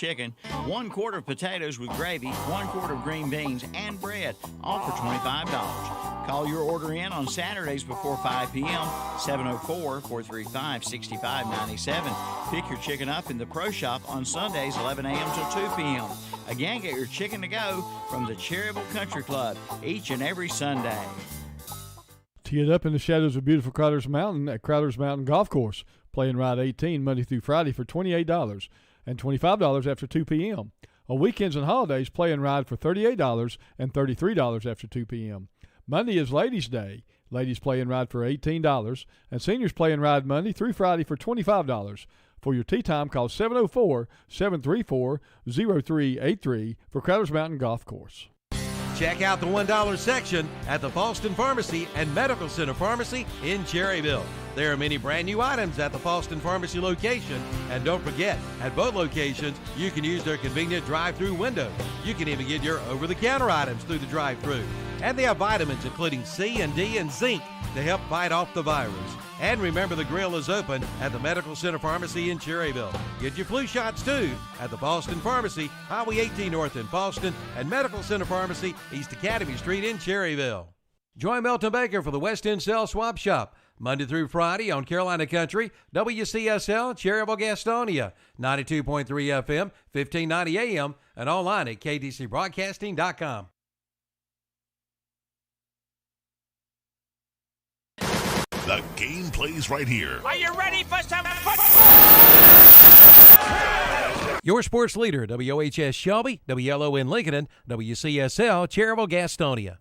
chicken, 1 quart of potatoes with gravy, 1 quart of green beans, and bread, all for $25. Call your order in on Saturdays before 5 p.m., 704-435-6597. Pick your chicken up in the Pro Shop on Sundays, 11 a.m. till 2 p.m. Again, get your chicken to go from the Cherryville Country Club each and every Sunday. Tee it up in the shadows of beautiful Crowder's Mountain at Crowder's Mountain Golf Course. Play and ride 18 Monday through Friday for $28 and $25 after 2 p.m. On weekends and holidays, play and ride for $38 and $33 after 2 p.m. Monday is Ladies' Day. Ladies play and ride for $18, and seniors play and ride Monday through Friday for $25. For your tee time, call 704-734-0383 for Crowder's Mountain Golf Course. Check out the $1 section at the Boston Pharmacy and Medical Center Pharmacy in Cherryville. There are many brand new items at the Boston Pharmacy location. And don't forget, at both locations, you can use their convenient drive-through window. You can even get your over-the-counter items through the drive-through. And they have vitamins including C and D and zinc to help fight off the virus. And remember, the grill is open at the Medical Center Pharmacy in Cherryville. Get your flu shots, too, at the Boston Pharmacy, Highway 18 North in Boston, and Medical Center Pharmacy, East Academy Street in Cherryville. Join Milton Baker for the West End Cell Swap Shop, Monday through Friday on Carolina Country, WCSL, Cherryville, Gastonia, 92.3 FM, 1590 AM, and online at ktcbroadcasting.com. The game plays right here. Are you ready for some football? Your sports leader, WOHS Shelby, WLON Lincoln, and WCSL, Cherryville, Gastonia.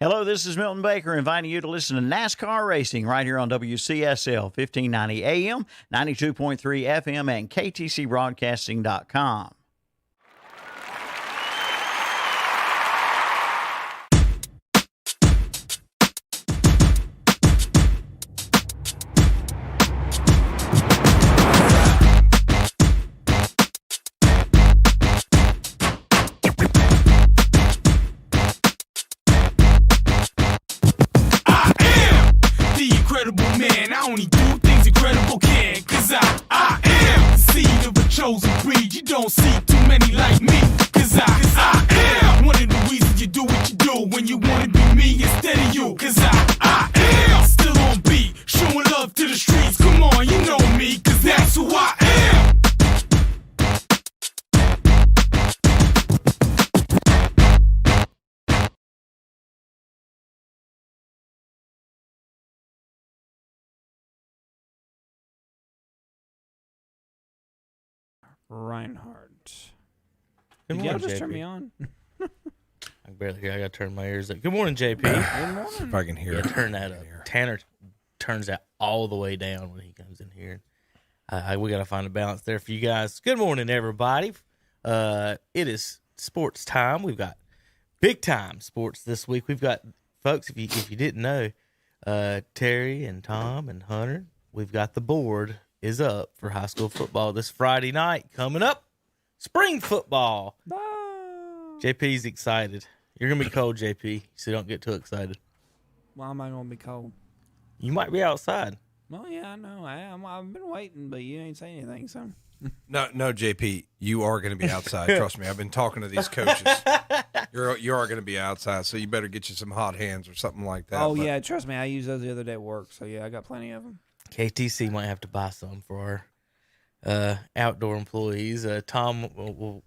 Hello, this is Milton Baker inviting you to listen to NASCAR Racing right here on WCSL 1590 AM, 92.3 FM, and ktcbroadcasting.com. Reinhardt. Good Did y'all morning, just JP. turn me on? I barely hear. I got to turn my ears up. Good morning, JP. Good morning. If I can hear Yeah, it. turn that up. Tanner turns that all the way down when he comes in here. We got to find a balance there for you guys. Good morning, everybody. It is sports time. We've got big time sports this week. We've got, folks, if you didn't know, Terry and Tom and Hunter, we've got the board is up for high school football this Friday night. Coming up, spring football. JP's excited. You're going to be cold, JP, so don't get too excited. Why am I going to be cold? You might be outside. Well, yeah, I know. I've been waiting, but you ain't saying anything, so. No, JP, you are going to be outside. Trust me. I've been talking to these coaches. You are going to be outside, so you better get you some hot hands or something like that. Oh, yeah, trust me. I used those the other day at work, so, yeah, I got plenty of them. KTC might have to buy some for our outdoor employees. Tom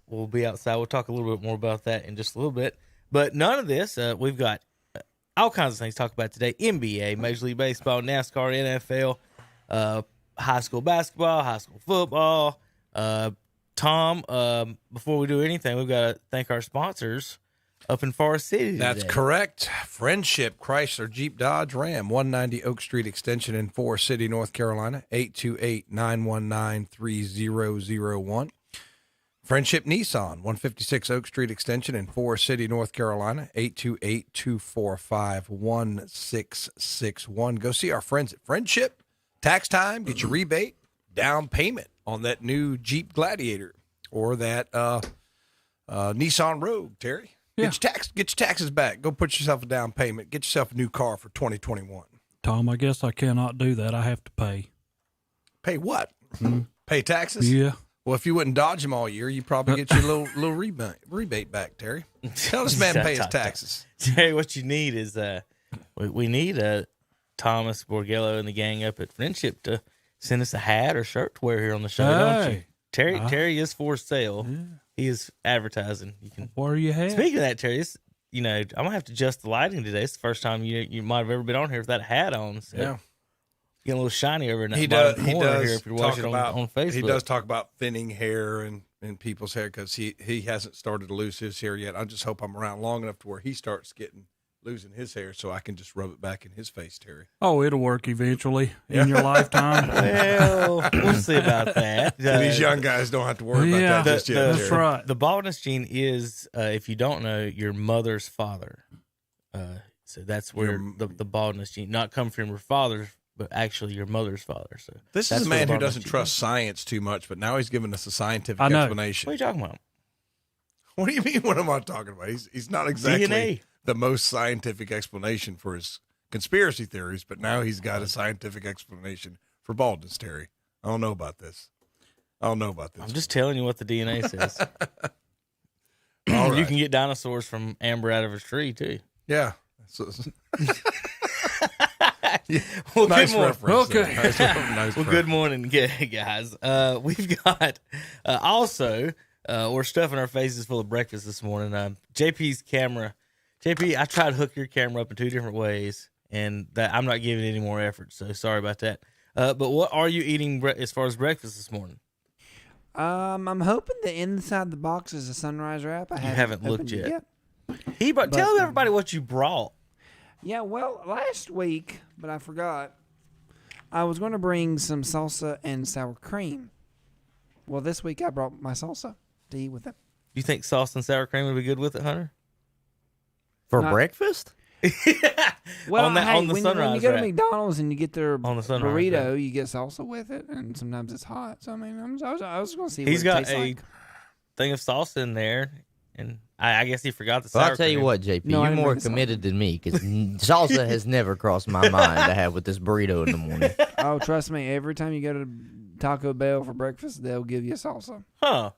will be outside. We'll talk a little bit more about that in just a little bit. But none of this, we've got all kinds of things to talk about today. NBA, Major League Baseball, NASCAR, NFL, high school basketball, high school football. Tom, before we do anything, we've got to thank our sponsors up in Forest City today. That's correct. Friendship Chrysler Jeep Dodge Ram, 190 Oak Street Extension in Forest City, North Carolina, 828-919-3001. Friendship Nissan, 156 Oak Street Extension in Forest City, North Carolina, 828-245-1661. Go see our friends at Friendship. Tax time, get your rebate, down payment on that new Jeep Gladiator or that Nissan Rogue, Terry. Yeah. Get your taxes back. Go put yourself a down payment. Get yourself a new car for 2021. Tom, I guess I cannot do that. I have to pay. Pay what? Pay taxes? Yeah. Well, if you wouldn't dodge them all year, you'd probably get your little rebate back, Terry. Tell this man to pay his taxes. Terry, what you need is we need Thomas Borgello and the gang up at Friendship to send us a hat or shirt to wear here on the show, don't you? Terry is for sale. Yeah. He is advertising. You can. Where are you at? Speaking of that, Terry, I'm gonna have to adjust the lighting today. It's the first time you might have ever been on here with that hat on. So. Yeah. Getting a little shiny over in that bottom corner here if you're watching on Facebook. He does talk about thinning hair and people's hair because he hasn't started to lose his hair yet. I just hope I'm around long enough to where he starts losing his hair so I can just rub it back in his face, Terry. Oh, it'll work eventually in your lifetime. Well, we'll see about that. These young guys don't have to worry about that just yet. That's right. The baldness gene is, if you don't know, your mother's father. So that's where the baldness gene not come from your father's, but actually your mother's father. So this is a man who doesn't trust science too much, but now he's giving us a scientific explanation. What are you talking about? What do you mean? What am I talking about? He's not exactly DNA. The most scientific explanation for his conspiracy theories, but now he's got a scientific explanation for baldness, Terry. I don't know about this. I'm just telling you what the DNA says. All right. You can get dinosaurs from amber out of a tree, too. Yeah. Well, nice reference. Okay. Nice good morning, guys. We've got also, we're stuffing our faces full of breakfast this morning. JP's camera. JP, I tried to hook your camera up in two different ways, and that I'm not giving any more effort, so sorry about that. But what are you eating as far as breakfast this morning? I'm hoping the inside the box is a sunrise wrap. I haven't looked yet. Tell everybody what you brought. Yeah, well, last week, but I forgot, I was going to bring some salsa and sour cream. Well, this week I brought my salsa to eat with it. You think sauce and sour cream would be good with it, Hunter? For breakfast? Well, on the sunrise when you go to wrap. McDonald's and you get their On the sunrise burrito, wrap. you get salsa with it, and sometimes it's hot. So, I mean, I was going to see He's what it got tastes a like. thing of salsa in there, and I guess he forgot the sour Well, I'll tell you cream. what, JP, No, I you're didn't more bring the committed than me because salsa has never crossed my mind to have with this burrito in the morning. Oh, trust me, every time you go to Taco Bell for breakfast, they'll give you salsa. Huh.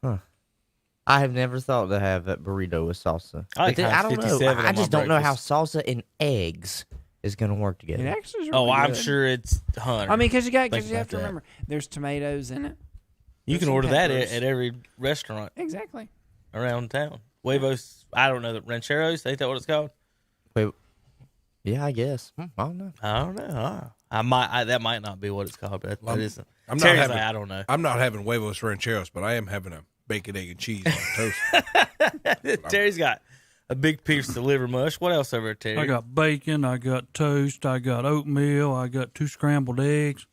I have never thought to have that burrito with salsa. I like But then, Heinz I don't 57 know. on I my just don't know how breakfast. salsa and eggs is going to work It together. actually is really Oh, I'm good. sure it's Hunter. I mean, because you Think have about to that. remember, there's tomatoes in it. you there's can some order that peppers. at every restaurant Exactly. around town. Huevos, I don't know, the rancheros, ain't that what it's called? Wait, yeah, I guess. I don't know. I don't know. That might not be what it's called, but that isn't. I'm not Terry's having. like, I don't know. I'm not having huevos rancheros, but I am having a bacon, egg, and cheese on toast. Terry's got a big piece of liver mush. What else over there, Terry? I got bacon, I got toast, I got oatmeal, I got 2 scrambled eggs.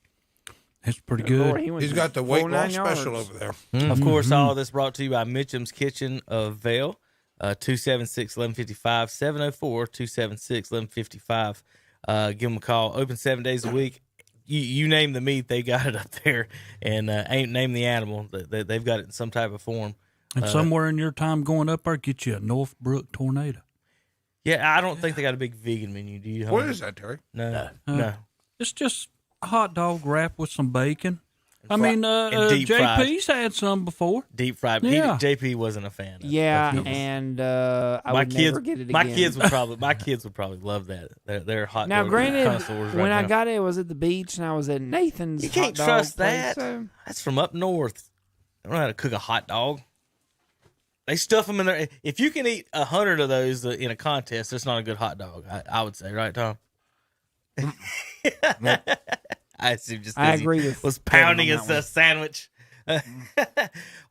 It's pretty Lord, good. he went He's to got the weight 49 loss special yards. over there. Of course, all of this brought to you by Mitchum's Kitchen of Vale, 276-1155, 704-276-1155. Give them a call. Open 7 days a week. You name the meat, they got it up there. And ain't name the animal. They've got it in some type of form. And somewhere in your time going up there, get you a Northbrook tornado. Yeah, I don't think they got a big vegan menu. Do you? What Hunter? is that, Terry? No. It's just a hot dog wrapped with some bacon. I fri- mean, and deep fried. JP's had some before. Deep fried. Yeah. JP wasn't a fan of it. Yeah, He was- and I would never get it again. My kids would probably love that. They're hot Now, dog granted, connoisseurs when right I now. got it was at the beach, and I was at Nathan's. You can't hot dog trust place, that. so- That's from up north. They don't know how to cook a hot dog. They stuff them in there. If you can eat 100 of those in a contest, it's not a good hot dog. I would say, right, Tom? I assume just I 'cause agree he with was Kevin pounding on us that a one. sandwich. Well,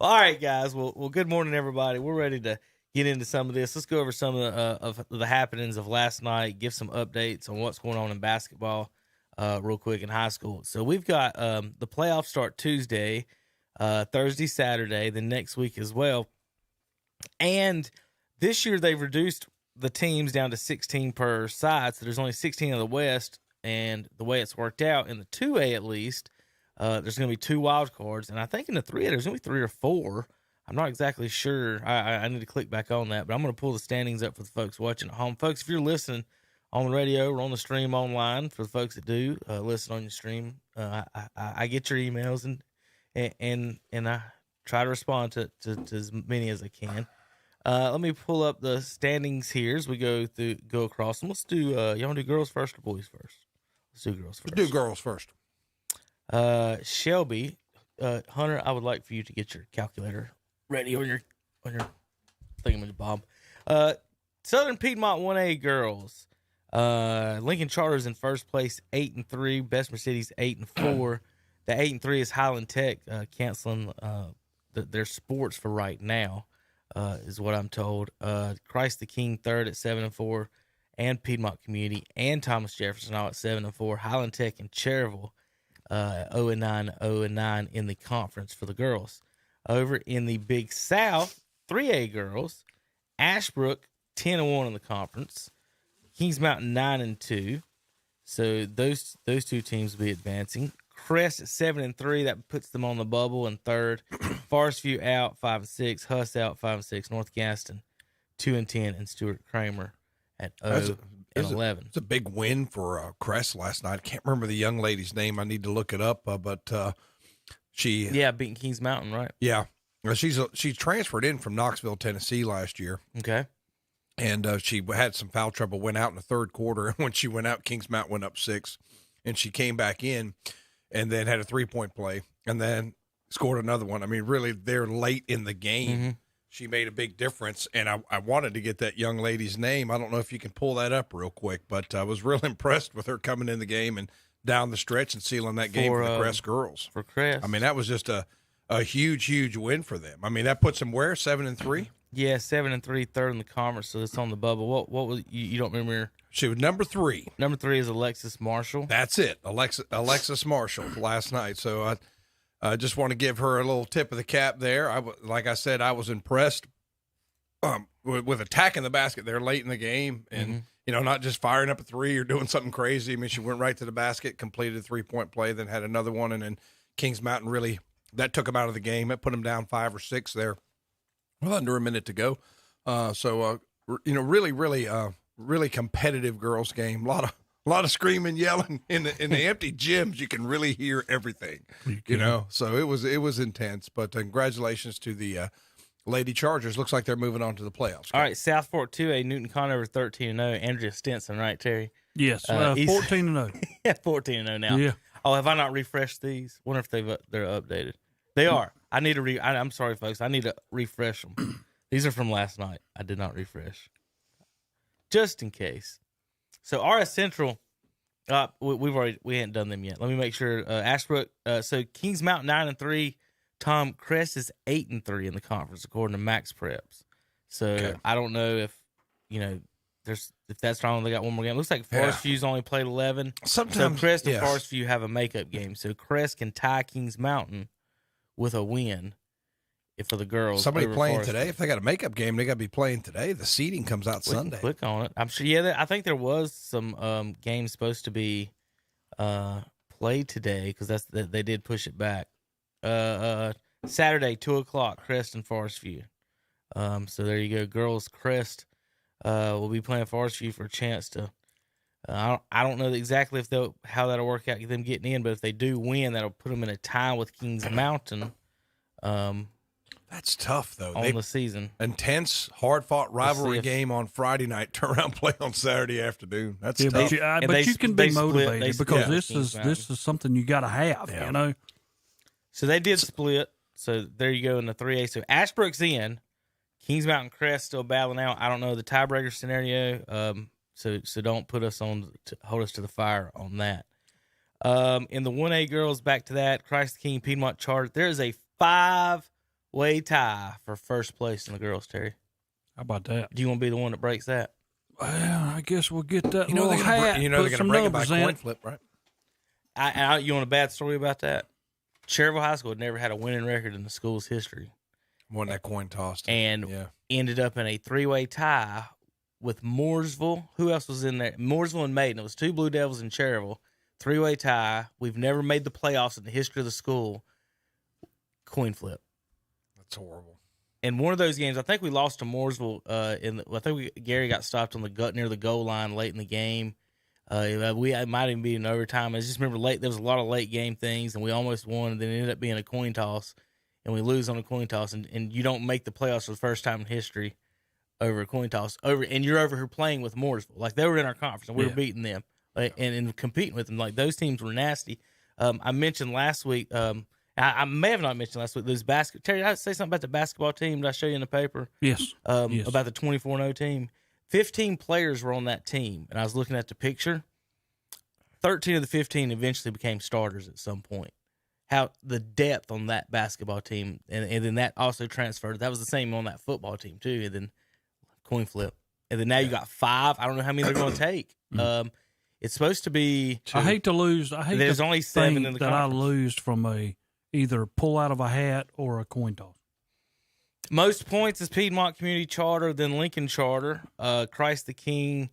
all right, guys. Well, good morning, everybody. We're ready to get into some of this. Let's go over some of the happenings of last night. Give some updates on what's going on in basketball, real quick in high school. So we've got the playoffs start Tuesday, Thursday, Saturday, then next week as well. And this year they've reduced the teams down to 16 per side, so there's only 16 in the West. And the way it's worked out in the 2A, at least, there's going to be 2 wild cards, and I think in the 3A there's going to be 3 or 4. I'm not exactly sure. I need to click back on that, but I'm going to pull the standings up for the folks watching at home. Folks, if you're listening on the radio or on the stream online, for the folks that do listen on your stream, I get your emails and I try to respond to as many as I can. Let me pull up the standings here as we go across them. Let's do you want to do girls first or boys first? Let's do girls first. Let's do girls first. Shelby, Hunter, I would like for you to get your calculator ready on your thingamabob. Southern Piedmont 1A girls. Lincoln Charters in first place, 8-3. Best Mercedes 8-4. The 8-3 is Highland Tech canceling their sports for right now, is what I'm told. Christ the King third at 7-4, and Piedmont Community and Thomas Jefferson all at 7-4. Highland Tech and Cherryville 0-9, 0-9 in the conference for the girls. Over in the Big South, 3A girls, Ashbrook 10-1 in the conference, Kings Mountain 9-2. So those 2 teams will be advancing. Crest at 7-3, that puts them on the bubble in third. Forest View out 5-6, Huss out 5-6, North Gaston 2-10, and Stuart Kramer at 0-11. It's a big win for Crest last night. I can't remember the young lady's name. I need to look it up, but she beating Kings Mountain, right? Yeah, she transferred in from Knoxville, Tennessee last year. Okay. And she had some foul trouble, went out in the third quarter. And when she went out, Kings Mountain went up 6. And she came back in and then had a 3-point play and then scored another one. I mean, really, they're late in the game. Mm-hmm. She made a big difference. And I wanted to get that young lady's name. I don't know if you can pull that up real quick, but I was real impressed with her coming in the game and down the stretch and sealing that game for the Crest girls. For Crest. I mean, that was just a huge, huge win for them. I mean, that puts them where? 7-3? Yeah, 7-3, third in the conference, so it's on the bubble. What was you don't remember? She was number 3. Number 3 is Alexis Marshall. That's it, Alexis Marshall last night. So I just want to give her a little tip of the cap there. Like I said, I was impressed with attacking the basket there late in the game, and not just firing up a 3 or doing something crazy. I mean, she went right to the basket, completed a 3-point play, then had another one, and then Kings Mountain really that took them out of the game. It put them down 5 or 6 there. Well, under a minute to go. Really, really competitive girls game. A lot of screaming, yelling in the empty gyms. You can really hear everything, So it was intense. But congratulations to the Lady Chargers. Looks like they're moving on to the playoffs. All right, South Fork 2A, Newton Conover 13-0. Andrea Stinson, right, Terry? Yes, 14-0. Yeah, 14-0 now. Yeah. Oh, have I not refreshed these? Wonder if they're updated. They are. I need to I'm sorry, folks. I need to refresh them. These are from last night. I did not refresh, just in case. So RS Central, we hadn't done them yet. Let me make sure. Ashbrook. So Kings Mountain 9-3. Tom Crest is 8-3 in the conference according to Max Preps. So okay. I don't know if if that's wrong. They got one more game. Looks like Forest View's only played 11. Sometimes Crest and Forest View have a makeup game. So Crest can tie Kings Mountain with a win for the girls. Somebody playing today, if they got a makeup game, they got to be playing today. The seeding comes out Sunday. Click on it. I'm sure. Yeah, I think there was some games supposed to be played today because they did push it back. Saturday, 2:00, Crest and Forest View. So there you go. Girls Crest will be playing Forest View for a chance to. I don't know exactly how that'll work out them getting in, but if they do win, that'll put them in a tie with Kings Mountain. That's tough though. On the season, intense, hard-fought rivalry game on Friday night. Turn around, play on Saturday afternoon. That's tough. But you can be motivated because this is something you got to have. So they did split. So there you go in the 3A. So Ashbrook's in. Kings Mountain Crest still battling out. I don't know the tiebreaker scenario. So don't put us hold us to the fire on that. In the 1A girls, back to that, Christ the King, Piedmont Charter. There is a 5-way tie for first place in the girls, Terry. How about that? Do you want to be the one that breaks that? Well, I guess we'll get that You know little they're hat. going to put some break it by numbers in coin it. flip, right? You want a bad story about that? Cherryville High School had never had a winning record in the school's history. Won that coin toss. And ended up in a 3-way tie with Mooresville. Who else was in there? Mooresville and Maiden. It was 2 Blue Devils in Cherryville. 3-way tie. We've never made the playoffs in the history of the school. Coin flip. That's horrible. In one of those games, I think we lost to Mooresville. Gary got stopped on the gut near the goal line late in the game. It might even be in overtime. I just remember there was a lot of late game things, and we almost won, and then it ended up being a coin toss, and we lose on a coin toss, and you don't make the playoffs for the first time in history over a coin toss. And you're over here playing with Mooresville. Like, they were in our conference, and we were beating them and competing with them. Like, those teams were nasty. I mentioned last week, I may have not mentioned last week, those Terry, did I say something about the basketball team? Did I show you in the paper? Yes. Yes. About the 24-0 team. 15 players were on that team, and I was looking at the picture. 13 of the 15 eventually became starters at some point. How the depth on that basketball team, and then that also transferred. That was the same on that football team, too, and then coin flip. And then now you got 5. I don't know how many they're going to take. It's supposed to be 2. I hate to lose. There's only 7 in the that conference. I lose from either pull out of a hat or a coin toss. Most points is Piedmont Community Charter, then Lincoln Charter. Christ the King.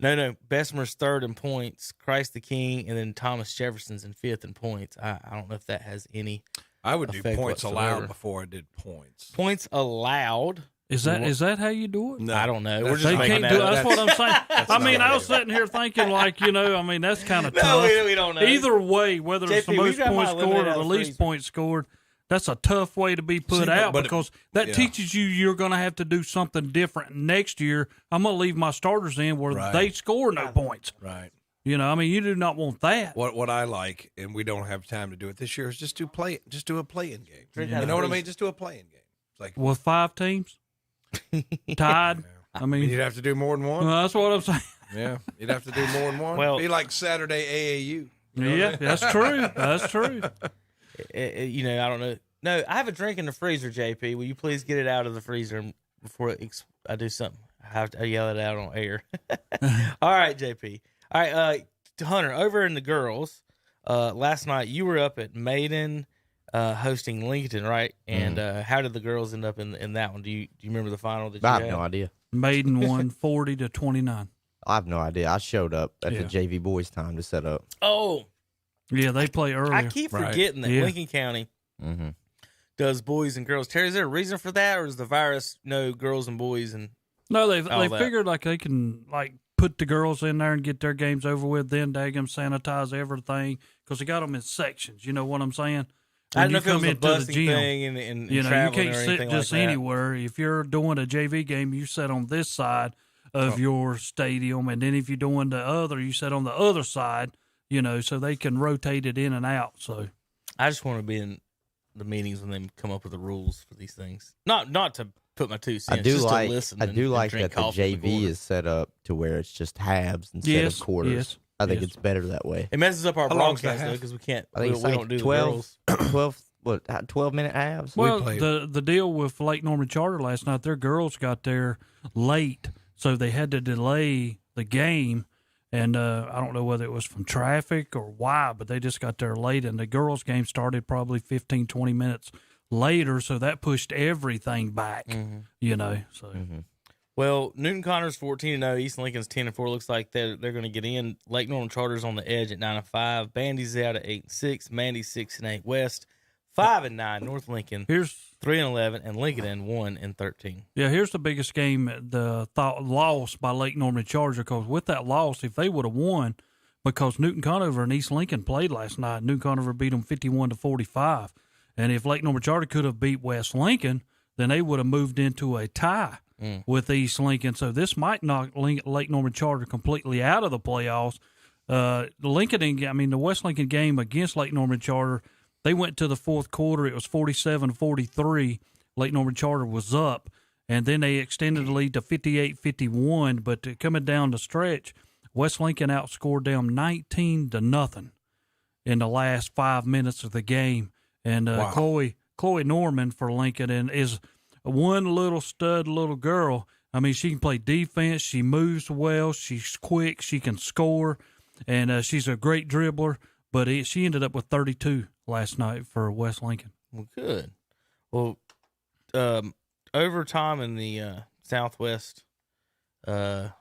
No. Bessemer's 3rd in points. Christ the King, and then Thomas Jefferson's in 5th in points. I don't know if that has any. I would do points whatsoever. allowed before I did points. Points allowed. Is that how you do it? No, I don't know. We're just They making can't that do. up. That's what I'm saying. I mean, not I was sitting here thinking, like, that's kind of No, tough. we don't know. Either way, whether it's the JP, we most got points mine scored eliminated or out the of least freezer. points scored, that's a tough way to be put out because that teaches you're going to have to do something different next year. I'm going to leave my starters in where they score no points. Right. You do not want that. What I like, and we don't have time to do it this year, is just do a play-in game. Yeah. You know what I mean? Just do a play-in game. It's like With 5 teams tied, I mean, you'd have to do more than one. that's what I'm saying. Yeah, you'd have to do more than one. Well- be like Saturday AAU. Yeah, that's true. That's true. I don't know. No, I have a drink in the freezer, JP. Will you please get it out of the freezer before I do something? I have to yell it out on air. All right, JP. All right, Hunter, over in the girls, last night you were up at Maiden hosting Lincoln, right? And how did the girls end up in that one? Do you remember the final that you I had? have no idea. Maiden won 40-29. I have no idea. I showed up at the JV boys' time to set up. Oh, Yeah, they play earlier. I keep forgetting that Lincoln County does boys and girls. Terry, is there a reason for that, or is the virus girls and boys? And No, they that. figured like they can put the girls in there and get their games over with, then daggum sanitize everything because they got them in sections. You know what I'm saying? I don't know if it was a into the busing gym, thing and you traveling can't or sit anything just like that. anywhere. If you're doing a JV game, you sit on this side of your stadium, and then if you're doing the other, you sit on the other side. So they can rotate it in and out. So I just want to be in the meetings when they come up with the rules for these things. Not to put my 2 cents. I do just like. to listen I and, do and like drink that the coffee in the JV corner. is set up to where it's just halves instead of quarters. Yes, I think it's better that way. It messes up our How long's the broadcast though half? because we can't. I think we it's like don't do 12, the girls. 12-minute halves. well, played- the deal with Lake Norman Charter last night, their girls got there late, so they had to delay the game. And I don't know whether it was from traffic or why, but they just got there late. And the girls' game started probably 15, 20 minutes later, so that pushed everything back, So Well, Newton Connor's 14-0, East Lincoln's 10-4. Looks like they're going to get in. Lake Norman Charter's on the edge at 9-5. Bandy's out at 8-6. Mandy's 6-8. West 5-9. North Lincoln here's 3-11, and Lincoln in 1-13. here's the biggest game, the loss by Lake Norman Charter, because with that loss, if they would have won, because Newton Conover and East Lincoln played last night, Newton Conover beat them 51-45. And if Lake Norman Charter could have beat West Lincoln, then they would have moved into a tie with East Lincoln. So this might knock Lake Norman Charter completely out of the playoffs. The West Lincoln game against Lake Norman Charter, they went to the fourth quarter. It was 47-43. Lake Norman Charter was up, and then they extended the lead to 58-51. But coming down the stretch, West Lincoln outscored them 19-0. in the last 5 minutes of the game. And Chloe Norman for Lincoln and is one little stud little girl. I mean, she can play defense. She moves well. She's quick. She can score. And she's a great dribbler. But she ended up with 32 last night for West Lincoln. Well, good. Well, overtime in the Southwest Athletic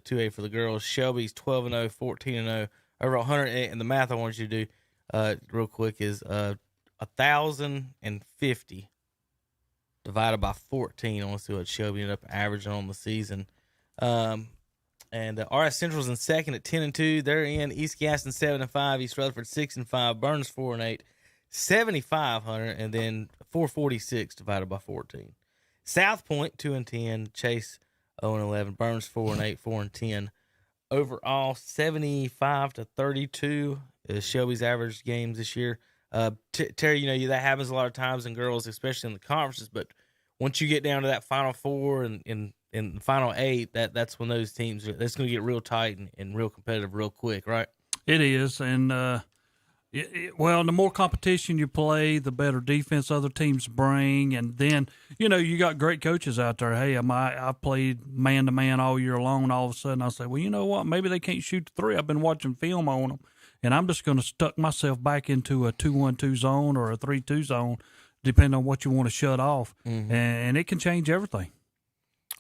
2A for the girls. Shelby's 12-0, 14-0, over 108. And the math I want you to do real quick is 1,050 divided by 14. I want to see what Shelby ended up averaging on the season. And RS Central's in second at 10-2. They're in. East Gaston 7-5. East Rutherford 6-5. Burns 4-8. 7,500, and then 446 divided by 14. South Point 2-10. Chase 0-11. Burns 4-8. 4-10. Overall 75-32 is Shelby's average games this year. Terry, that happens a lot of times in girls, especially in the conferences. But once you get down to that Final Four and in the Final 8, that's when those teams that's going to get real tight and real competitive real quick, right? It is, and well, the more competition you play, the better defense other teams bring, and then you got great coaches out there. Hey, I played man to man all year long, and all of a sudden I say, well, you know what? Maybe they can't shoot the three. I've been watching film on them, and I'm just going to stuck myself back into a 2-1-2 zone or a 3-2 zone, depending on what you want to shut off, and it can change everything.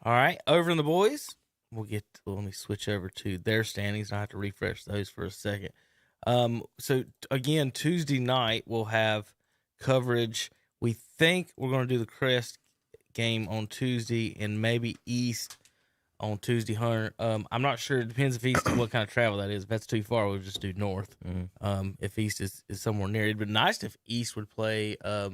All right, over in the boys, let me switch over to their standings. I have to refresh those for a second. So again, Tuesday night we'll have coverage. We think we're going to do the Crest game on Tuesday and maybe East on Tuesday, Hunter. I'm not sure. It depends if East what kind of travel that is. If that's too far, we'll just do North. If East is somewhere near, it'd be nice if East would play the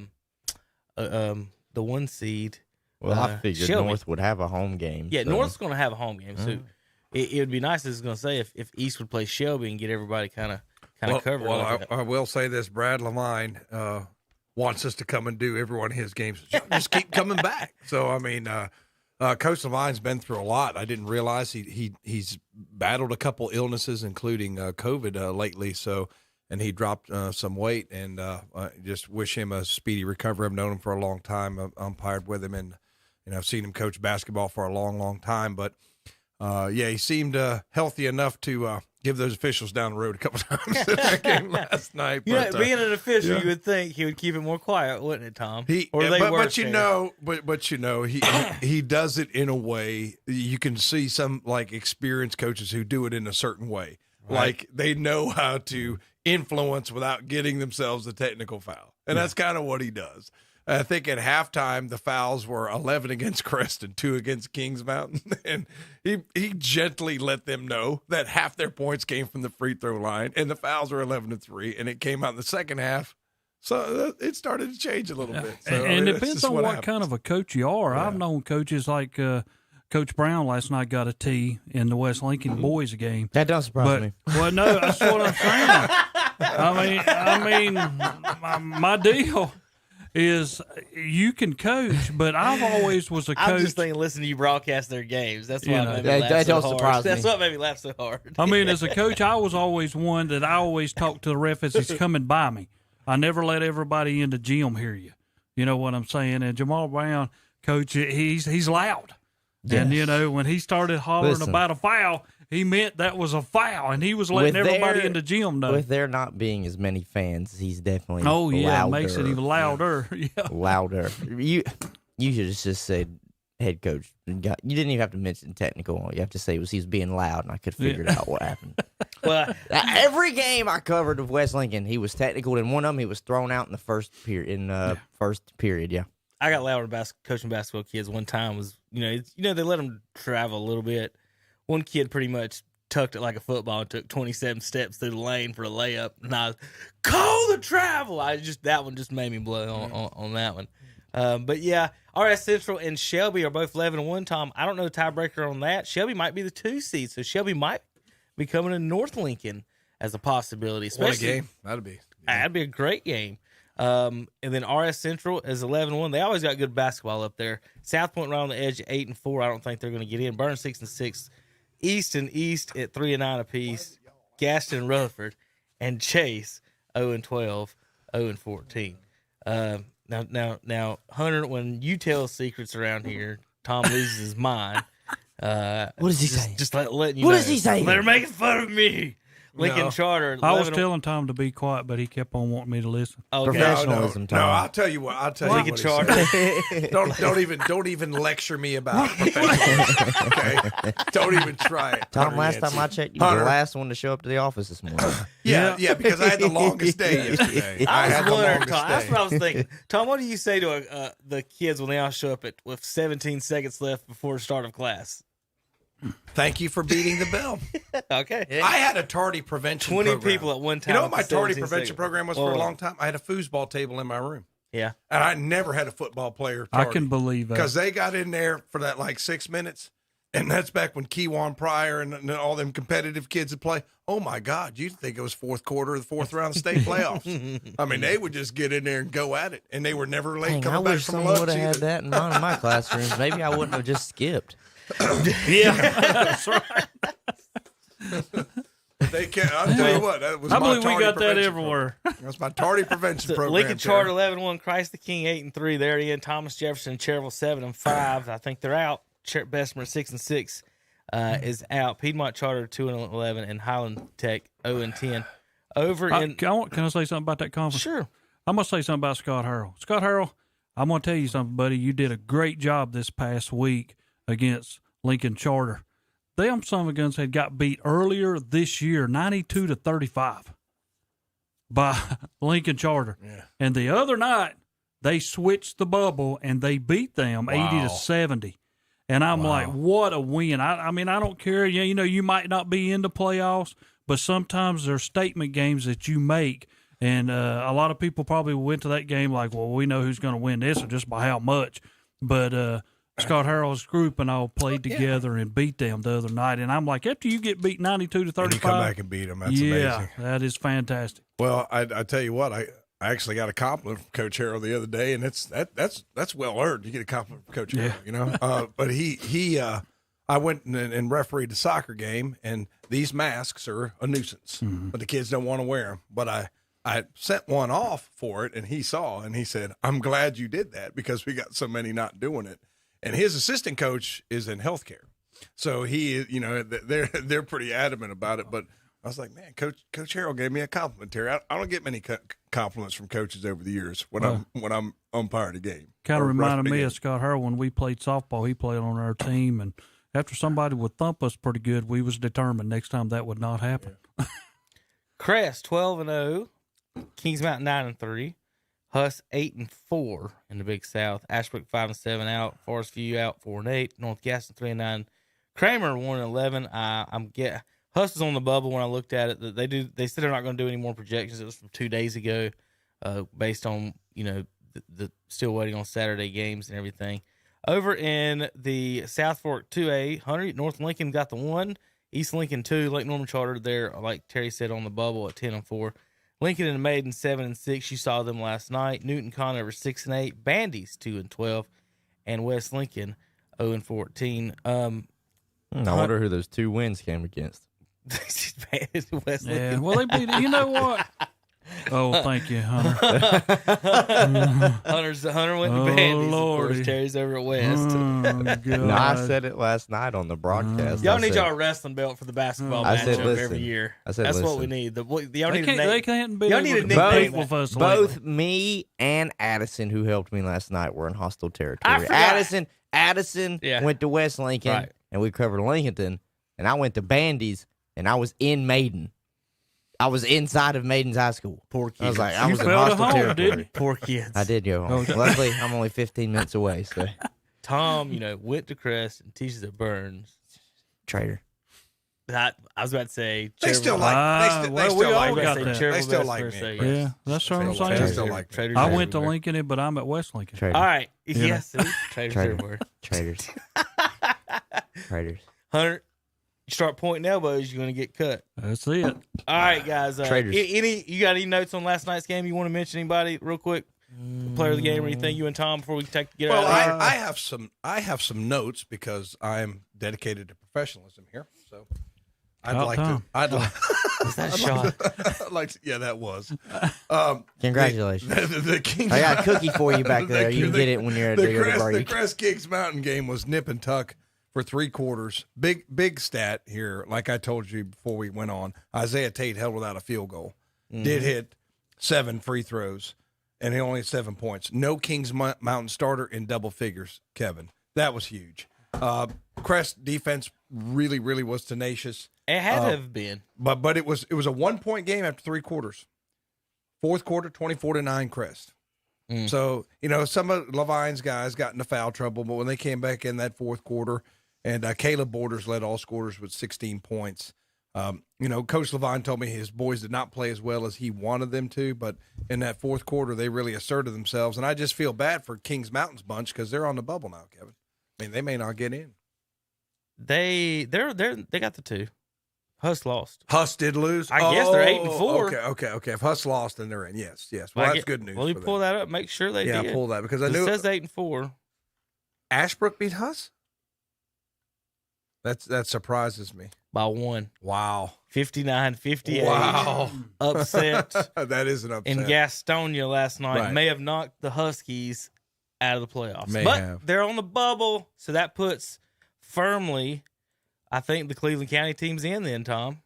1 seed. Well, I figured Shelby. North would have a home game. Yeah, so. North's going to have a home game, so it would be nice. As I was going to say, if East would play Shelby and get everybody kind of covered. Well, I will say this: Brad Levine wants us to come and do every one of his games. Just keep coming back. So I mean, Coach Levine's been through a lot. I didn't realize he's battled a couple illnesses, including COVID lately. So. And he dropped some weight, and I just wish him a speedy recovery. I've known him for a long time. I've umpired with him, and I've seen him coach basketball for a long, long time. But he seemed healthy enough to give those officials down the road a couple times in that game last night. But, being an official, you would think he would keep it more quiet, wouldn't it, Tom? He does it in a way you can see some like experienced coaches who do it in a certain way. Right. Like they know how to influence without getting themselves a technical foul. And that's kind of what he does. I think at halftime, the fouls were 11 against Crest and 2 against Kings Mountain. And he gently let them know that half their points came from the free throw line and the fouls were 11-3. And it came out in the second half. So it started to change a little bit. So, and it depends on what kind of a coach you are. Yeah. I've known coaches like Coach Brown last night got a tee in the West Lincoln boys game. That doesn't surprise me. Well, no, that's what I'm saying. I mean, my deal is you can coach, but I've always was a coach. I'm just thinking, listen to you broadcast their games. That's why that don't surprise me. That's what made me laugh so hard. I mean, as a coach, I was always one that I always talked to the ref as he's coming by me. I never let everybody in the gym hear you. You know what I'm saying? And Jamal Brown, coach, he's loud. Yes. And, when he started hollering about a foul, he meant that was a foul, and he was letting everybody in the gym know. With there not being as many fans, he's definitely louder. It makes it even louder. Yeah. Louder. You should just said head coach. You didn't even have to mention technical. All you have to say was he was being loud, and I could figure out what happened. Well, every game I covered of West Lincoln, he was technical. In one of them, he was thrown out in the first period. First period, yeah. I got loud about coaching basketball kids one time. Was they let them travel a little bit. One kid pretty much tucked it like a football and took 27 steps through the lane for a layup. And I was, call the travel. That one just made me blow on that one. But yeah, RS Central and Shelby are both 11-1. Tom, I don't know the tiebreaker on that. Shelby might be the 2 seed, so Shelby might be coming to North Lincoln as a possibility. What a game that'd be. Yeah. That'd be a great game. And then RS Central is 11-1. They always got good basketball up there. South Point right on the edge at 8-4. I don't think they're going to get in. Burns 6-6. East at 3-9 apiece. Gaston and Rutherford. and Chase 0-12, 0-14. Now, Hunter, when you tell secrets around here, Tom loses his mind. What is he saying? Just letting you What know. is he saying? They're making fun of me. Lincoln No. Charter. I was 11 telling Tom to be quiet, but he kept on wanting me to listen. Okay. Professionalism, No, Tom. I'll tell you what. I'll tell you Lincoln what. Charter. Don't even lecture me about professionalism. Okay, don't even try it. Tom, Hunter last Yancey. time I checked, you were Hunter. the last one to show up to the office this morning. Yeah, because I had the longest day yesterday. I had was the wondering, longest Tom. That's day. what I was thinking. Tom, what do you say to the kids when they all show up with 17 seconds left before the start of class? Thank you for beating the bell. Okay. I had a tardy prevention 20 program. people at one time. You know what my with tardy 17 prevention seconds. program was for a long time? I had a foosball table in my room. Yeah. And I never had a football player I tardy. can believe that. Because they got in there for that like 6 minutes. And that's back when Keywan Pryor and all them competitive kids would play. Oh, my God. You'd think it was fourth quarter of the fourth round of state playoffs. I mean, they would just get in there and go at it. And they were never late Dang, I coming back wish from someone lunch would have had either. that in one of my classrooms. Maybe I wouldn't have just skipped. Yeah, that's right. They can't. I'll tell you what. That was I my believe we tardy got that prevention everywhere. program. That's my tardy prevention So program. Lincoln Terry. Charter 11-1, Christ the King 8-3. There again, Thomas Jefferson, Cherville 7-5. I think they're out. Bessemer 6-6 is out. Piedmont Charter 2-11, and Highland Tech 0-10. Over in Can I say something about that conference? sure. I'm going to say something about Scott Harrell. Scott Harrell, I'm going to tell you something, buddy. You did a great job this past week against Lincoln Charter. Them son of a guns had got beat earlier this year, 92-35 by Lincoln Charter. Yeah. And the other night, they switched the bubble and they beat them 80-70. And I'm like, what a win. I mean, I don't care. You know, you might not be in the playoffs, but sometimes there's statement games that you make. And a lot of people probably went to that game like, well, we know who's going to win this or just by how much. But Scott Harrell's group and all played together and beat them the other night. And I'm like, after you get beat 92-35. And you come back and beat them. That's yeah, amazing. that is fantastic. Well, I tell you what, I actually got a compliment from Coach Harrell the other day, and that's well earned. You get a compliment from Coach Harrell, you know. But I went and refereed the soccer game, and these masks are a nuisance, but the kids don't want to wear them. But I sent one off for it, and he saw, and he said, "I'm glad you did that because we got so many not doing it." And his assistant coach is in healthcare, so he, you know, they're pretty adamant about it. But I was like, man, Coach Harrell gave me a compliment, Terry. I don't get many compliments from coaches over the years when I'm umpiring a game. Kind or of reminded me refereeing. of Scott Harrell when we played softball. He played on our team, and after somebody would thump us pretty good, we was determined next time that would not happen. Crest 12-0, Kings Mountain 9-3, Huss 8-4 in the Big South, Ashbrook 5-7 out, Forest View out 4-8, North Gaston 3-9, Kramer 1-11. Huss is on the bubble when I looked at it. They said they're not going to do any more projections. It was from 2 days ago, based on the still waiting on Saturday games and everything. Over in the South Fork 2A, Hunter North Lincoln got the 1, East Lincoln 2, Lake Norman Charter there, like Terry said, on the bubble at 10-4. Lincoln and Maiden 7-6. You saw them last night. Newton Conover 6-8. Bandy's 2-12, and West Lincoln 0-14. I wonder who those 2 wins came against. West Yeah, Lincoln. well, they beat it. You know what? Oh, thank you, Hunter. Hunter went to Bandy's. Lordy. Of course, Terry's over at West. Oh, God. No, I said it last night on the broadcast. Y'all I need said, y'all a wrestling belt for the basketball I said, matchup listen. every year. I said, That's what we listen. need. Y'all They need can't, a they name. can't be Y'all need a able to nickname. people for us Both lately. me and Addison, who helped me last night, were in hostile territory. forgot. Addison Yeah. went to West Lincoln, Right. and we covered Lincoln, and I went to Bandy's, and I was in Maiden. I was inside of Maiden's high school. Poor kids. I was like, I You was in felt at hostile home, territory. didn't you? Poor kids. I did go home. Okay. Luckily, I'm only 15 minutes away, so Tom, went to Crest and teaches at Burns. traitor. I was about to say. They still Cherville- like. They well, still we like. all me. got Say that. Cherville They still West like first me. say, Yeah, that's what I'm They saying. still like me. Traders I went to everywhere. Lincoln, but I'm at West Lincoln. Traitor. All right. Yeah. Yes. Traders Traitor. everywhere. Traitors. Traitors. Hunter, you start pointing elbows, you're going to get cut. That's it. All right, guys. Traitors. You got any notes on last night's game you want to mention? Anybody real quick? Player of the game or anything? You and Tom before we get Well, out of here. I have some notes because I'm dedicated to professionalism here. So I'd About like time. to. I'd like. Was that a shot? I'd like to, yeah, that was. Congratulations. The Kings, I got a cookie for you back there. You can get it when you're at the the break. Crest Kings Mountain game was nip and tuck for 3 quarters. Big stat here. Like I told you before we went on, Isaiah Tate held without a field goal. Did hit 7 free throws, and he only had 7 points. No Kings Mountain starter in double figures, Kevin. That was huge. Crest defense really was tenacious. It had to have been. But it was a 1-point game after 3 quarters. Fourth quarter, 24-9 Crest. So, some of Levine's guys got into foul trouble, but when they came back in that fourth quarter, and Caleb Borders led all scorers with 16 points. Coach Levine told me his boys did not play as well as he wanted them to, but in that fourth quarter, they really asserted themselves. And I just feel bad for Kings Mountain's bunch because they're on the bubble now, Kevin. I mean, they may not get in. They got the 2. Huss lost. Huss did lose? I guess they're 8-4. Okay. If Huss lost, then they're in. Yes. Well, that's good news. Well, you pull that up. Make sure they did. Yeah, pull that because I It knew says 8-4. Ashbrook beat Huss? That surprises me. By 1. Wow. 59-58. Wow. Upset. That is an upset. In Gastonia last night. Right. May have knocked the Huskies out of the playoffs. May but have. they're on the bubble, so that puts firmly, I think, the Cleveland County team's in then, Tom.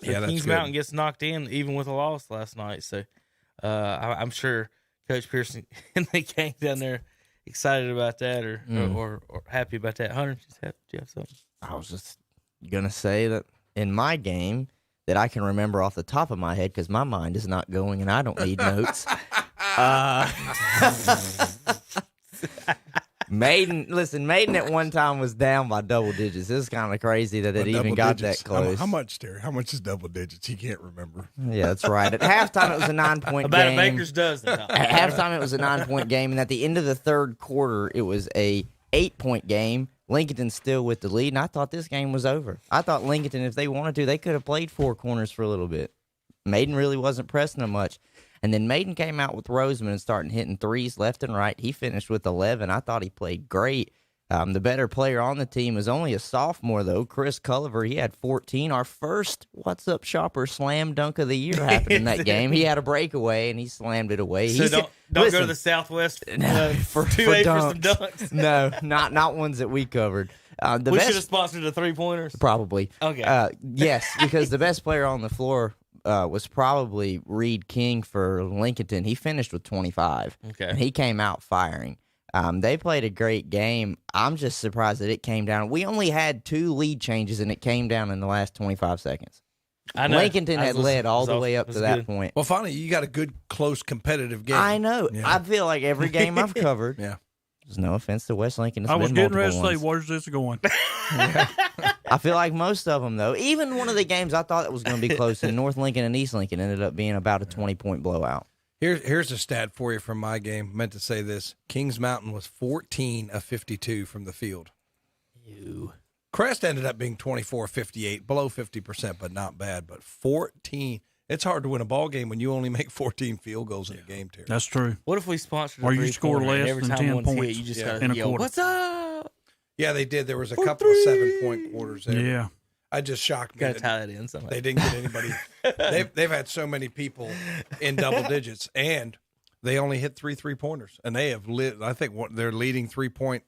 So Yeah, that's Kings good. Mountain gets knocked in even with a loss last night. So I'm sure Coach Pearson and the gang down there excited about that or happy about that. Hunter, do you have something? I was just going to say that in my game that I can remember off the top of my head because my mind is not going and I don't need notes. Maiden at one time was down by double digits. This is kind of crazy that it even got that close. How much, Terry? How much is double digits? He can't remember. Yeah, that's right. At halftime, it was a 9-point About game. a baker's dozen. At halftime, it was a 9-point game, and at the end of the third quarter, it was a 8-point game. Lincoln's still with the lead, and I thought this game was over. I thought Lincoln, if they wanted to, they could have played 4 corners for a little bit. Maiden really wasn't pressing them much. And then Maiden came out with Roseman and started hitting threes left and right. He finished with 11. I thought he played great. The better player on the team is only a sophomore, though. Chris Culliver, he had 14. Our first What's Up Shopper slam dunk of the year happened in that game. He had a breakaway, and he slammed it away. So don't go to the Southwest for 2A for some dunks. No, not ones that we covered. We should have sponsored the 3-pointers. Probably. Okay. Yes, because the best player on the floor was probably Reed King for Lincoln. He finished with 25. Okay. And he came out firing. They played a great game. I'm just surprised that it came down. We only had 2 lead changes, and it came down in the last 25 seconds. I know. Lincoln had led all the way up to that point. Well, finally, you got a good, close, competitive game. I know. Yeah. I feel like every game I've covered. Yeah. There's no offense to West Lincoln. I was getting ready to say, ones. where's this going? I feel like most of them, though. Even one of the games I thought it was going to be close in North Lincoln and East Lincoln ended up being about a 20-point blowout. Here's a stat for you from my game. I meant to say this. Kings Mountain was 14 of 52 from the field. Crest ended up being 24 of 58, below 50%, but not bad. But 14. It's hard to win a ball game when you only make 14 field goals in a game, Terry. That's true. What if we sponsored Or a you score 3-pointer, and less every than time 10 one's hit, points you just Yeah. gotta in a yell, quarter. "What's up?" Yeah, they did. There was a couple of 7-point quarters there. Yeah. I just shocked me. Gotta that tie that in somehow. They didn't get anybody. They've had so many people in double digits, and they only hit 3 3-pointers. And they have I think their leading 3-point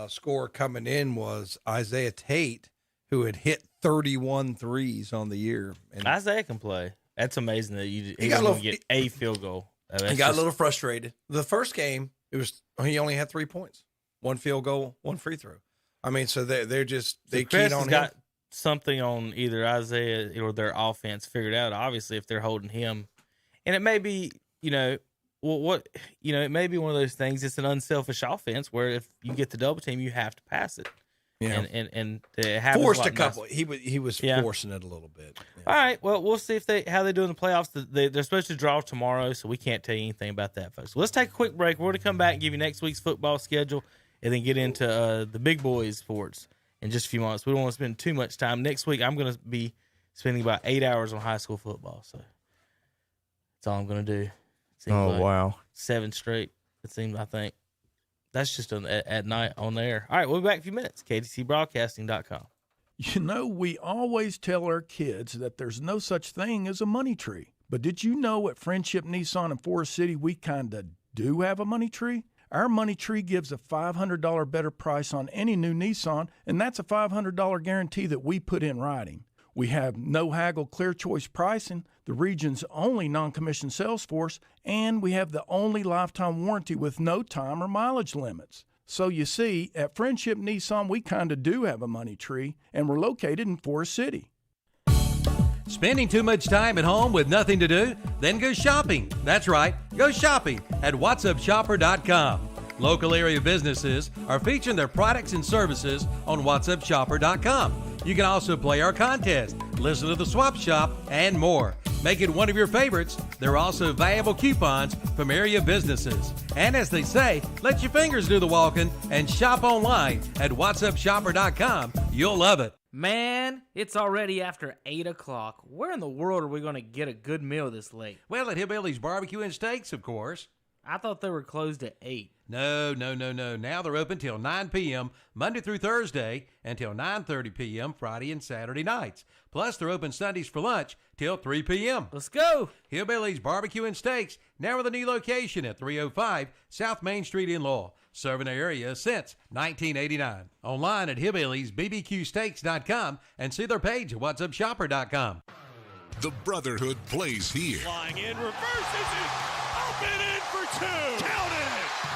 scorer coming in was Isaiah Tate, who had hit 31 threes on the year. And Isaiah can play. That's amazing that he got a was little- going to get a field goal. he got a little frustrated. The first game, he only had 3 points, 1 field goal, 1 free throw. I mean, so they keyed on him. got something on either Isaiah or their offense figured out. Obviously, if they're holding him, and it may be, it may be one of those things. It's an unselfish offense where if you get the double team, you have to pass it. Yeah. And it happens Forced lot a couple. less. He was Yeah. forcing it a little bit. Yeah. All right. Well, we'll see how they do in the playoffs. They're supposed to draw tomorrow, so we can't tell you anything about that, folks. So let's take a quick break. We're going to come back and give you next week's football schedule, and then get into the big boys sports in just a few months. We don't want to spend too much time. Next week, I'm going to be spending about 8 hours on high school football, so that's all I'm going to do. Seems like wow. 7 straight, it seems, I think. That's just at night on the air. All right, we'll be back in a few minutes. KTCBroadcasting.com. You know, we always tell our kids that there's no such thing as a money tree. But did you know at Friendship Nissan in Forest City, we kind of do have a money tree? Our money tree gives a $500 better price on any new Nissan, and that's a $500 guarantee that we put in writing. We have no haggle clear choice pricing, the region's only non-commissioned sales force, and we have the only lifetime warranty with no time or mileage limits. So you see, at Friendship Nissan, we kind of do have a money tree, and we're located in Forest City. Spending too much time at home with nothing to do? Then go shopping. That's right, go shopping at whatsupshopper.com. Local area businesses are featuring their products and services on whatsupshopper.com. You can also play our contest, listen to the swap shop, and more. Make it one of your favorites. There are also valuable coupons from area businesses. And as they say, let your fingers do the walking and shop online at whatsupshopper.com. You'll love it. Man, it's already after 8 o'clock. Where in the world are we going to get a good meal this late? Well, at Hillbilly's Barbecue and Steaks, of course. I thought they were closed at 8. No. Now they're open till 9 p.m. Monday through Thursday until 9:30 p.m. Friday and Saturday nights. Plus, they're open Sundays for lunch till 3 p.m. Let's go. Hillbilly's Barbecue and Steaks, now with a new location at 305 South Main Street in Lowell. Serving the area since 1989. Online at hillbillysbbqsteaks.com and see their page at whatsupshopper.com. The Brotherhood plays here. Flying in, reverses it, up and in for two. Count it.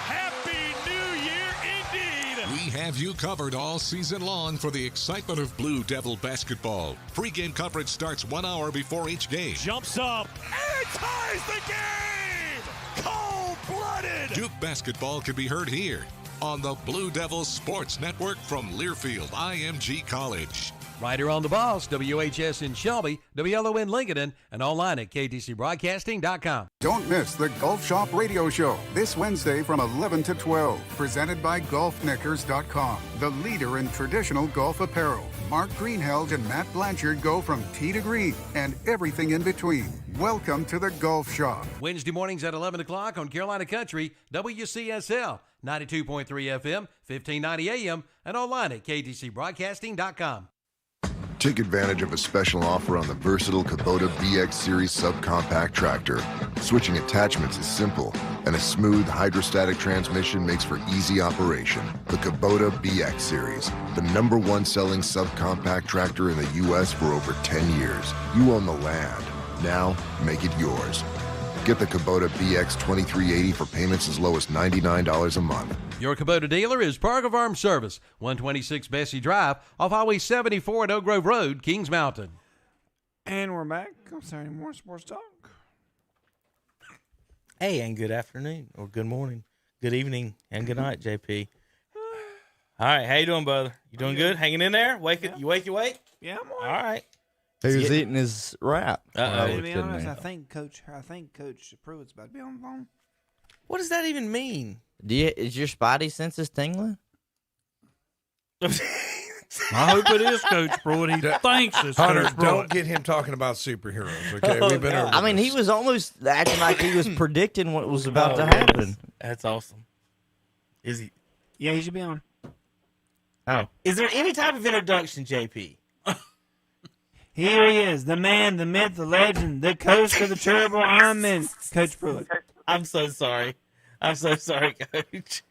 Happy New Year indeed. We have you covered all season long for the excitement of Blue Devil basketball. Pre-game coverage starts 1 hour before each game. Jumps up and ties the game. Cold-blooded. Duke basketball can be heard here on the Blue Devils Sports Network from Learfield IMG College. Right here on the Boss, WHS in Shelby, WLO in Lincoln, and online at ktcbroadcasting.com. Don't miss the Golf Shop Radio Show this Wednesday from 11 to 12, presented by GolfKnickers.com, the leader in traditional golf apparel. Mark Greenheld and Matt Blanchard go from tee to green and everything in between. Welcome to the Golf Shop. Wednesday mornings at 11 o'clock on Carolina Country, WCSL, 92.3 FM, 1590 AM, and online at ktcbroadcasting.com. Take advantage of a special offer on the versatile Kubota BX Series subcompact tractor. Switching attachments is simple, and a smooth hydrostatic transmission makes for easy operation. The Kubota BX Series, the #1 selling subcompact tractor in the U.S. for over 10 years. You own the land. Now, make it yours. Get the Kubota BX 2380 for payments as low as $99 a month. Your Kubota dealer is Parker Farm Service, 126 Bessie Drive, off Highway 74 at Oak Grove Road, Kings Mountain. And we're back. I'm sorry, more sports talk. Hey, and good afternoon, or good morning, good evening, and good night, JP. All right, how you doing, brother? You doing good? Hanging in there? You wake? Yeah, I'm all right. Who's eating his wrap? To be honest, I think Coach Pruitt's about to be on the phone. What does that even mean? Is your spidey senses tingling? I hope it is Coach Pruitt. He thinks it's Hunter, Coach Pruitt. don't get him talking about superheroes, okay? We've been over I mean, this. he was almost acting like he was predicting what was about to happen. That's awesome. Is he? Yeah, he should be on. Oh. Is there any type of introduction, JP? Here he is, the man, the myth, the legend, the coach of the terrible Ironman, Coach Pruitt. I'm so sorry. I'm so sorry, Coach.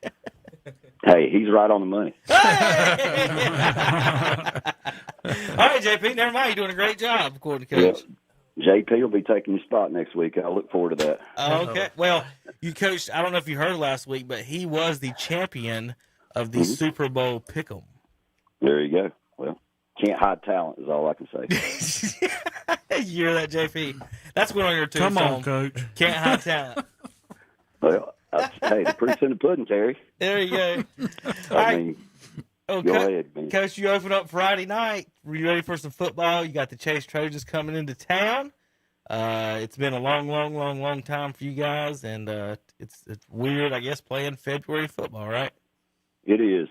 Hey, he's right on the money. All right, JP, never mind. You're doing a great job, according to Coach. Yep. JP will be taking your spot next week. I look forward to that. Okay. Well, you coached, I don't know if you heard last week, but he was the champion of the Super Bowl Pick'em. There you go. Well, can't hide talent is all I can say. You hear that, JP? That's one on your Come tombstone. on, Coach. Can't hide talent. Well, hey, the proof's in the pudding, Terry. There you go. All I right. mean, Oh, go ahead, man. Coach, you open up Friday night. Were you ready for some football? You got the Chase Trojans coming into town. It's been a long time for you guys, and it's weird, I guess, playing February football, right? It is.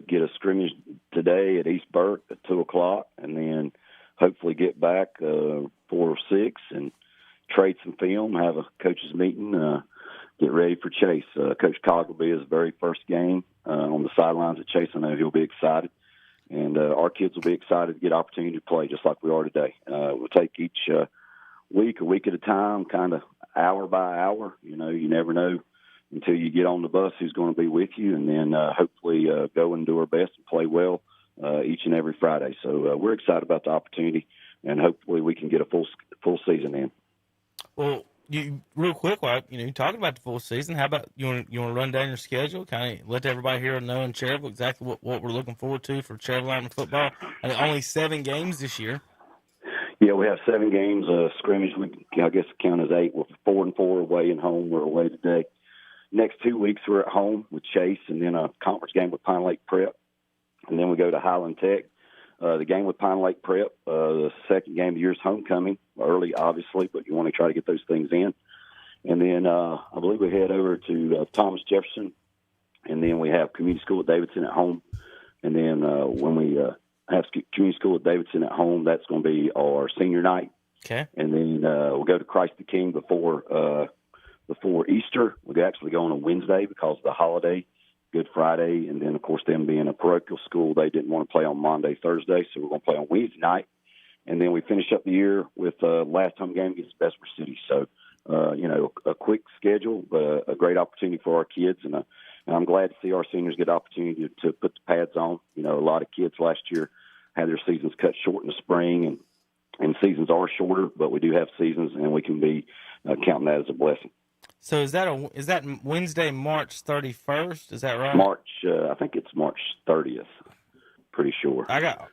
Get a scrimmage today at East Burke at 2 o'clock, and then hopefully get back 4 or 6 and trade some film, have a coaches meeting, get ready for Chase. Coach Cog will be his very first game on the sidelines at Chase. I know he'll be excited. And our kids will be excited to get opportunity to play just like we are today. We'll take each week, a week at a time, kind of hour by hour. You never know until you get on the bus who's going to be with you, and then hopefully go and do our best and play well each and every Friday. So we're excited about the opportunity, and hopefully we can get a full season in. Well, you real quick, you talking about the full season. How about you want to run down your schedule, kind of let everybody here know in Cherryville exactly what we're looking forward to for Cherryville Lineman football? And only 7 games this year. Yeah, we have 7 games. Scrimmage, I guess count as 8. We're 4-4 away and home. We're away today. Next 2 weeks we're at home with Chase, and then a conference game with Pine Lake Prep, and then we go to Highland Tech. The game with Pine Lake Prep, the second game of the year is homecoming, early obviously, but you want to try to get those things in. And then I believe we head over to Thomas Jefferson, and then we have community school at Davidson at home. And then when we have community school at Davidson at home, that's going to be our senior night. Okay. And then we'll go to Christ the King before Easter. We'll actually go on a Wednesday because of the holiday, Good Friday. And then, of course, them being a parochial school, they didn't want to play on Monday, Thursday, so we're going to play on Wednesday night. And then we finish up the year with last home game against Bessemer City. So, a quick schedule, but a great opportunity for our kids. And I'm glad to see our seniors get the opportunity to put the pads on. A lot of kids last year had their seasons cut short in the spring, and seasons are shorter, but we do have seasons, and we can be counting that as a blessing. So is that Wednesday, March 31st? Is that right? I think it's March 30th. Pretty sure.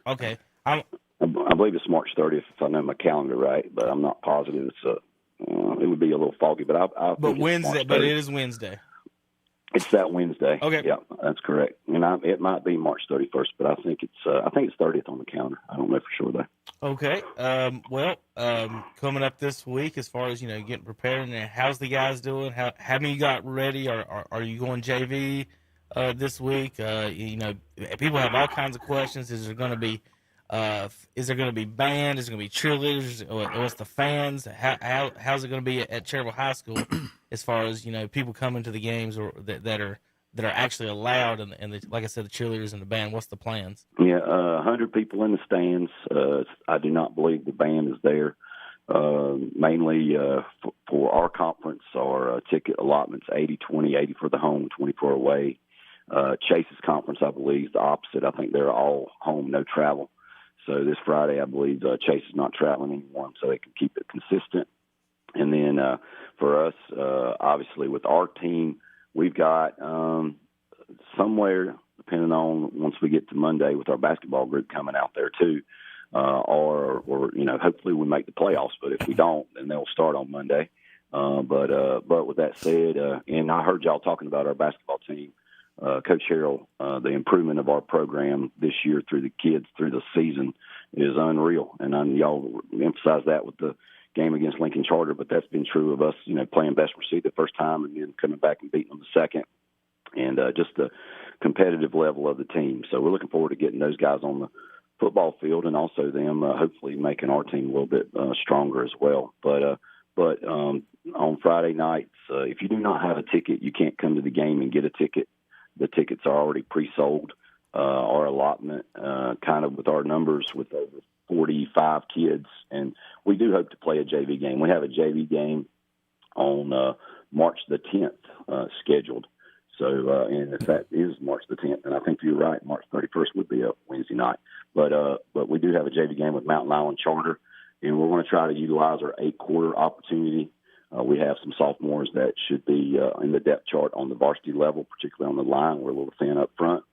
Okay. I believe it's March 30th if I know my calendar right, but I'm not positive. It would be a little foggy, but But Wednesday, but it is Wednesday. It's that Wednesday. Okay. Yeah, that's correct. And it might be March 31st, but I think it's 30th on the calendar. I don't know for sure though. Okay. Coming up this week, as far as getting prepared, and how's the guys doing? How many you got ready? Are you going JV this week? People have all kinds of questions. Is there going to be band? Is there going to be cheerleaders? What's the fans? How's it going to be at Cherryville High School? As far as people coming to the games or that are actually allowed, and like I said, the cheerleaders and the band. What's the plans? Yeah, 100 people in the stands. I do not believe the band is there. Mainly for our conference, our ticket allotments 80-20, 80 for the home, 20 for away. Chase's conference, I believe, is the opposite. I think they're all home, no travel. So this Friday, I believe Chase is not traveling anymore, so they can keep it consistent. And then for us, obviously with our team, we've got somewhere, depending on once we get to Monday, with our basketball group coming out there too, or hopefully we make the playoffs. But if we don't, then they'll start on Monday. But with that said, and I heard y'all talking about our basketball team, Coach Harrell, the improvement of our program this year through the kids through the season is unreal. And y'all emphasize that with the game against Lincoln Charter, but that's been true of us, playing Bessemer City the first time and then coming back and beating them the second, and just the competitive level of the team. So we're looking forward to getting those guys on the football field, and also them hopefully making our team a little bit stronger as well. But on Friday nights, if you do not have a ticket, you can't come to the game and get a ticket. The tickets are already pre-sold. Our allotment, kind of with our numbers with over 45 kids, and we do hope to play a JV game. We have a JV game on March the 10th scheduled. So, and if that is March the 10th, and I think you're right, March 31st would be a Wednesday night. But we do have a JV game with Mountain Island Charter, and we're going to try to utilize our 8-quarter opportunity. We have some sophomores that should be in the depth chart on the varsity level, particularly on the line. We're a little thin up front.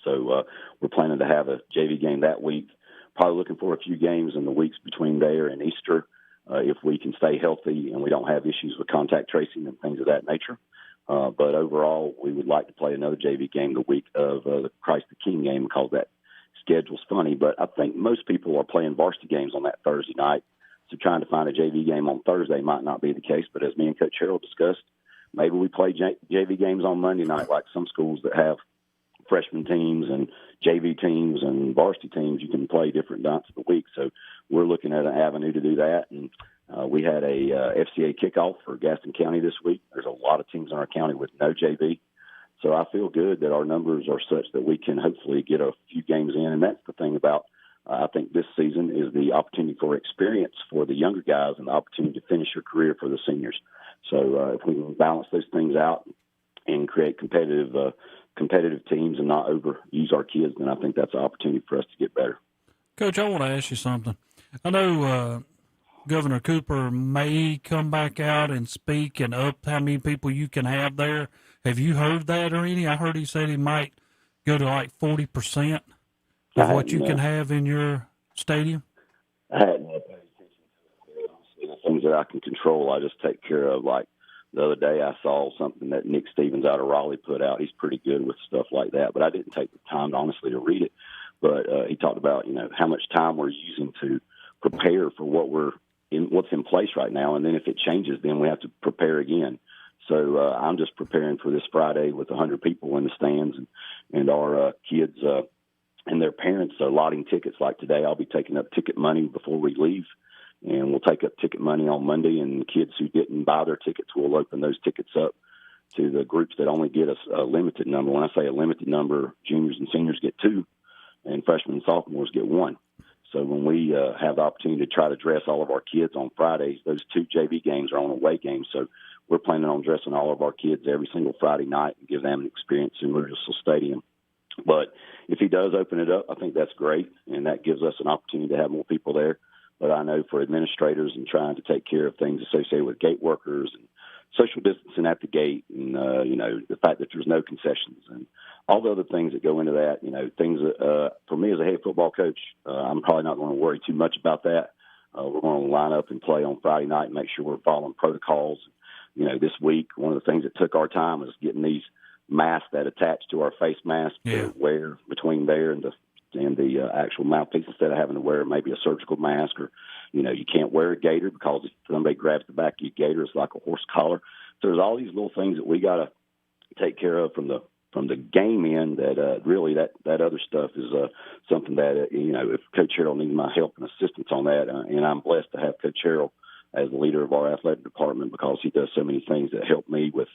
So we're planning to have a JV game that week. Probably looking for a few games in the weeks between there and Easter if we can stay healthy and we don't have issues with contact tracing and things of that nature. But overall, we would like to play another JV game the week of the Christ the King game because that schedule's funny. But I think most people are playing varsity games on that Thursday night. So trying to find a JV game on Thursday might not be the case. But as me and Coach Harold discussed, maybe we play JV games on Monday night like some schools that have freshman teams and JV teams and varsity teams. You can play different nights of the week. So we're looking at an avenue to do that. And we had a FCA kickoff for Gaston County this week. There's a lot of teams in our county with no JV. So I feel good that our numbers are such that we can hopefully get a few games in. And that's the thing about, I think this season is the opportunity for experience for the younger guys and the opportunity to finish your career for the seniors. So if we can balance those things out and create competitive teams and not overuse our kids, then I think that's an opportunity for us to get better. Coach, I want to ask you something. I know Governor Cooper may come back out and speak and up how many people you can have there. Have you heard that or any? I heard he said he might go to like 40% of what you can have in your stadium. I hadn't paid attention to it. Honestly, the things that I can control, I just take care of. Like the other day, I saw something that Nick Stevens out of Raleigh put out. He's pretty good with stuff like that, but I didn't take the time, honestly, to read it. But he talked about, how much time we're using to prepare for what's in place right now, and then if it changes, then we have to prepare again. So I'm just preparing for this Friday with 100 people in the stands and our kids and their parents allotting tickets. Like today, I'll be taking up ticket money before we leave, and we'll take up ticket money on Monday, and the kids who didn't buy their tickets, we'll open those tickets up to the groups that only get a limited number. When I say a limited number, juniors and seniors get 2, and freshmen and sophomores get 1. So when we have the opportunity to try to dress all of our kids on Fridays, those 2 JV games are on away games. So we're planning on dressing all of our kids every single Friday night and give them an experience in Louisville Stadium. But if he does open it up, I think that's great, and that gives us an opportunity to have more people there. But I know for administrators and trying to take care of things associated with gate workers and social distancing at the gate and, the fact that there's no concessions and all the other things that go into that, things that, for me as a head football coach, I'm probably not going to worry too much about that. We're going to line up and play on Friday night and make sure we're following protocols. This week, one of the things that took our time was getting these masks that attach to our face mask to wear between there and the actual mouthpiece instead of having to wear maybe a surgical mask or, you can't wear a gaiter because if somebody grabs the back of your gaiter, it's like a horse collar. So there's all these little things that we got to take care of from the game end that really that other stuff is something that, if Coach Harrell needs my help and assistance on that, and I'm blessed to have Coach Harrell as the leader of our athletic department because he does so many things that help me with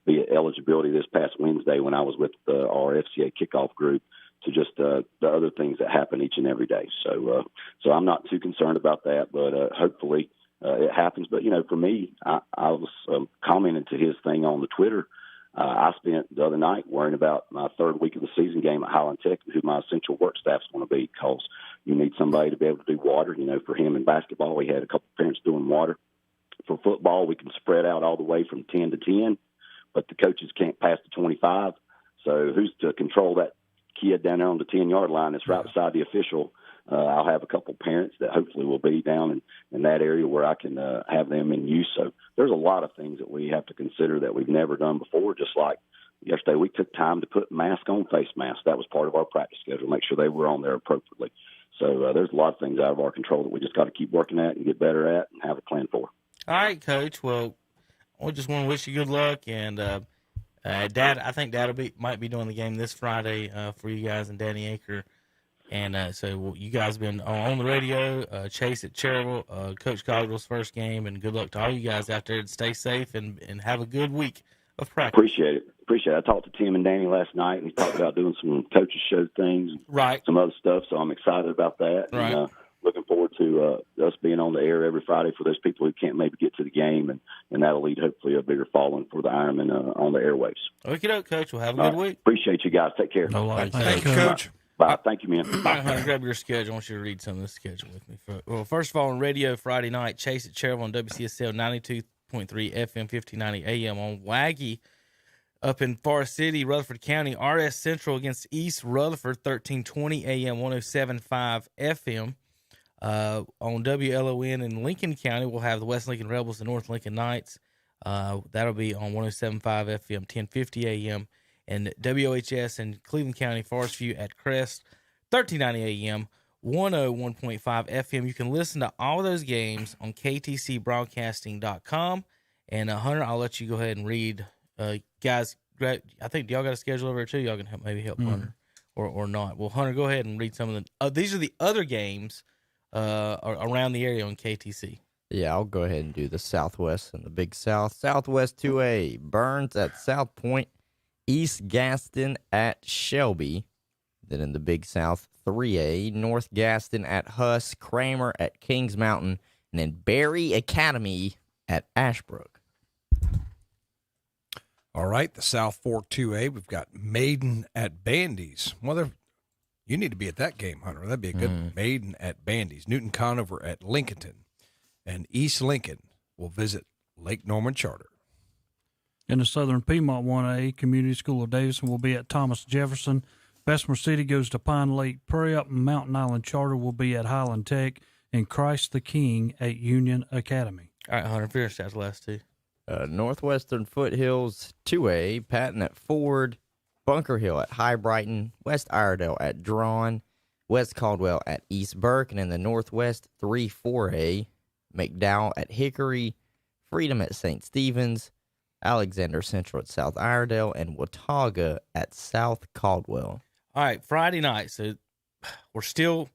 the eligibility this past Wednesday when I was with our FCA kickoff group to just the other things that happen each and every day. So I'm not too concerned about that, but hopefully it happens. But, for me, I was commenting to his thing on the Twitter. I spent the other night worrying about my 3rd week of the season game at Highland Tech and who my essential work staff is going to be because you need somebody to be able to do water. For him in basketball, we had a couple of parents doing water. For football, we can spread out all the way from 10 to 10, but the coaches can't pass the 25. So who's to control that kid down there on the 10-yard line that's right beside the official? I'll have a couple parents that hopefully will be down in that area where I can have them in use. So there's a lot of things that we have to consider that we've never done before. Just like yesterday, we took time to put mask on face masks. That was part of our practice schedule, make sure they were on there appropriately. So there's a lot of things out of our control that we just got to keep working at and get better at and have a plan for. All right, Coach. Well, I just want to wish you good luck. And, Dad, I think Dad might be doing the game this Friday for you guys and Danny Aker. And so you guys have been on the radio, Chase at Cherryville, Coach Caldwell's first game, and good luck to all you guys out there. Stay safe and have a good week of practice. Appreciate it. I talked to Tim and Danny last night, and he talked about doing some coaches show things, right? Some other stuff. So I'm excited about that. Right. And, looking forward to us being on the air every Friday for those people who can't maybe get to the game, and that'll lead hopefully a bigger following for the Ironman on the airwaves. Okie doke, Coach. We'll have a good week. Appreciate you guys. Take care. Thank you, Coach. Bye. Thank you, man. Bye. Grab your schedule. I want you to read some of the schedule with me. Well, first of all, on radio Friday night, Chase at Cherryville on WCSL 92.3 FM, 1590 AM. On Waggy up in Forest City, Rutherford County, RS Central against East Rutherford, 1320 AM, 107.5 FM. On WLON in Lincoln County, we'll have the West Lincoln Rebels and North Lincoln Knights. That'll be on 107.5 FM, 1050 AM. And WOHS in Cleveland County, Forest View at Crest, 1390 AM, 101.5 FM. You can listen to all those games on ktcbroadcasting.com. And Hunter, I'll let you go ahead and read. Guys, I think y'all got a schedule over there too. Y'all can maybe help Hunter or not. Well, Hunter, go ahead and read some of the. These are the other games around the area on KTC. Yeah, I'll go ahead and do the Southwest and the Big South. Southwest 2A, Burns at South Point East Gaston at Shelby. Then in the Big South, 3A, North Gaston at Huss, Kramer at Kings Mountain, and then Berry Academy at Ashbrook. All right, the South Fork 2A, we've got Maiden at Bandy's. Well, you need to be at that game, Hunter. That'd be a good Maiden at Bandy's. Newton Conover at Lincolnton. And East Lincoln will visit Lake Norman Charter. In the Southern Piedmont 1A, Community School of Davison will be at Thomas Jefferson. Bessemer City goes to Pine Lake Prep, and Mountain Island Charter will be at Highland Tech, and Christ the King at Union Academy. All right, Hunter, finish out the last two. Northwestern Foothills 2A, Patton at Ford, Bunker Hill at High Brighton, West Iredell at Drawn, West Caldwell at East Burke, and in the Northwest 3-4A, McDowell at Hickory, Freedom at St. Stephen's, Alexander Central at South Iredell, and Watauga at South Caldwell. All right, Friday night. So we're still,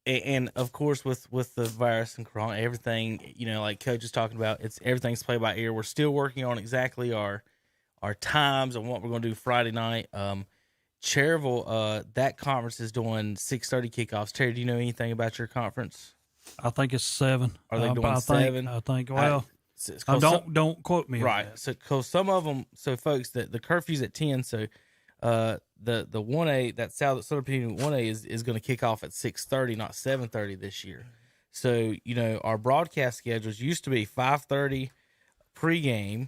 and of course with the virus and corona, everything, like Coach is talking about, everything's play by ear. We're still working on exactly our times and what we're going to do Friday night. Cherryville, that conference is doing 6:30 kickoffs. Terry, do you know anything about your conference? I think it's 7. Are they doing 7? I think. Well, don't quote me. Right. So, cause some of them. So, folks, the curfew's at 10. So, the 1A, that Southern Piedmont 1A is going to kick off at 6:30, not 7:30 this year. So, our broadcast schedules used to be 5:30 pregame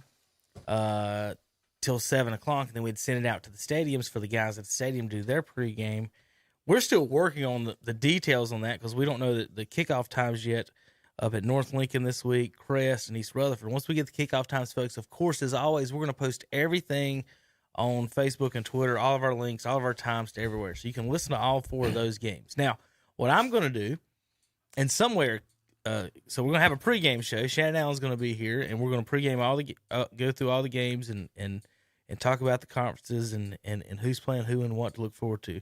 till 7 o'clock, and then we'd send it out to the stadiums for the guys at the stadium to do their pregame. We're still working on the details on that because we don't know the kickoff times yet up at North Lincoln this week, Crest, and East Rutherford. Once we get the kickoff times, folks, of course, as always, we're going to post everything on Facebook and Twitter, all of our links, all of our times to everywhere. So you can listen to all 4 of those games. Now, what I'm going to do, and somewhere, so we're going to have a pregame show. Shannon Allen's going to be here, and we're going to pregame go through all the games and talk about the conferences and who's playing who and what to look forward to.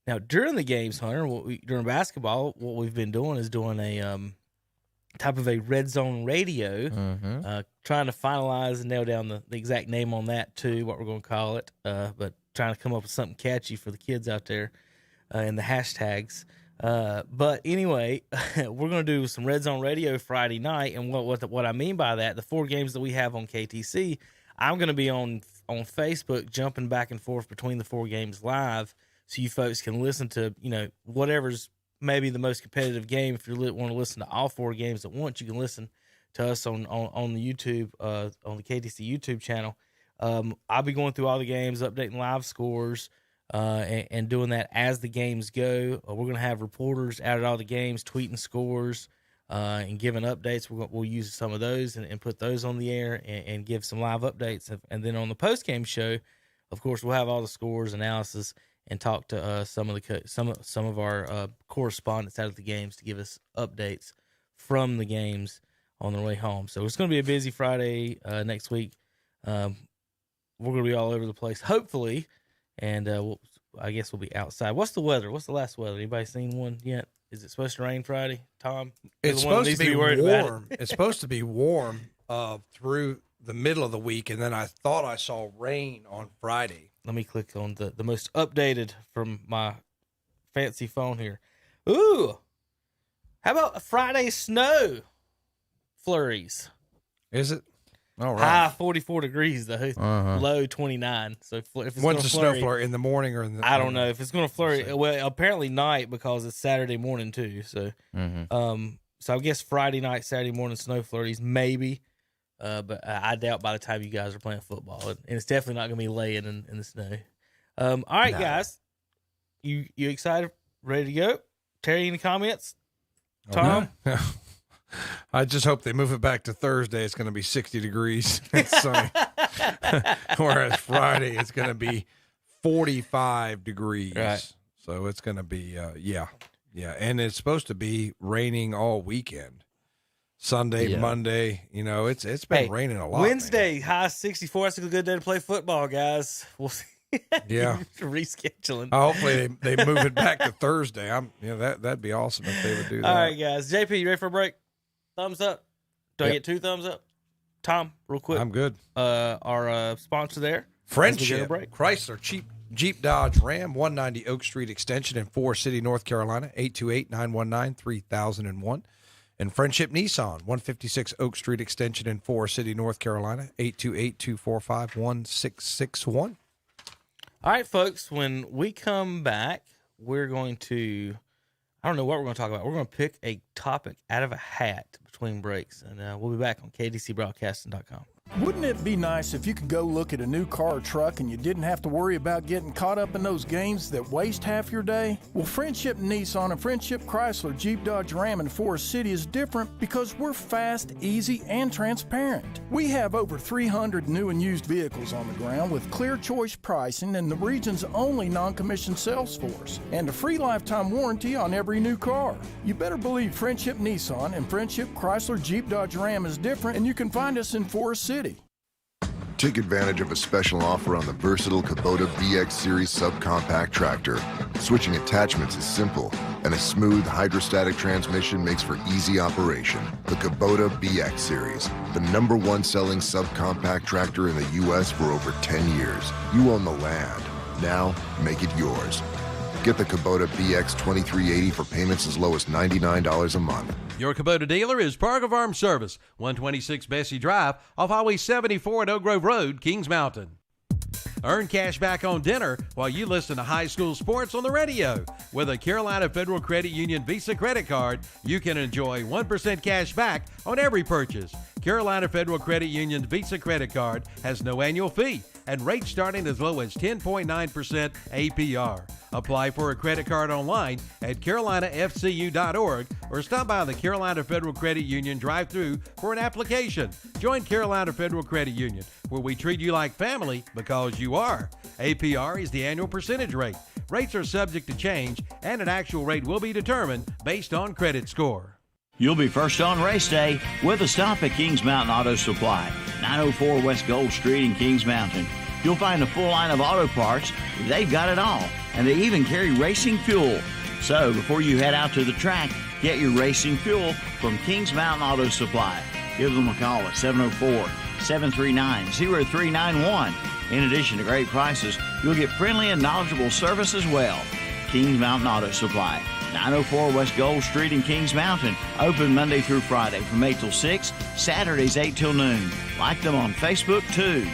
Now, during the games, Hunter, during basketball, what we've been doing is doing a type of a red zone radio, trying to finalize and nail down the exact name on that too, what we're going to call it, but trying to come up with something catchy for the kids out there and the hashtags. But anyway, we're going to do some red zone radio Friday night, and what I mean by that, the 4 games that we have on KTC, I'm going to be on Facebook jumping back and forth between the 4 games live, so you folks can listen to whatever's maybe the most competitive game. If you want to listen to all 4 games at once, you can listen to us on the YouTube, on the KTC YouTube channel. I'll be going through all the games, updating live scores, and doing that as the games go. We're going to have reporters out at all the games, tweeting scores, and giving updates. We'll use some of those and put those on the air and give some live updates. And then on the post-game show, of course, we'll have all the scores, analysis, and talk to some of our correspondents out of the games to give us updates from the games on their way home. So it's going to be a busy Friday next week. We're going to be all over the place, hopefully, and I guess we'll be outside. What's the weather? What's the last weather? Anybody seen one yet? Is it supposed to rain Friday, Tom? It's supposed to be warm. It's supposed to be warm through the middle of the week, and then I thought I saw rain on Friday. Let me click on the most updated from my fancy phone here. Ooh, how about a Friday snow flurries? Is it? All right. High 44 degrees though, low 29. So if it's when's the snow flurry, in the morning or in the? I don't know if it's going to flurry. Well, apparently night because it's Saturday morning too. So, so I guess Friday night, Saturday morning snow flurries maybe. But I doubt by the time you guys are playing football, and it's definitely not going to be laying in the snow. All right, guys, you excited? Ready to go? Terry, any comments? Tom? I just hope they move it back to Thursday. It's going to be 60 degrees and sunny, whereas Friday it's going to be 45 degrees. Right. So it's going to be yeah, and it's supposed to be raining all weekend. Sunday, Monday, it's been raining a lot. Wednesday, high 64. That's a good day to play football, guys. We'll see. Yeah, rescheduling. Hopefully they move it back to Thursday. That'd be awesome if they would do that. All right, guys. JP, you ready for a break? Thumbs up. Do I get 2 thumbs up? Tom, real quick. I'm good. Our sponsor there. Friendship. Chrysler Jeep Dodge Ram, 190 Oak Street Extension in Forest City, North Carolina, 828-919-3001. And Friendship Nissan, 156 Oak Street Extension in Forest City, North Carolina, 828-245-1661. All right, folks, when we come back, we're going to, I don't know what we're going to talk about. We're going to pick a topic out of a hat between breaks, and we'll be back on KDCBroadcasting.com. Wouldn't it be nice if you could go look at a new car or truck and you didn't have to worry about getting caught up in those games that waste half your day? Well, Friendship Nissan and Friendship Chrysler Jeep Dodge Ram in Forest City is different because we're fast, easy, and transparent. We have over 300 new and used vehicles on the ground with clear choice pricing and the region's only non-commissioned sales force, and a free lifetime warranty on every new car. You better believe Friendship Nissan and Friendship Chrysler Jeep Dodge Ram is different, and you can find us in Forest City. Take advantage of a special offer on the versatile Kubota BX Series subcompact tractor. Switching attachments is simple, and a smooth hydrostatic transmission makes for easy operation. The Kubota BX Series, the #1 selling subcompact tractor in the U.S. for over 10 years. You own the land. Now, make it yours. Get the Kubota BX 2380 for payments as low as $99 a month. Your Kubota dealer is Park of Arms Service, 126 Bessie Drive, off Highway 74 at Oak Grove Road, Kings Mountain. Earn cash back on dinner while you listen to high school sports on the radio. With a Carolina Federal Credit Union Visa credit card, you can enjoy 1% cash back on every purchase. Carolina Federal Credit Union's Visa credit card has no annual fee and rates starting as low as 10.9% APR. Apply for a credit card online at carolinafcu.org or stop by the Carolina Federal Credit Union drive-thru for an application. Join Carolina Federal Credit Union, where we treat you like family because you are. APR is the annual percentage rate. Rates are subject to change, and an actual rate will be determined based on credit score. You'll be first on race day with a stop at Kings Mountain Auto Supply, 904 West Gold Street in Kings Mountain. You'll find a full line of auto parts. They've got it all, and they even carry racing fuel. So before you head out to the track, get your racing fuel from Kings Mountain Auto Supply. Give them a call at 704-739-0391. In addition to great prices, you'll get friendly and knowledgeable service as well. Kings Mountain Auto Supply, 904 West Gold Street in Kings Mountain. Open Monday through Friday from 8 till 6, Saturdays 8 till noon. Like them on Facebook too.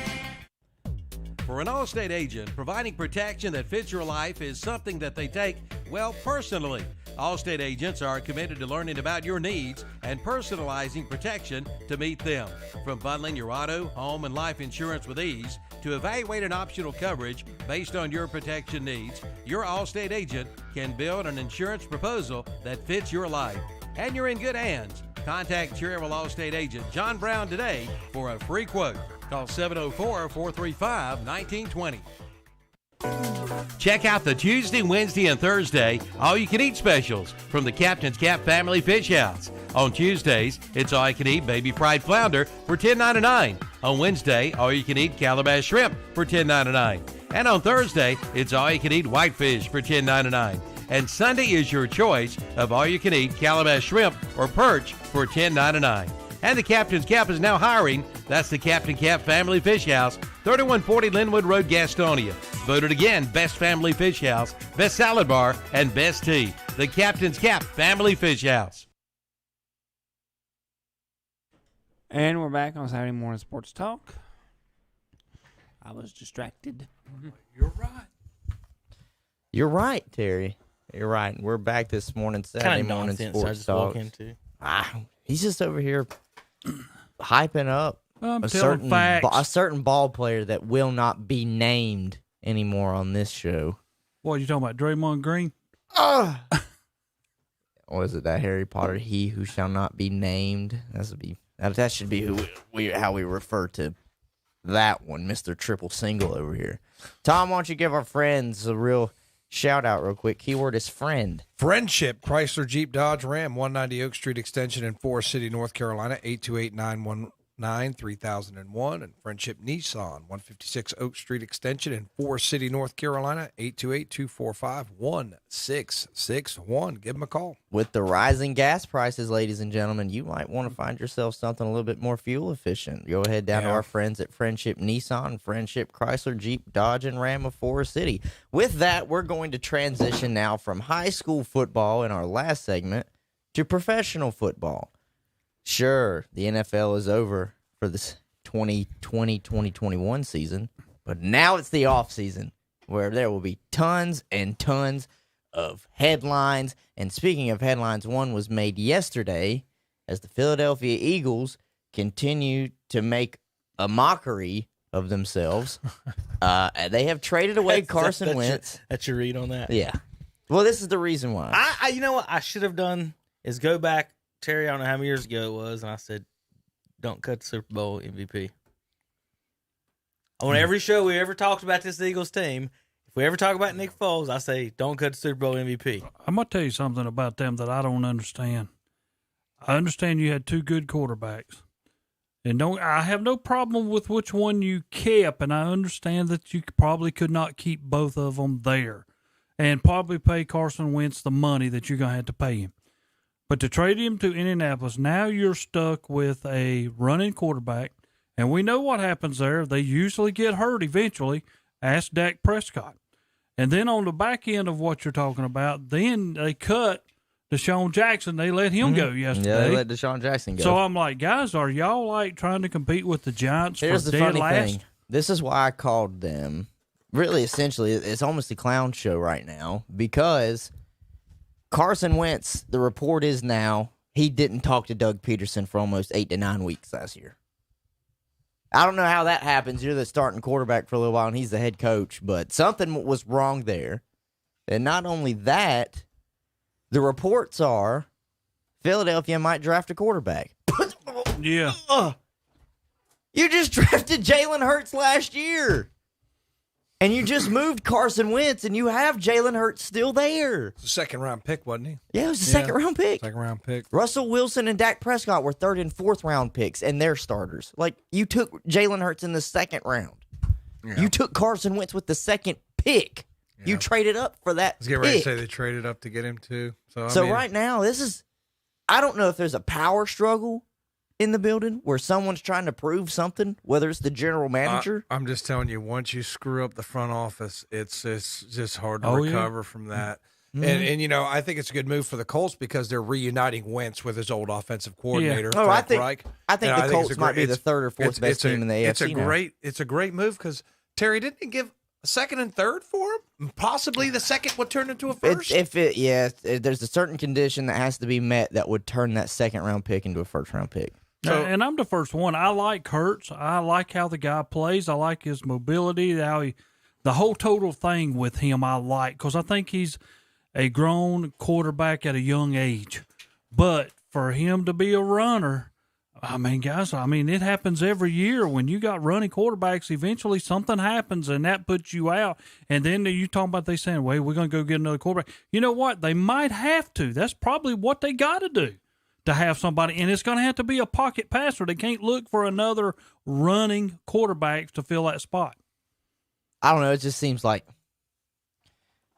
For an Allstate agent, providing protection that fits your life is something that they take, well, personally. Allstate agents are committed to learning about your needs and personalizing protection to meet them. From bundling your auto, home, and life insurance with ease to evaluating optional coverage based on your protection needs, your Allstate agent can build an insurance proposal that fits your life. And you're in good hands. Contact Cherryville Allstate agent John Brown today for a free quote. Call 704-435-1920. Check out the Tuesday, Wednesday, and Thursday all-you-can-eat specials from the Captain's Cap Family Fish House. On Tuesdays, it's all-you-can-eat baby fried flounder for $10.99. On Wednesday, all-you-can-eat calabash shrimp for $10.99. And on Thursday, it's all-you-can-eat whitefish for $10.99. And Sunday is your choice of all-you-can-eat calabash shrimp or perch for $10.99. And the Captain's Cap is now hiring. That's the Captain Cap Family Fish House, 3140 Linwood Road, Gastonia. Voted again Best Family Fish House, Best Salad Bar, and Best Tea. The Captain's Cap Family Fish House. And we're back on Saturday Morning Sports Talk. I was distracted. You're right. You're right, Terry. You're right. We're back this morning, Saturday Morning Sports Talk. He's just over here hyping up a certain ball player that will not be named anymore on this show. What, you talking about Draymond Green? Was it that Harry Potter, he who shall not be named? That should be how we refer to that one, Mr. Triple Single over here. Tom, why don't you give our friends a real shout out real quick. Keyword is friend. Friendship, Chrysler Jeep Dodge Ram, 190 Oak Street Extension in Forest City, North Carolina, 3001, and Friendship Nissan, 156 Oak Street Extension in Forest City, North Carolina, 828-245-1661. Give them a call. With the rising gas prices, ladies and gentlemen, you might want to find yourself something a little bit more fuel efficient. Go ahead down to our friends at Friendship Nissan, Friendship Chrysler, Jeep, Dodge, and Ram of Forest City. With that, we're going to transition now from high school football in our last segment to professional football. Sure, the NFL is over for this 2020-2021 season, but now it's the off season where there will be tons and tons of headlines. And speaking of headlines, one was made yesterday as the Philadelphia Eagles continue to make a mockery of themselves. They have traded away Carson Wentz. That's your read on that? Yeah. Well, this is the reason why. I you know what I should have done is go back, Terry, I don't know how many years ago it was, and I said, don't cut the Super Bowl MVP. On every show we ever talked about this Eagles team, if we ever talk about Nick Foles, I say, don't cut the Super Bowl MVP. I'm going to tell you something about them that I don't understand. I understand you had two good quarterbacks. And I have no problem with which one you kept, and I understand that you probably could not keep both of them there and probably pay Carson Wentz the money that you're going to have to pay him. But to trade him to Indianapolis, now you're stuck with a running quarterback, and we know what happens there. They usually get hurt eventually. Ask Dak Prescott. And then on the back end of what you're talking about, then they cut Deshaun Jackson. They let him go yesterday. Yeah, they let Deshaun Jackson go. So I'm like, guys, are y'all like trying to compete with the Giants Here's for the dead funny last? thing. This is why I called them. Really, essentially, it's almost a clown show right now because Carson Wentz, the report is now, he didn't talk to Doug Peterson for almost 8 to 9 weeks last year. I don't know how that happens. You're the starting quarterback for a little while, and he's the head coach, but something was wrong there. And not only that, the reports are Philadelphia might draft a quarterback. Yeah. You just drafted Jalen Hurts last year. And you just moved Carson Wentz, and you have Jalen Hurts still there. It's a second-round pick, wasn't he? Yeah, it was a second-round pick. Second-round pick. Russell Wilson and Dak Prescott were third and fourth-round picks, and they're starters. Like, you took Jalen Hurts in the second round. Yeah. You took Carson Wentz with the second pick. Yeah. You traded up for that I was getting ready to say they traded up to get him, too. So right now, this is – I don't know if there's a power struggle in the building where someone's trying to prove something, whether it's the general manager. I'm just telling you, once you screw up the front office, it's just hard to recover from that. Mm-hmm. And you know, I think it's a good move for the Colts because they're reuniting Wentz with his old offensive coordinator. Yeah. Frank Reich. I think the Colts might be the third or fourth best team in the AFC. It's a great move because Terry didn't he give a second and third for him. Possibly the second would turn into a first. There's a certain condition that has to be met that would turn that second round pick into a first round pick. So, and I'm the first one. I like Hurts. I like how the guy plays. I like his mobility, the whole total thing with him I like because I think he's a grown quarterback at a young age. But for him to be a runner, I mean, guys, it happens every year. When you got running quarterbacks, eventually something happens and that puts you out. And then you talking about they saying, well, we're going to go get another quarterback. You know what? They might have to. That's probably what they got to do. To have somebody, and it's going to have to be a pocket passer. They can't look for another running quarterback to fill that spot. I don't know. It just seems like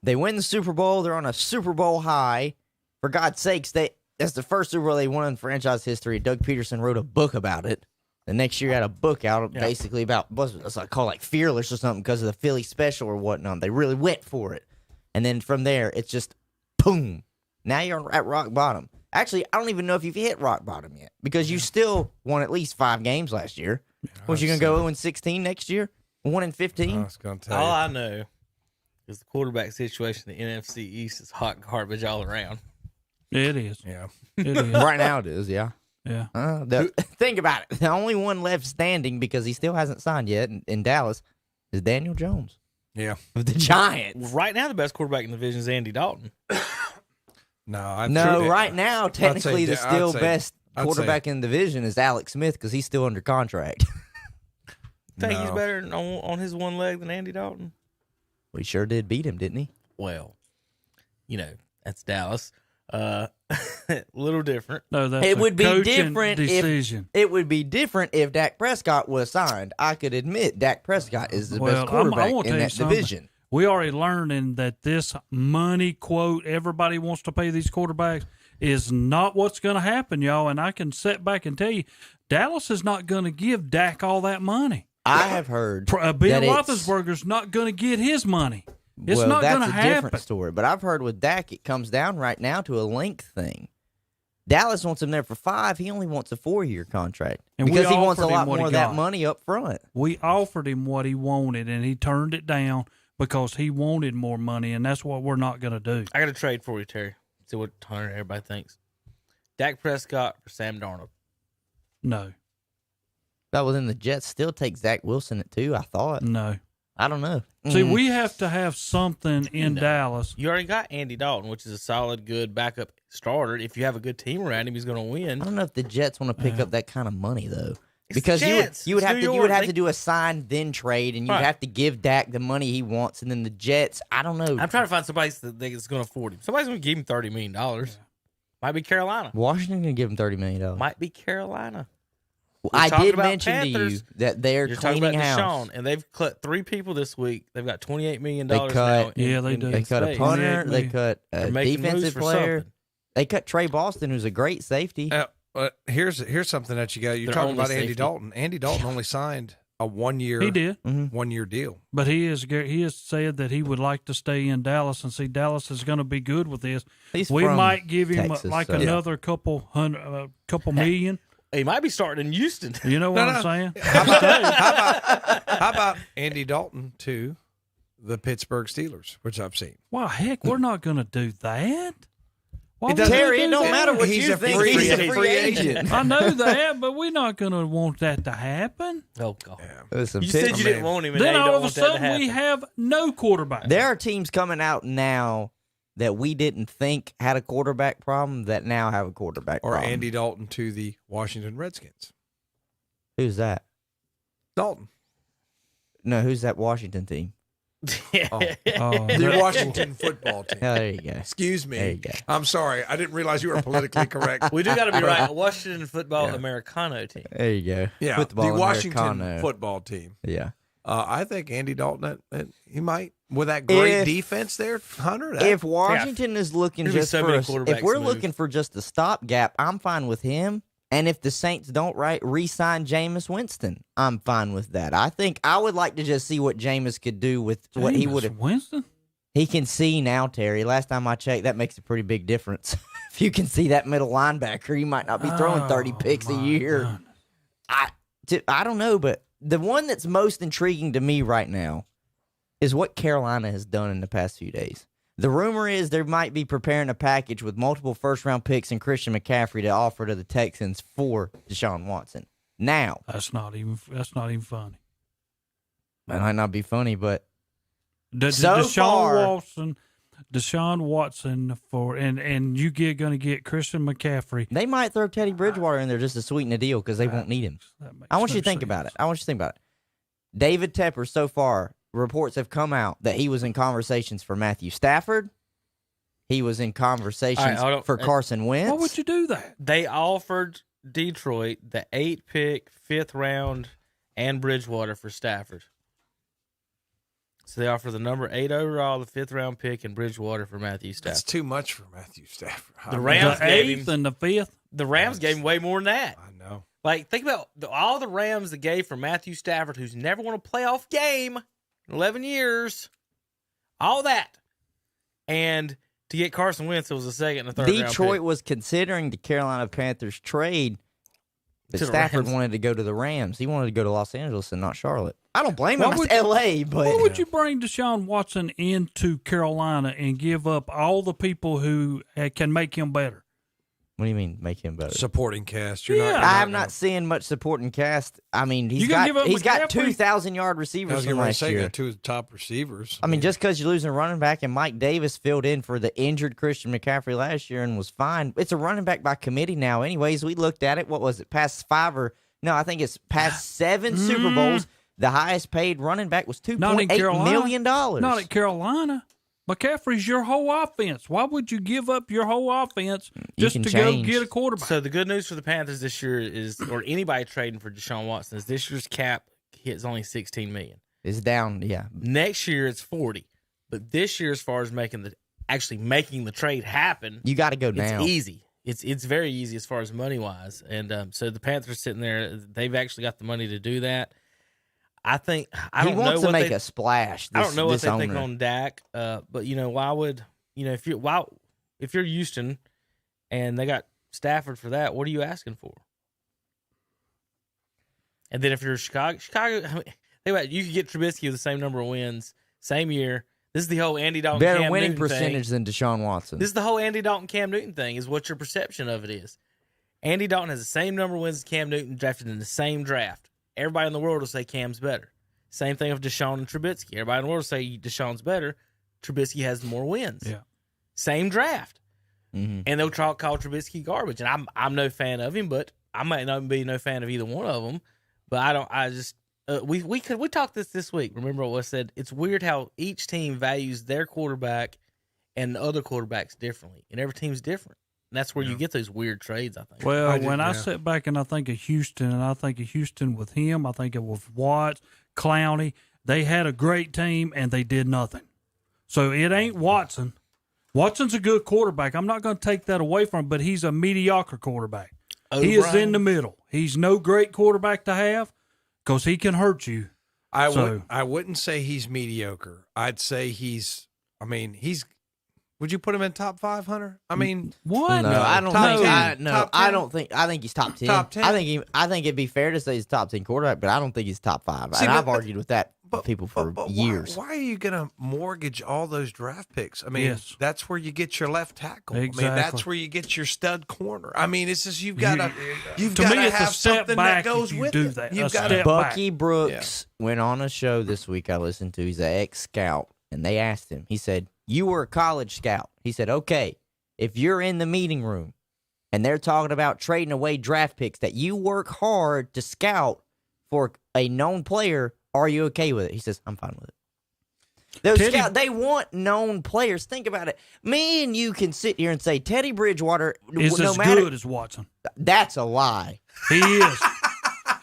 they win the Super Bowl. They're on a Super Bowl high. For God's sakes, that's the first Super Bowl they won in franchise history. Doug Peterson wrote a book about it. The next year, had a book out basically about what's I call like Fearless or something because of the Philly special or whatnot. They really went for it, and then from there, it's just boom. Now you're at rock bottom. Actually, I don't even know if you've hit rock bottom yet because you still won at least 5 games last year. Was you going to go 0-16 next year? 1-15? I was going to tell you. All I know is the quarterback situation in the NFC East is hot garbage all around. It is. Yeah. It is. Right now it is, yeah. Yeah. Think about it. The only one left standing because he still hasn't signed yet in Dallas is Daniel Jones. Yeah. Of the Giants. Right now, the best quarterback in the division is Andy Dalton. Right now, technically, the best quarterback in the division is Alex Smith because he's still under contract. Think he's better on his one leg than Andy Dalton? Well, he sure did beat him, didn't he? Well, you know, that's Dallas. A little different. No, that's It a would be coaching different decision. if it would be different if Dak Prescott was signed. I could admit Dak Prescott is the best quarterback in that division. We already learning that this money quote everybody wants to pay these quarterbacks is not what's going to happen, y'all. And I can sit back and tell you, Dallas is not going to give Dak all that money. I have heard Bill Roethlisberger's not going to get his money. It's not going to happen. That's a different story. But I've heard with Dak, it comes down right now to a length thing. Dallas wants him there for 5. He only wants a 4-year contract because he wants a lot more of that money up front. We offered him what he wanted, and he turned it down because he wanted more money, and that's what we're not going to do. I got a trade for you, Terry. See what Hunter and everybody thinks. Dak Prescott for Sam Darnold. No. That was in the Jets. Still take Zach Wilson at 2, I thought. No. I don't know. See, we have to have something in Dallas. You already got Andy Dalton, which is a solid, good backup starter. If you have a good team around him, he's going to win. I don't know if the Jets want to pick up that kind of money though, because Jets. you would have to do a sign then trade, and you'd have to give Dak the money he wants, and then the Jets. I don't know. I'm trying to find somebody that's going to afford him. Somebody's going to give him $30 million. Yeah. Might be Carolina. Washington going to give him $30 million. Might be Carolina. I did mention to you that they're cleaning house. Deshaun, and they've cut 3 people this week. They've got $28 million now. They do. They cut a punter. They cut a defensive player. They cut Trey Boston, who's a great safety. Here's something that you got. You're talking about Andy Dalton. Andy Dalton only signed a 1-year. He did 1-year deal. But he has said that he would like to stay in Dallas and see Dallas is going to be good with this. We might give him Texas, another couple million. He might be starting in Houston. You know what I'm saying? How about Andy Dalton to the Pittsburgh Steelers, which I've seen? Well, heck, we're not going to do that. Terry, it don't matter what he's you think. He's a free agent. I know that, but we're not going to want that to happen. Oh, God. Yeah. You said you didn't want him, and then now all you of don't a want that to sudden we have no quarterback. There are teams coming out now that we didn't think had a quarterback problem that now have a quarterback problem. Or Andy Dalton to the Washington Redskins. Who's that? Dalton. No, who's that Washington team? The Washington football team. Oh, there you go. Excuse me. There you go. I'm sorry. I didn't realize you were politically correct. We do got to be right. A Washington football Americano team. There you go. Yeah, football the Washington Americano. football team. Yeah. I think Andy Dalton, he might, with that great defense there, Hunter. If Washington is looking just if we're looking for just a stopgap, I'm fine with him. And if the Saints don't re-sign Jameis Winston, I'm fine with that. I think I would like to just see what Jameis could do with what he would have. Winston? He can see now, Terry. Last time I checked, that makes a pretty big difference. If you can see that middle linebacker, he might not be throwing 30 picks a year. I don't know, but the one that's most intriguing to me right now is what Carolina has done in the past few days. The rumor is they might be preparing a package with multiple first-round picks and Christian McCaffrey to offer to the Texans for Deshaun Watson. Now, that's not even funny. That might not be funny, but Deshaun Watson for and you going to get Christian McCaffrey. They might throw Teddy Bridgewater in there just to sweeten the deal because they won't need him. I want you to think about it. David Tepper, so far, reports have come out that he was in conversations for Matthew Stafford. He was in conversations for Carson Wentz. Why would you do that? They offered Detroit the 8-pick, 5th round, and Bridgewater for Stafford. So they offer the number 8 overall, the 5th round pick, and Bridgewater for Matthew Stafford. That's too much for Matthew Stafford. The Rams gave him and the 5th. The Rams gave him way more than that. I know. Like, think about all the Rams that gave for Matthew Stafford, who's never won a playoff game in 11 years. All that. And to get Carson Wentz, it was a 2nd and a 3rd round pick. Detroit was considering the Carolina Panthers trade, but Stafford wanted to go to the Rams. He wanted to go to Los Angeles and not Charlotte. I don't blame him. It's L.A., but... Why would you bring Deshaun Watson into Carolina and give up all the people who can make him better? What do you mean, make him better? Supporting cast. I'm not seeing much supporting cast. I mean, he's got 2,000-yard receivers from last year. Two of the top receivers. I mean, just because you're losing a running back and Mike Davis filled in for the injured Christian McCaffrey last year and was fine. It's a running back by committee now. Anyways, we looked at it. What was it? Past 7 Super Bowls. The highest paid running back was $2.8 million. Not at Carolina. McCaffrey's your whole offense. Why would you give up your whole offense just to go get a quarterback? So the good news for the Panthers this year is, or anybody trading for Deshaun Watson, is this year's cap hits only $16 million. It's down, yeah. Next year it's 40, but this year, as far as making the trade happen, you got to go down. It's easy. It's very easy as far as money wise, and so the Panthers sitting there, they've actually got the money to do that. I think he wants to make a splash. I don't know what they owner. think on Dak, but why would if you're Houston and they got Stafford for that, what are you asking for? And then if you're Chicago, I mean, think about it, you could get Trubisky with the same number of wins, same year. This is the whole Andy Dalton better Cam winning Newton percentage thing. than Deshaun Watson. This is the whole Andy Dalton Cam Newton thing. Is what your perception of it is. Andy Dalton has the same number of wins as Cam Newton, drafted in the same draft. Everybody in the world will say Cam's better. Same thing with Deshaun and Trubisky. Everybody in the world will say Deshaun's better. Trubisky has more wins. Yeah. Same draft. Mm-hmm. And they'll call Trubisky garbage. And I'm no fan of him, but I might not be no fan of either one of them. But we talked this week. Remember what I said? It's weird how each team values their quarterback and the other quarterbacks differently. And every team's different. And that's where you get those weird trades, I think. Well, I sit back and I think of Houston, and I think of Houston with him. I think of with Watts, Clowney. They had a great team, and they did nothing. So it ain't Watson. Watson's a good quarterback. I'm not going to take that away from him, but he's a mediocre quarterback. He is in the middle. He's no great quarterback to have because he can hurt you. I wouldn't say he's mediocre. I'd say he's. Would you put him in top 500? I mean, what? No, I don't think. I think he's top 10. Top 10. I think it'd be fair to say he's top 10 quarterback, but I don't think he's top 5. See, and I've argued with that with people for years. Why are you going to mortgage all those draft picks? I mean, that's where you get your left tackle. Exactly. I mean, that's where you get your stud corner. I mean, it's just you've got to have something that goes with do it. that. You've got Bucky Brooks went on a show this week I listened to. He's an ex-scout, and they asked him. He said, "You were a college scout." He said, "Okay, if you're in the meeting room and they're talking about trading away draft picks that you work hard to scout for a known player, are you okay with it?" He says, "I'm fine with it." Those scouts, they want known players. Think about it. Me and you can sit here and say Teddy Bridgewater is as good as Watson. That's a lie. He is.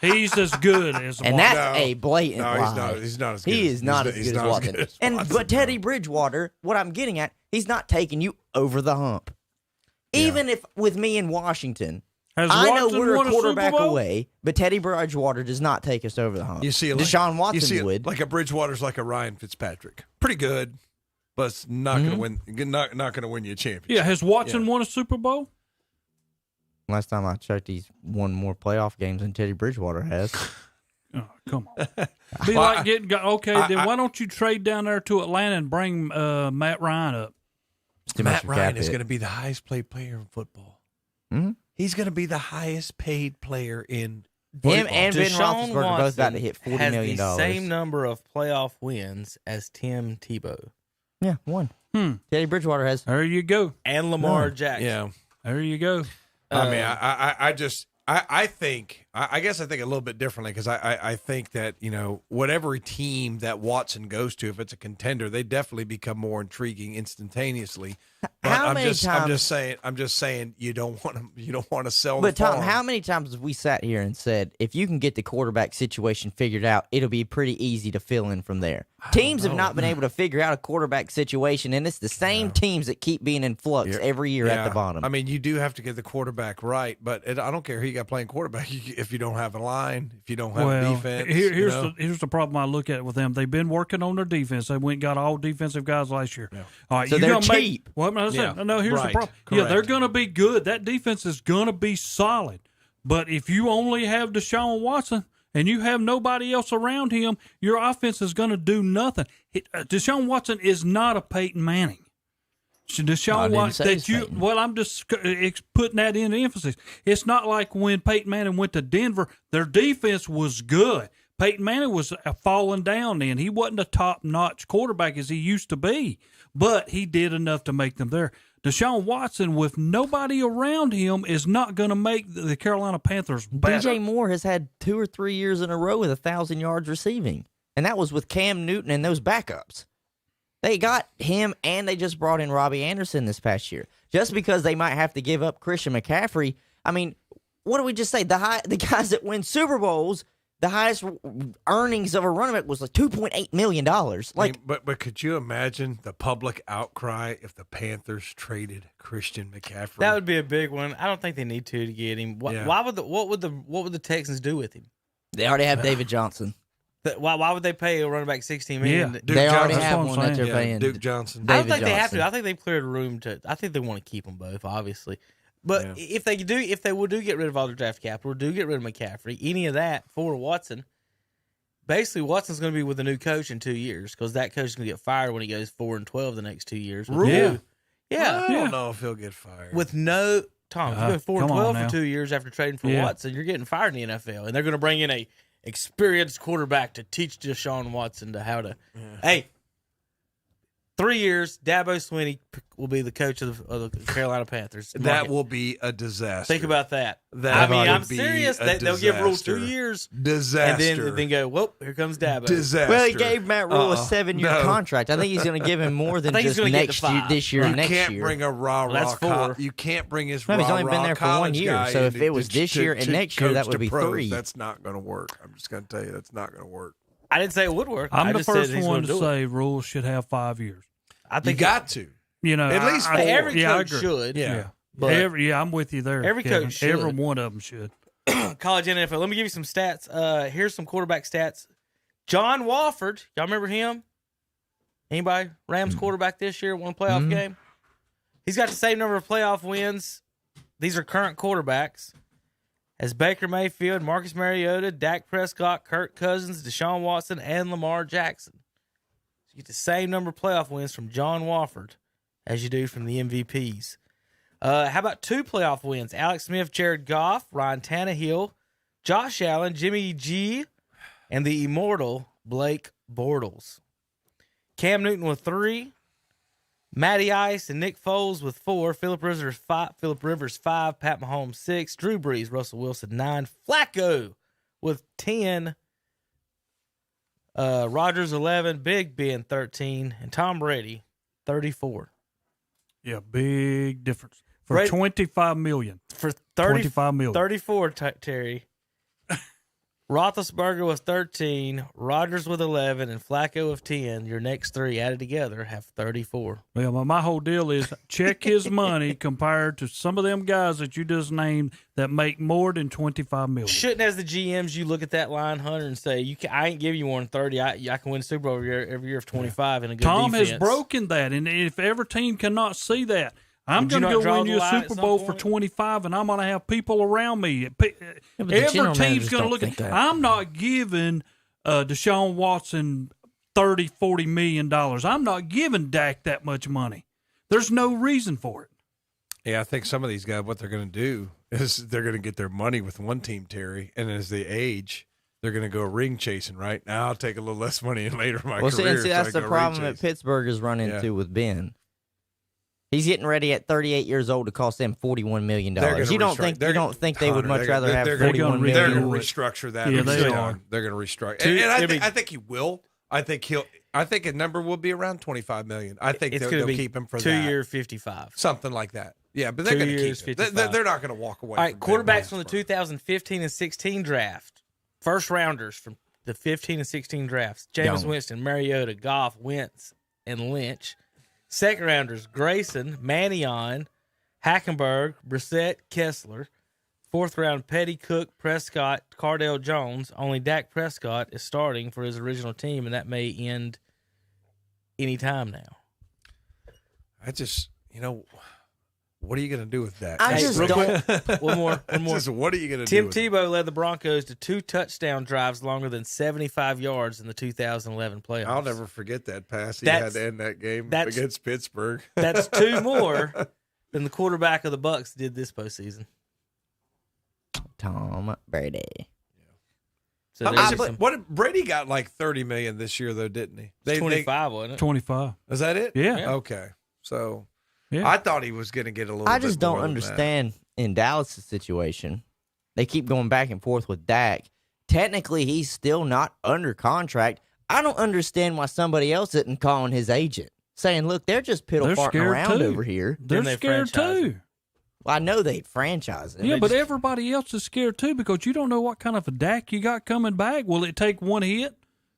He's as good as Watson. And that's a blatant lie. He's not as good. He is not as good as Watson. But Teddy Bridgewater, what I'm getting at, he's not taking you over the hump. Even if with me in Washington, I know we're a quarterback away, but Teddy Bridgewater does not take us over the hump. You see, Deshaun Watson would. Like a Bridgewater's like a Ryan Fitzpatrick. Pretty good, but it's not going to win. Not going to win you a championship. Yeah, has Watson won a Super Bowl? Last time I checked, he's won more playoff games than Teddy Bridgewater has. Oh, come on. Be like getting then why don't you trade down there to Atlanta and bring Matt Ryan up? Matt Ryan is going to be the highest paid player in football. Mm-hmm. He's going to be the highest paid player in football. Him and Ben Roethlisberger are both about to hit $40 million. Has the same number of playoff wins as Tim Tebow. Yeah, one. Teddy Bridgewater has. There you go. And Lamar Jackson. Yeah. There you go. I mean, I think I guess I think a little bit differently because I think that whatever team that Watson goes to, if it's a contender, they definitely become more intriguing instantaneously. But I'm just saying you don't want to sell. But the Tom, farm. how many times have we sat here and said if you can get the quarterback situation figured out, it'll be pretty easy to fill in from there? Teams have not been able to figure out a quarterback situation, and it's the same teams that keep being in flux every year at the bottom. I mean, you do have to get the quarterback right, but I don't care who you got playing quarterback if you don't have a line, if you don't have a defense. Here's the problem I look at with them. They've been working on their defense. They went and got all defensive guys last year. Yeah. All right, so they're cheap. No, here's the problem. Correct. Yeah, they're going to be good. That defense is going to be solid. But if you only have Deshaun Watson and you have nobody else around him, your offense is going to do nothing. Deshaun Watson is not a Peyton Manning. Deshaun Watson, I'm just putting that into emphasis. It's not like when Peyton Manning went to Denver, their defense was good. Peyton Manning was falling down then. He wasn't a top-notch quarterback as he used to be, but he did enough to make them there. Deshaun Watson, with nobody around him, is not going to make the Carolina Panthers better. DJ Moore has had 2 or 3 years in a row with 1,000 yards receiving, and that was with Cam Newton and those backups. They got him, and they just brought in Robbie Anderson this past year. Just because they might have to give up Christian McCaffrey, I mean, what do we just say? The guys that win Super Bowls, the highest earnings of a running back was like $2.8 million. But could you imagine the public outcry if the Panthers traded Christian McCaffrey? That would be a big one. I don't think they need to get him. Why would what would the Texans do with him? They already have David Johnson. Why would they pay a running back $16 million? Duke they already Johnson. have one that they're paying. Duke Johnson. I don't think they have to. I think they've cleared room to. I think they want to keep them both, obviously. But if they do get rid of all their draft capital, do get rid of McCaffrey, any of that for Watson, basically Watson's going to be with a new coach in 2 years because that coach is going to get fired when he goes 4-12 the next 2 years. Rule? Yeah. I don't know if he'll get fired. With no Tom, if you go 4-12 for 2 years after trading for Watson, you're getting fired in the NFL, and they're going to bring in a experienced quarterback to teach Deshaun Watson to how to. Hey, 3 years, Dabo Swinney will be the coach of the Carolina Panthers. That will be a disaster. Think about that. I'm serious. They'll give Rule 2 years. Disaster. And then go, whoop, here comes Dabo. Disaster. Well, he gave Matt Rule a 7-year contract. I think he's going to give him more than just this year and next year. You can't bring a rah-rah You can't bring his rah-rah he's only been there for 1 year. So if it was this year and next year, that would be 3. That's not going to work. I'm just going to tell you, that's not going to work. I didn't say it would work. I'm the first one to say Rule should have 5 years. I think you got to. You know, at least 4. Every coach should. Yeah. But I'm with you there. Every Kevin. coach should. Every one of them should. College NFL. Let me give you some stats. Here's some quarterback stats. John Wofford. Y'all remember him? Anybody? Rams quarterback this year, won a playoff game. He's got the same number of playoff wins. These are current quarterbacks. As Baker Mayfield, Marcus Mariota, Dak Prescott, Kirk Cousins, Deshaun Watson, and Lamar Jackson. You get the same number of playoff wins from John Wofford as you do from the MVPs. How about 2 playoff wins? Alex Smith, Jared Goff, Ryan Tannehill, Josh Allen, Jimmy G, and the immortal Blake Bortles. Cam Newton with 3. Matty Ice and Nick Foles with 4. Phillip Rivers 5. Pat Mahomes 6. Drew Brees, Russell Wilson 9. Flacco with 10. Rodgers 11, Big Ben 13, and Tom Brady 34. Yeah, big difference for $25 million. For $25 million. 34, Terry. Roethlisberger with 13, Rodgers with 11, and Flacco with 10. Your next 3 added together have 34. Well, my whole deal is check his money compared to some of them guys that you just named that make more than $25 million. Shouldn't, as the GMs, you look at that line, Hunter, and say, I ain't giving you more than 30. I can win Super Bowl every year of 25 in a good Tom defense. has broken that, and if every team cannot see that, I'm going to go win you a Super Bowl for 25, and I'm going to have people around me. Every team's going to look at. I'm not giving Deshaun Watson $30-40 million. I'm not giving Dak that much money. There's no reason for it. Yeah, I think some of these guys, what they're going to do is they're going to get their money with one team, Terry, and as they age, they're going to go ring chasing. Right now, I'll take a little less money later in my career. See, that's the problem that Pittsburgh is running into with Ben. He's getting ready at 38 years old to cost them $41 million. You don't think they would much rather have $41 million? They're going to restructure that. Yeah, they are. They're going to restructure, and I think he will. I think a number will be around $25 million. I think they'll keep him for 2 that. 2-year, 55, something like that. Yeah, but they're going to keep him. They're not going to walk away. All right, quarterbacks from the 2015 and 16 draft, first rounders from the 15 and 16 drafts: Jameis Winston, Mariota, Goff, Wentz, and Lynch. Second rounders: Grayson, Mannion, Hackenberg, Brissett, Kessler. Fourth round: Petty, Cook, Prescott, Cardale Jones. Only Dak Prescott is starting for his original team, and that may end any time now. What are you going to do with that? One more. What are you going to Tim do? Tebow led the Broncos to 2 touchdown drives longer than 75 yards in the 2011 playoffs. I'll never forget that pass he had to end that game against Pittsburgh. That's 2 more than the quarterback of the Bucs did this postseason. Tom Brady. So what Brady got like $30 million this year though, didn't he? 25, wasn't it? 25. Is that it? Yeah. Okay. So yeah. I thought he was going to get a little. I just don't understand in Dallas' situation. They keep going back and forth with Dak. Technically, he's still not under contract. I don't understand why somebody else isn't calling his agent, saying, look, they're just piddle-farting around over here. They're scared too. Well, I know they'd franchise him. Yeah, but everybody else is scared too because you don't know what kind of a Dak you got coming back. Will it take one hit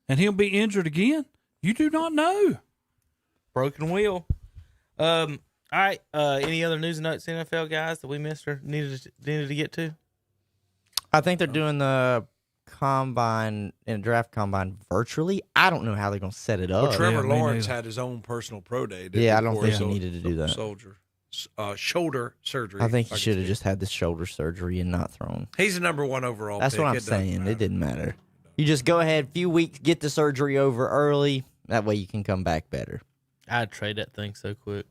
and he'll be injured again? You do not know. Broken wheel. All right. Any other news and notes, NFL guys, that we missed or needed to get to? I think they're doing the combine and draft combine virtually. I don't know how they're going to set it up. Well, Trevor Lawrence had his own personal pro day. Yeah, I don't think he needed to do that. Shoulder surgery. I think he should have just had the shoulder surgery and not thrown. He's the number one overall. That's what I'm saying. It didn't matter. You just go ahead, few weeks, get the surgery over early. That way you can come back better. I'd trade that thing so quick.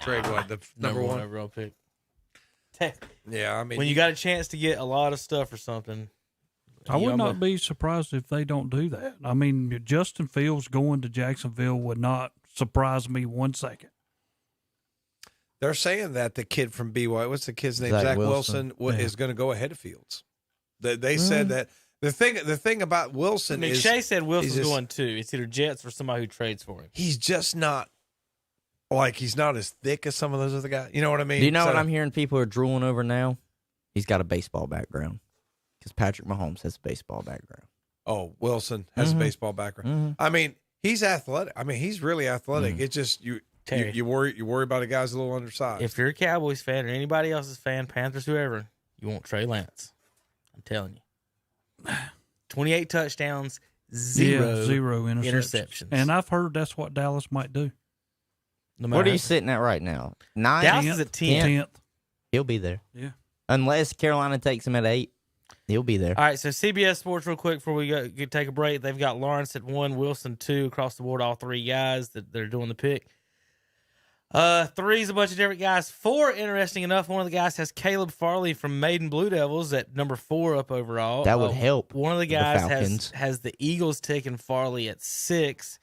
Trade what? The number one overall pick. Yeah, I mean, when you got a chance to get a lot of stuff or something, I would not be surprised if they don't do that. I mean, Justin Fields going to Jacksonville would not surprise me 1 second. They're saying that the kid from BYU, what's the kid's name? Zach Wilson is going to go ahead of Fields. They said that the thing about Wilson is McShay said Wilson's going too. It's either Jets or somebody who trades for him. He's just not. Like, he's not as thick as some of those other guys. You know what I mean? Do you know what I'm hearing people are drooling over now? He's got a baseball background. Because Patrick Mahomes has a baseball background. Oh, Wilson has a baseball background. I mean, he's athletic. I mean, he's really athletic. It's just you worry about a guy's a little undersized. If you're a Cowboys fan or anybody else's fan, Panthers, whoever, you want Trey Lance. I'm telling you. 28 touchdowns, zero interceptions. And I've heard that's what Dallas might do. What are you sitting at right now? 9? Dallas is at 10th. He'll be there. Yeah. Unless Carolina takes him at 8, he'll be there. All right, so CBS Sports real quick before we go take a break. They've got Lawrence at 1, Wilson 2, across the board, all 3 guys that they're doing the pick. 3's a bunch of different guys. 4, interesting enough, one of the guys has Caleb Farley from Maiden Blue Devils at number 4 up overall. That would help. One of the guys has the Eagles taking Farley at 6.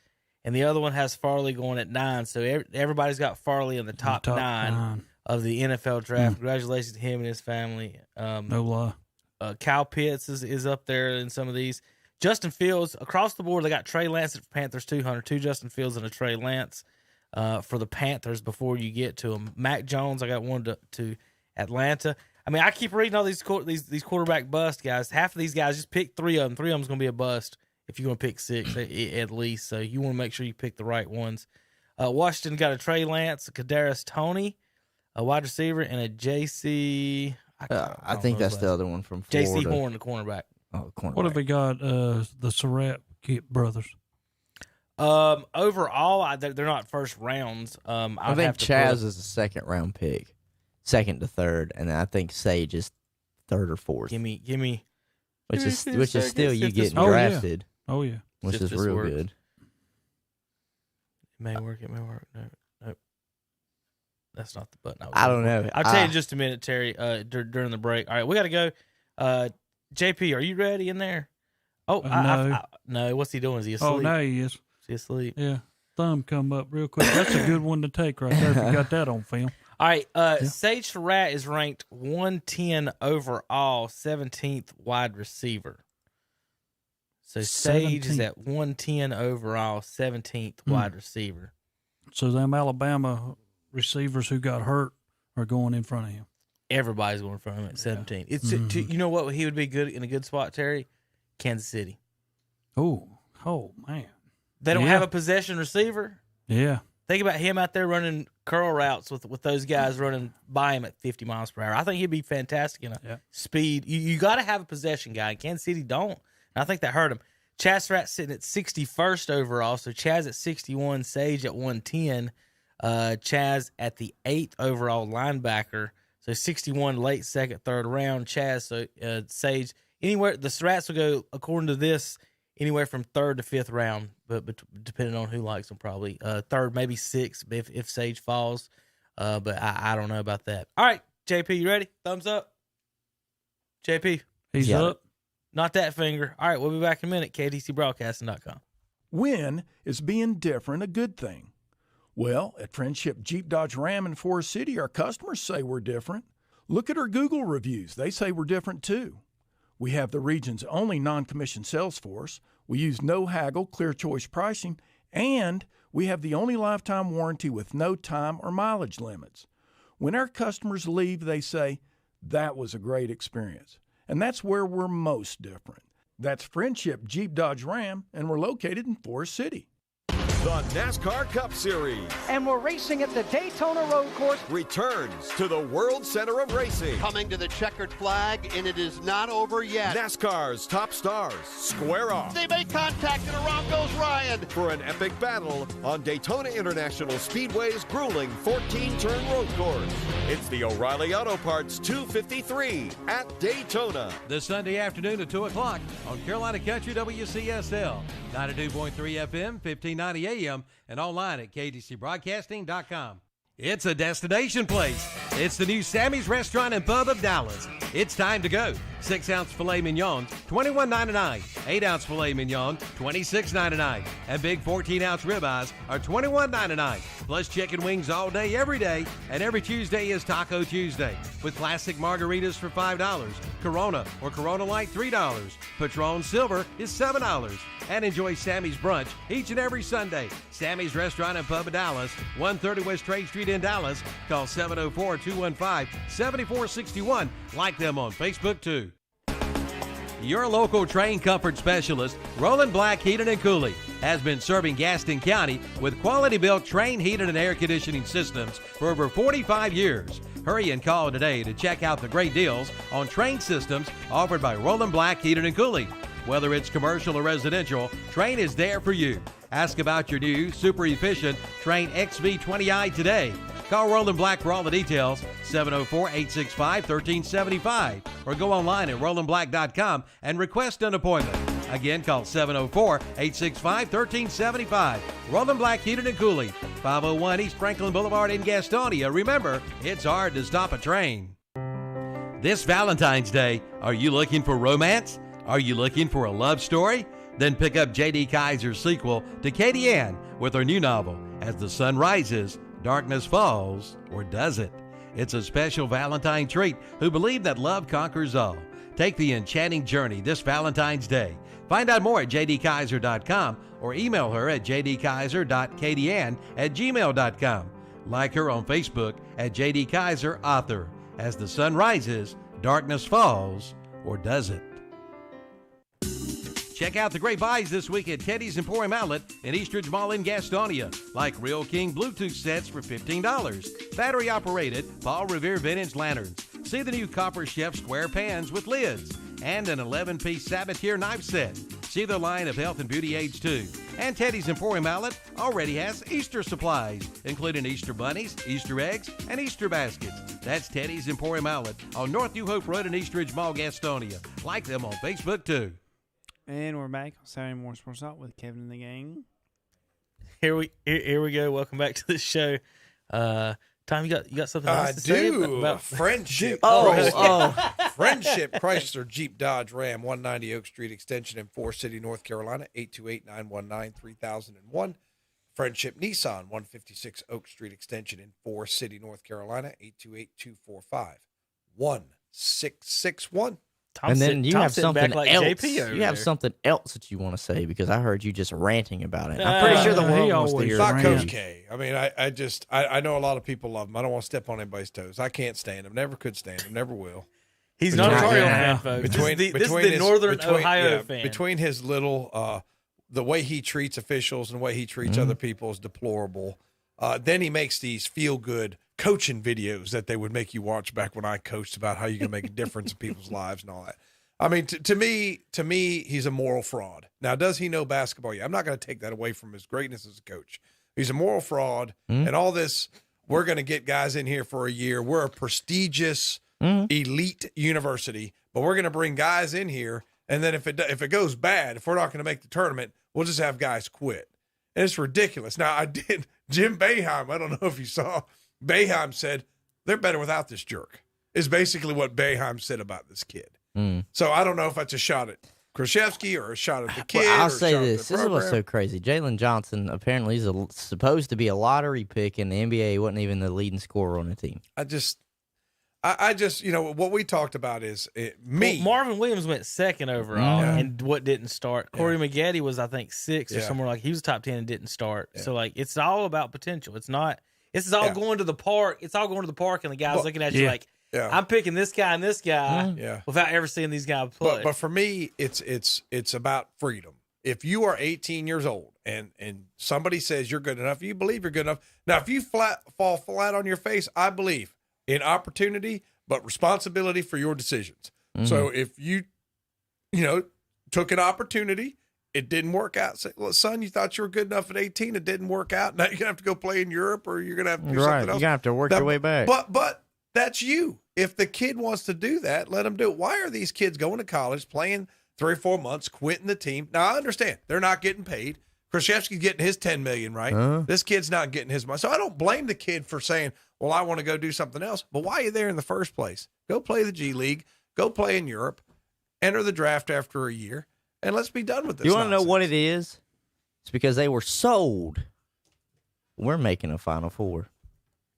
And the other one has Farley going at 9. So everybody's got Farley in the top 9 of the NFL draft. Congratulations to him and his family. No lie. Kyle Pitts is up there in some of these. Justin Fields, across the board, they got Trey Lance at Panthers 200, 2 Justin Fields and a Trey Lance for the Panthers before you get to them. Mac Jones, I got one to Atlanta. I mean, I keep reading all these quarterback bust guys. Half of these guys, just pick 3 of them. 3 of them's going to be a bust. If you're going to pick 6 at least, so you want to make sure you pick the right ones. Washington got a Trey Lance, a Kadarius Toney, a wide receiver, and a J.C. I think that's the other one from Florida. J.C. Horn, the cornerback. Oh, cornerback. What have we got? The Surratt brothers. Overall, they're not first rounds. I think Chaz is a second round pick, 2nd to 3rd, and then I think Sage is 3rd or 4th. Give me. Which is still you getting drafted. Oh yeah, which is real good. It may work. No. That's not the button. I don't know. I'll tell you in just a minute, Terry. During the break. All right, we got to go. JP, are you ready in there? Oh, no. No. What's he doing? Is he asleep? Oh, now he is. Is he asleep? Yeah. Thumb come up real quick. That's a good one to take right there. If you got that on film. All right, Sage Surratt is ranked 110 overall, 17th wide receiver. So Sage is at 110 overall, 17th wide receiver. So them Alabama receivers who got hurt are going in front of him. Everybody's going in front of him at 17. It's you know what he would be good in a good spot, Terry? Kansas City. Oh man. They don't have a possession receiver. Yeah. Think about him out there running curl routes with those guys running by him at 50 miles per hour. I think he'd be fantastic in a speed. You got to have a possession guy. Kansas City don't. And I think that hurt him. Chaz Surratt sitting at 61st overall. So Chaz at 61, Sage at 110. Chaz at the 8th overall linebacker. So 61 late 2nd, 3rd round. Chaz, so Sage, anywhere, the Surratts will go, according to this, anywhere from 3rd to 5th round, but depending on who likes them, probably 3rd, maybe 6th if Sage falls. But I don't know about that. All right, JP, you ready? Thumbs up. JP, he's up. Not that finger. All right, we'll be back in a minute. KTCBroadcasting.com. When is being different a good thing? Well, at Friendship Jeep Dodge Ram in Forest City, our customers say we're different. Look at our Google reviews. They say we're different too. We have the region's only non-commissioned sales force. We use no haggle, clear choice pricing, and we have the only lifetime warranty with no time or mileage limits. When our customers leave, they say, "That was a great experience." And that's where we're most different. That's Friendship Jeep Dodge Ram, and we're located in Forest City. The NASCAR Cup Series. And we're racing at the Daytona Road Course. Returns to the World Center of Racing. Coming to the checkered flag, and it is not over yet. NASCAR's top stars square off. They make contact, and around goes Ryan. For an epic battle on Daytona International Speedway's grueling 14-turn road course. It's the O'Reilly Auto Parts 253 at Daytona. This Sunday afternoon at 2 o'clock on Carolina Country WCSL. 92.3 FM, 1590 AM, and online at ktcbroadcasting.com. It's a destination place. It's the new Sammy's Restaurant and Pub of Dallas. It's time to go. 6-ounce filet mignon, $21.99. 8-ounce filet mignon, $26.99. And big 14-ounce ribeyes are $21.99. Plus chicken wings all day, every day. And every Tuesday is Taco Tuesday with classic margaritas for $5. Corona or Corona Light, $3. Patron Silver is $7. And enjoy Sammy's brunch each and every Sunday. Sammy's Restaurant and Pub of Dallas, 130 West Trade Street in Dallas. Call 704-215-7461. Like them on Facebook, too. Your local train comfort specialist, Roland Black Heating and Cooling, has been serving Gaston County with quality-built train heating and air conditioning systems for over 45 years. Hurry and call today to check out the great deals on train systems offered by Roland Black Heating and Cooling. Whether it's commercial or residential, Train is there for you. Ask about your new, super efficient Train XV20i today. Call Roland Black for all the details, 704-865-1375, or go online at rolandblack.com and request an appointment. Again, call 704-865-1375. Roland Black Heating and Cooling, 501 East Franklin Boulevard in Gastonia. Remember, it's hard to stop a train. This Valentine's Day, are you looking for romance? Are you looking for a love story? Then pick up J.D. Kaiser's sequel to Katie Ann with her new novel, As the Sun Rises, Darkness Falls, or Does It? It's a special Valentine treat who believe that love conquers all. Take the enchanting journey this Valentine's Day. Find out more at jdkaiser.com or email her at jdkaiser.katieann@gmail.com. Like her on Facebook at JD Kaiser Author. As the sun rises, darkness falls, or does it? Check out the great buys this week at Teddy's Emporium Outlet in Eastridge Mall in Gastonia, like Real King Bluetooth sets for $15, battery-operated Paul Revere vintage lanterns. See the new Copper Chef square pans with lids, and an 11-piece Sabatier knife set. See their line of health and beauty aids too. And Teddy's Emporium Outlet already has Easter supplies, including Easter bunnies, Easter eggs, and Easter baskets. That's Teddy's Emporium Outlet on North New Hope Road in Eastridge Mall, Gastonia. Like them on Facebook too. And we're back on Saturday Morning Sports Talk with Kevin and the gang. Here we go. Welcome back to the show. Tom, you got something else to say about Friendship? Friendship Chrysler Jeep Dodge Ram, 190 Oak Street Extension in Forest City, North Carolina, 828-919-3001. Friendship Nissan, 156 Oak Street Extension in Forest City, North Carolina, 828-245-1661. And then you have something else. You have something else that you want to say because I heard you just ranting about it. I'm pretty sure the world wants to hear about Coach K. I mean, I know a lot of people love him. I don't want to step on anybody's toes. I can't stand him. Never could stand him. Never will. He's not a Cardinal fan, folks. This is the Northern Ohio fan. Between his little, the way he treats officials and the way he treats other people is deplorable. Then he makes these feel-good coaching videos that they would make you watch back when I coached about how you can make a difference in people's lives and all that. I mean, to me, he's a moral fraud. Now, does he know basketball? Yeah, I'm not going to take that away from his greatness as a coach. He's a moral fraud, and all this, we're going to get guys in here for a year. We're a prestigious, elite university, but we're going to bring guys in here, and then if it goes bad, if we're not going to make the tournament, we'll just have guys quit. And it's ridiculous. Now, Jim Boeheim, I don't know if you saw, Boeheim said, they're better without this jerk, is basically what Boeheim said about this kid. So I don't know if that's a shot at Krzyzewski or a shot at the kid. Well, I'll say this. This is what's so crazy. Jalen Johnson, apparently, is supposed to be a lottery pick in the NBA. He wasn't even the leading scorer on the team. I I just, what we talked about is me. Well, Marvin Williams went second overall, and what didn't start. Corey Maggette was, I think, 6th or somewhere like he was top 10 and didn't start. Yeah. So it's all about potential. It's not. This is all going to the park. It's all going to the park, and the guys looking at you like, I'm picking this guy and this guy without ever seeing these guys play. But for me, it's about freedom. If you are 18 years old and somebody says you're good enough, you believe you're good enough. Now, if you fall flat on your face, I believe in opportunity, but responsibility for your decisions. Mm-hmm. So if you took an opportunity, it didn't work out. Say, well, son, you thought you were good enough at 18, it didn't work out. Now you're gonna have to go play in Europe, or you're gonna have to do something else. You're gonna have to work your way back. But that's you. If the kid wants to do that, let him do it. Why are these kids going to college, playing 3 or 4 months, quitting the team? Now I understand they're not getting paid. Krzyzewski's getting his $10 million, right? This kid's not getting his money. So I don't blame the kid for saying, well, I want to go do something else. But why are you there in the first place? Go play the G League. Go play in Europe. Enter the draft after a year. And let's be done with this. You want to know what it is? It's because they were sold. We're making a Final Four.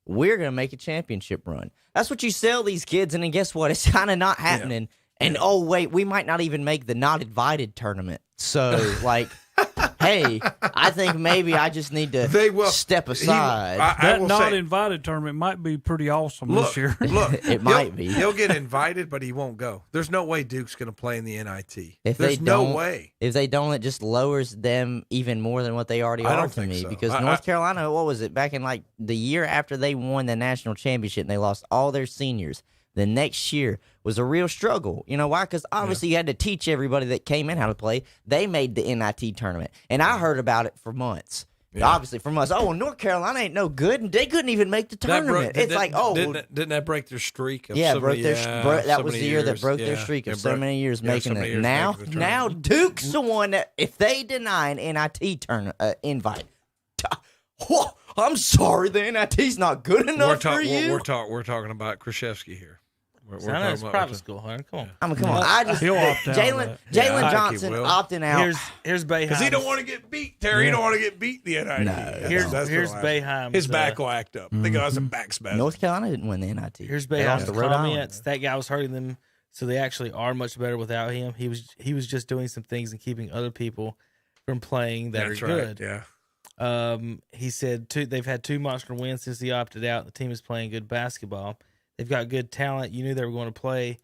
We're going to make a championship run. That's what you sell these kids, and then guess what? It's kind of not happening. Yeah. And, oh, wait, we might not even make the not invited tournament. So, hey, I think maybe I just need to step aside. That not invited tournament might be pretty awesome this year. Look, it might be. He'll get invited, but he won't go. There's no way Duke's going to play in the NIT. There's no way. If they don't, it just lowers them even more than what they already are to me. So. Because North Carolina, what was it, back in the year after they won the national championship and they lost all their seniors, the next year was a real struggle. You know why? Because obviously you had to teach everybody that came in how to play. They made the NIT tournament. And I heard about it for months. Yeah. Obviously for months. Oh, well, North Carolina ain't no good, and they couldn't even make the tournament. Didn't that break their streak? Of that was the year that broke their streak of so many years making it. Now Duke's the one that, if they deny an NIT invite, I'm sorry, the NIT's not good enough for you. We're talking about Krzyzewski here. I know it's private school, huh? Come on. Come on. Jalen Johnson opting out. Here's Boeheim. Because he don't want to get beat, Terry. He don't want to get beat the NIT. No. Here's Boeheim. His back will act up. They got some back spasms. North Carolina didn't win the NIT. Here's Boeheim's comments. That guy was hurting them, so they actually are much better without him. He was just doing some things and keeping other people from playing that are good. Yeah. He said they've had 2 monster wins since he opted out. The team is playing good basketball. They've got good talent. You knew they were going to play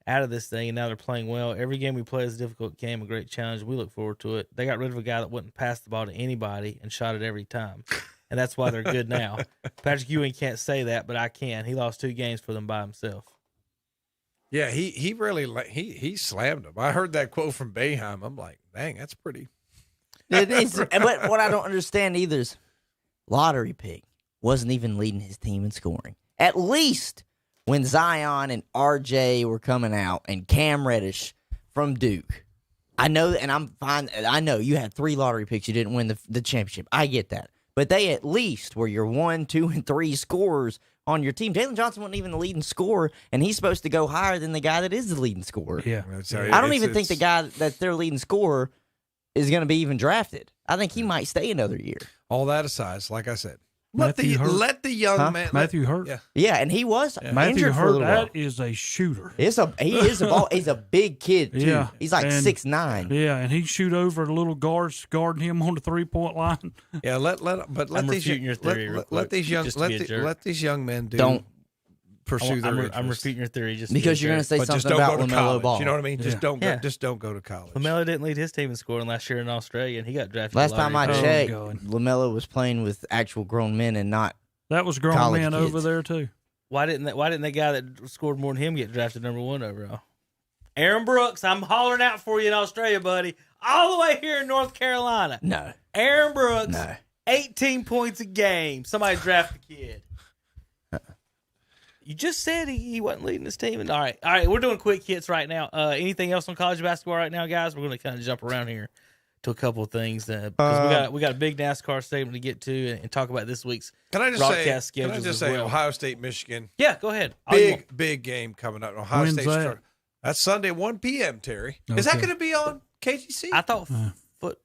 out of this thing, and now they're playing well. Every game we play is a difficult game, a great challenge. We look forward to it. They got rid of a guy that wouldn't pass the ball to anybody and shot it every time, and that's why they're good now. Patrick Ewing can't say that, but I can. He lost 2 games for them by himself. Yeah, he really he slammed them. I heard that quote from Boeheim. I'm like, dang, that's pretty. It is, but what I don't understand either is lottery pick wasn't even leading his team in scoring. At least when Zion and RJ were coming out and Cam Reddish from Duke. I know, and I'm fine. I know you had 3 lottery picks. You didn't win the championship. I get that. But they at least were your 1, 2, and 3 scorers on your team. Jalen Johnson wasn't even the leading scorer, and he's supposed to go higher than the guy that is the leading scorer. Yeah. I don't even think the guy that's their leading scorer is going to be even drafted. I think he might stay another year. All that aside, like I said, let the young man. Matthew Hurt. Yeah, and he was Matthew injured Hurt. for a little while. That is a shooter. He is a ball. He's a big kid too. Yeah, he's like 6'9". Yeah, and he'd shoot over the little guards guarding him on the 3-point line. Yeah, let these young men pursue their interests. I'm refuting your theory just because you're going to say something about LaMelo Ball. You know what I mean? Just don't go to college. LaMelo didn't lead his team in scoring last year in Australia, and he got drafted. Last time I checked, LaMelo was playing with actual grown men and not that was grown men kids over there too. Why didn't that guy that scored more than him get drafted number 1 overall? Aaron Brooks, I'm hollering out for you in Australia, buddy. All the way here in North Carolina. No. Aaron Brooks, 18 points a game. Somebody draft the kid. You just said he wasn't leading his team. All right, we're doing quick hits right now. Anything else on college basketball right now, guys? We're going to kind of jump around here to a couple of things because we got a big NASCAR segment to get to and talk about this week's broadcast schedule. Can I just say Ohio State, Michigan? Yeah, go ahead. Big game coming up. Ohio State. That's Sunday, 1 p.m. Terry, is that going to be on KGC? I thought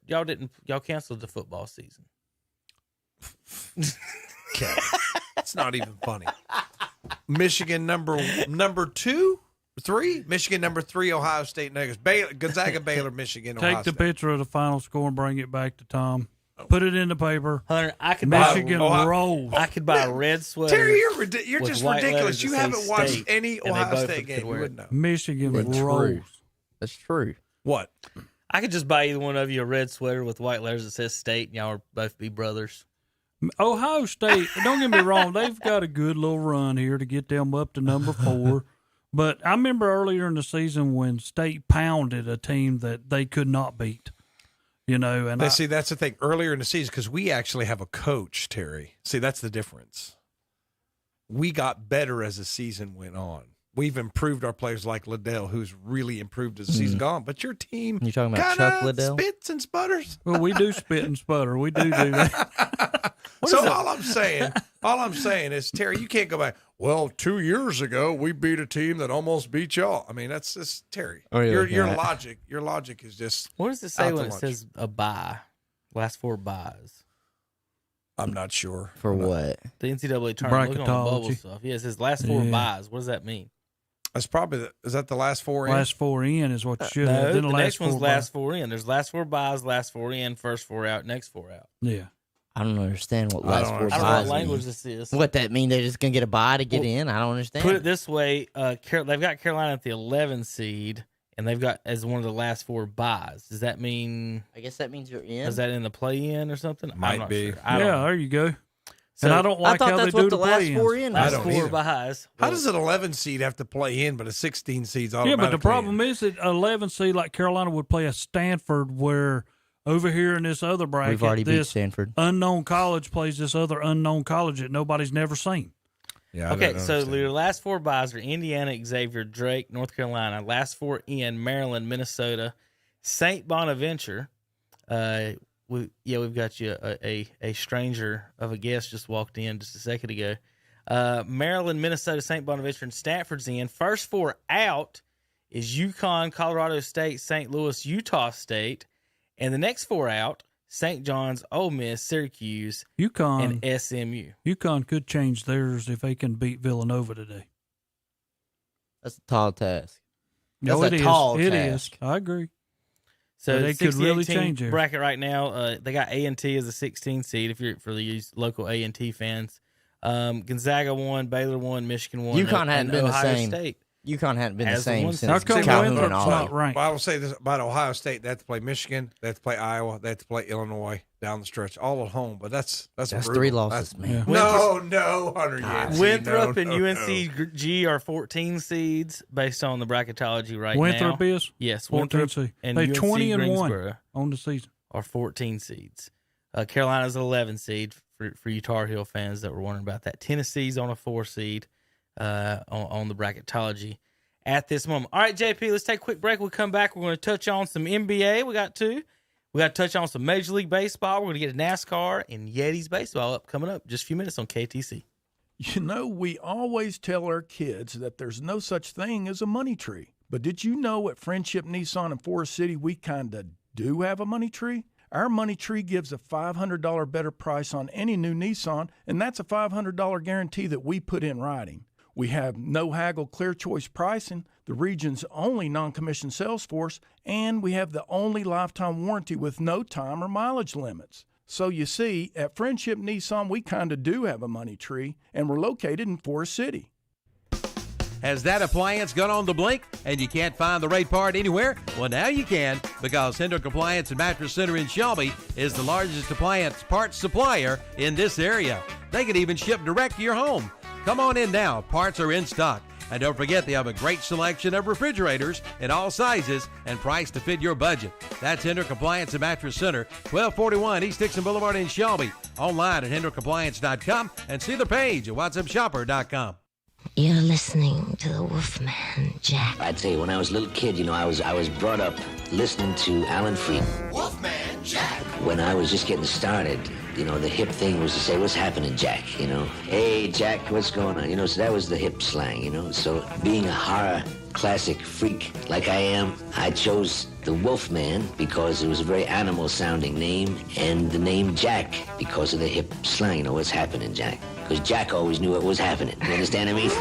y'all canceled the football season. Okay, it's not even funny. Michigan number 2, 3. Michigan number 3, Ohio State. Gonzaga, Baylor, Michigan, Ohio Take the State. picture of the final score and bring it back to Tom. Put it in the paper. Hunter, I could Michigan buy, rolls. I could buy a red sweater. Terry, you're with just white ridiculous. letters You that haven't say watched state, any and they Ohio both State could game. You wear it. wouldn't know. Michigan That's rolls. true. That's true. What? I could just buy either one of you a red sweater with white letters that says state, and y'all are both be brothers. Ohio State, don't get me wrong, they've got a good little run here to get them up to number 4. But I remember earlier in the season when State pounded a team that they could not beat. And See, that's the thing. Earlier in the season, because we actually have a coach, Terry. See, that's the difference. We got better as the season went on. We've improved our players like Liddell, who's really improved as the season gone. But your team You talking about Chuck Liddell? spits and sputters. Well, we do spit and sputter. We do that. All I'm saying is, Terry, you can't go back. Well, 2 years ago, we beat a team that almost beat y'all. I mean, that's just Terry. Oh, yeah, your yeah. logic is just. What does it say out when to it lunch. says a bye? Last 4 byes. I'm not sure. For what? The NCAA tournament. Look on the bubble Bracketology. stuff. Yeah, it says last 4 Yeah. byes. What does that mean? That's probably is that the last 4 in? Last 4 in is what you should No, have. Then the the next last one's 4 last 4 in. There's last 4 byes, last 4 in, first 4 out, next 4 out. Yeah. I don't understand what I last don't 4 I don't know buys what language mean. this is. What that mean? They're just gonna get a bye to get in? I don't understand. Put it this way: they've got Carolina at the 11 seed, and they've got as one of the last 4 byes. Does that mean? I guess that means you're in. Is that in the play-in or something? Might I'm not be. Sure. I don't know. There you go. So, and I don't like I thought how that's they do what the the last play-ins. 4 in. I Last don't 4 either. byes. How does an 11 seed have to play in, but a 16 seed's Yeah, automatically but the problem in? is that 11 seed like Carolina would play a Stanford, where over here in this other bracket, We've already beat this Stanford. unknown college plays this other unknown college that nobody's never seen. Yeah. I Okay, don't so understand. your last 4 byes are Indiana, Xavier, Drake, North Carolina. Last 4 in Maryland, Minnesota, St. Bonaventure. We've got you a stranger of a guest just walked in just a second ago. Maryland, Minnesota, St. Bonaventure, and Stanford's in. First 4 out is UConn, Colorado State, St. Louis, Utah State. And the next 4 out, St. John's, Ole Miss, Syracuse, UConn and SMU. UConn could change theirs if they can beat Villanova today. That's a tall task. No, That's it a is. tall It task. is. I agree. So But they could 68 really team change it. bracket right now. They got A&T as a 16 seed. If you're for the local A&T fans, Gonzaga won, Baylor won, Michigan won. UConn hadn't and been the Ohio same. State. UConn hadn't been the As the same one- since How come Calhoun Winthrop's and all not that. ranked? Well, I will say this about Ohio State: they have to play Michigan, they have to play Iowa, they have to play Illinois down the stretch, all at home. But that's brutal. 3 losses, man. No, Hunter Yancey. Winthrop no, and no, UNCG are 14 seeds based on the bracketology right Winthrop now. is? Yes, 14 Winthrop seed. and They UNC 20 and 1 Greensboro on the season. are 14 seeds. Carolina's an 11 seed for you Tar Heel fans that were wondering about that. Tennessee's on a 4 seed on the bracketology at this moment. All right, JP, let's take a quick break. We'll come back. We're going to touch on some NBA. We got to touch on some Major League Baseball. We're going to get to NASCAR and Yetis Baseball coming up just a few minutes on KTC. You know, we always tell our kids that there's no such thing as a money tree. But did you know at Friendship Nissan in Forest City, we kind of do have a money tree? Our money tree gives a $500 better price on any new Nissan, and that's a $500 guarantee that we put in writing. We have no haggle clear choice pricing, the region's only non-commissioned sales force, and we have the only lifetime warranty with no time or mileage limits. So you see, at Friendship Nissan, we kind of do have a money tree, and we're located in Forest City. Has that appliance gone on the blink and you can't find the right part anywhere? Well, now you can, because Hendrick Appliance and Mattress Center in Shelby is the largest appliance parts supplier in this area. They can even ship direct to your home. Come on in now. Parts are in stock. And don't forget, they have a great selection of refrigerators in all sizes and priced to fit your budget. That's Hendrick Appliance and Mattress Center, 1241 East Dixon Boulevard in Shelby. Online at HendrickAppliance.com and see the page at What'sUpShopper.com. You're listening to the Wolfman Jack. I tell you, when I was a little kid, I was brought up listening to Alan Freed. Wolfman Jack. When I was just getting started, the hip thing was to say, "What's happening, Jack?" "Hey, Jack, what's going on?" So that was the hip slang, So being a horror classic freak like I am, I chose the Wolfman because it was a very animal-sounding name, and the name Jack because of the hip slang. "What's happening, Jack?" because Jack always knew what was happening. You understand what I mean?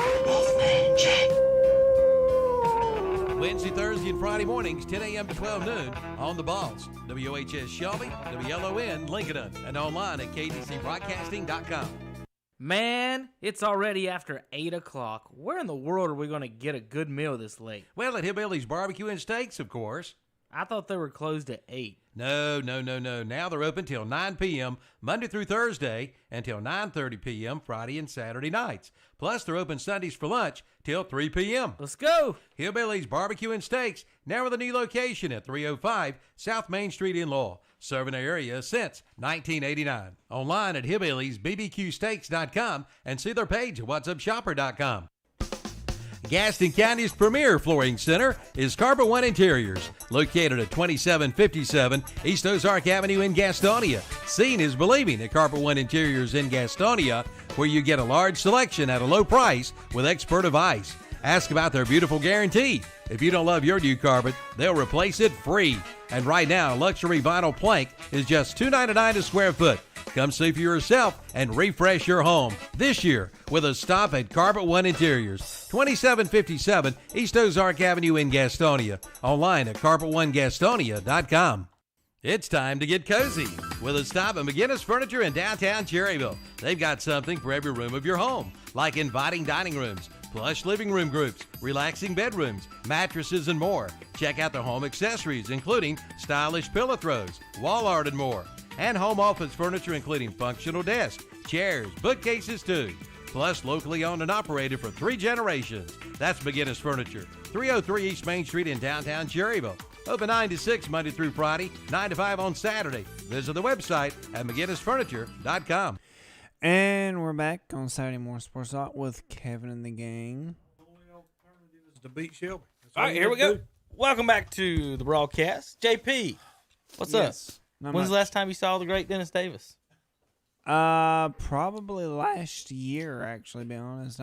Wednesday, Thursday, and Friday mornings, 10 a.m. to 12 noon on the Balls. WHS Shelby, WLON Lincoln, and online at ktcbroadcasting.com. Man, it's already after 8 o'clock. Where in the world are we going to get a good meal this late? Well, at Hillbilly's Barbecue and Steaks, of course. I thought they were closed at 8. No. Now they're open till 9 p.m. Monday through Thursday and till 9:30 p.m. Friday and Saturday nights. Plus, they're open Sundays for lunch till 3 p.m. Let's go. Hillbilly's Barbecue and Steaks, now with a new location at 305 South Main Street in Lowell. Serving the area since 1989. Online at hillbillysbbqsteaks.com and see their page at whatsupshopper.com. Gaston County's premier flooring center is Carpet One Interiors, located at 2757 East Ozark Avenue in Gastonia. Seeing is believing at Carpet One Interiors in Gastonia, where you get a large selection at a low price with expert advice. Ask about their beautiful guarantee. If you don't love your new carpet, they'll replace it free. And right now, luxury vinyl plank is just $2.99 a square foot. Come see for yourself and refresh your home this year with a stop at Carpet One Interiors, 2757 East Ozark Avenue in Gastonia. Online at carpet1gastonia.com. It's time to get cozy with a stop at McGinnis Furniture in downtown Cherryville. They've got something for every room of your home, like inviting dining rooms, plush living room groups, relaxing bedrooms, mattresses, and more. Check out their home accessories, including stylish pillow throws, wall art, and more. And home office furniture, including functional desks, chairs, bookcases, too. Plus, locally owned and operated for 3 generations. That's McGinnis Furniture, 303 East Main Street in downtown Cherryville. Open 9 to 6 Monday through Friday, 9 to 5 on Saturday. Visit the website at McGinnisFurniture.com. And we're back on Saturday Morning Sports Talk with Kevin and the gang. To beat Shelby. All right, here we go. Welcome back to the broadcast. JP, what's up? When's the last time you saw the great Dennis Davis? Probably last year, actually, to be honest.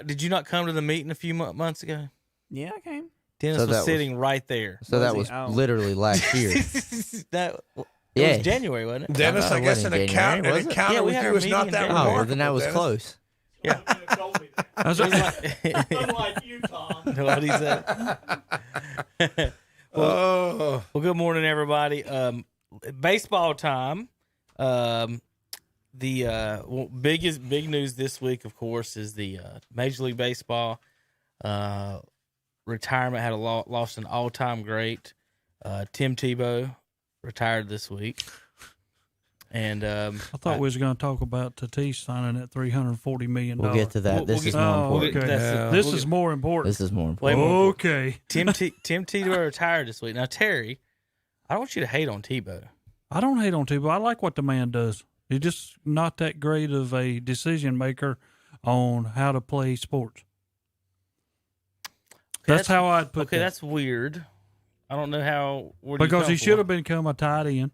Did you not come to the meeting a few months ago? Yeah, I came. Dennis was sitting right there. So that was literally last year. It was January, wasn't it? Dennis, I guess an encounter with you is not that remarkable. Oh, then that was close. Yeah. I was Unlike you, Tom. What he said. Well, good morning, everybody. Baseball time. The big news this week, of course, is the Major League Baseball retirement. Had lost an all-time great. Tim Tebow retired this week. And I thought we was going to talk about Tatis signing at $340 million. We'll get to that. This is more important. Okay. This is more important. This is more important. Okay. Tim Tebow retired this week. Now, Terry, I don't want you to hate on Tebow. I don't hate on Tebow. I like what the man does. He's just not that great of a decision maker on how to play sports. That's how I'd put that. Okay, that's weird. I don't know how. Because he should have become a tight end,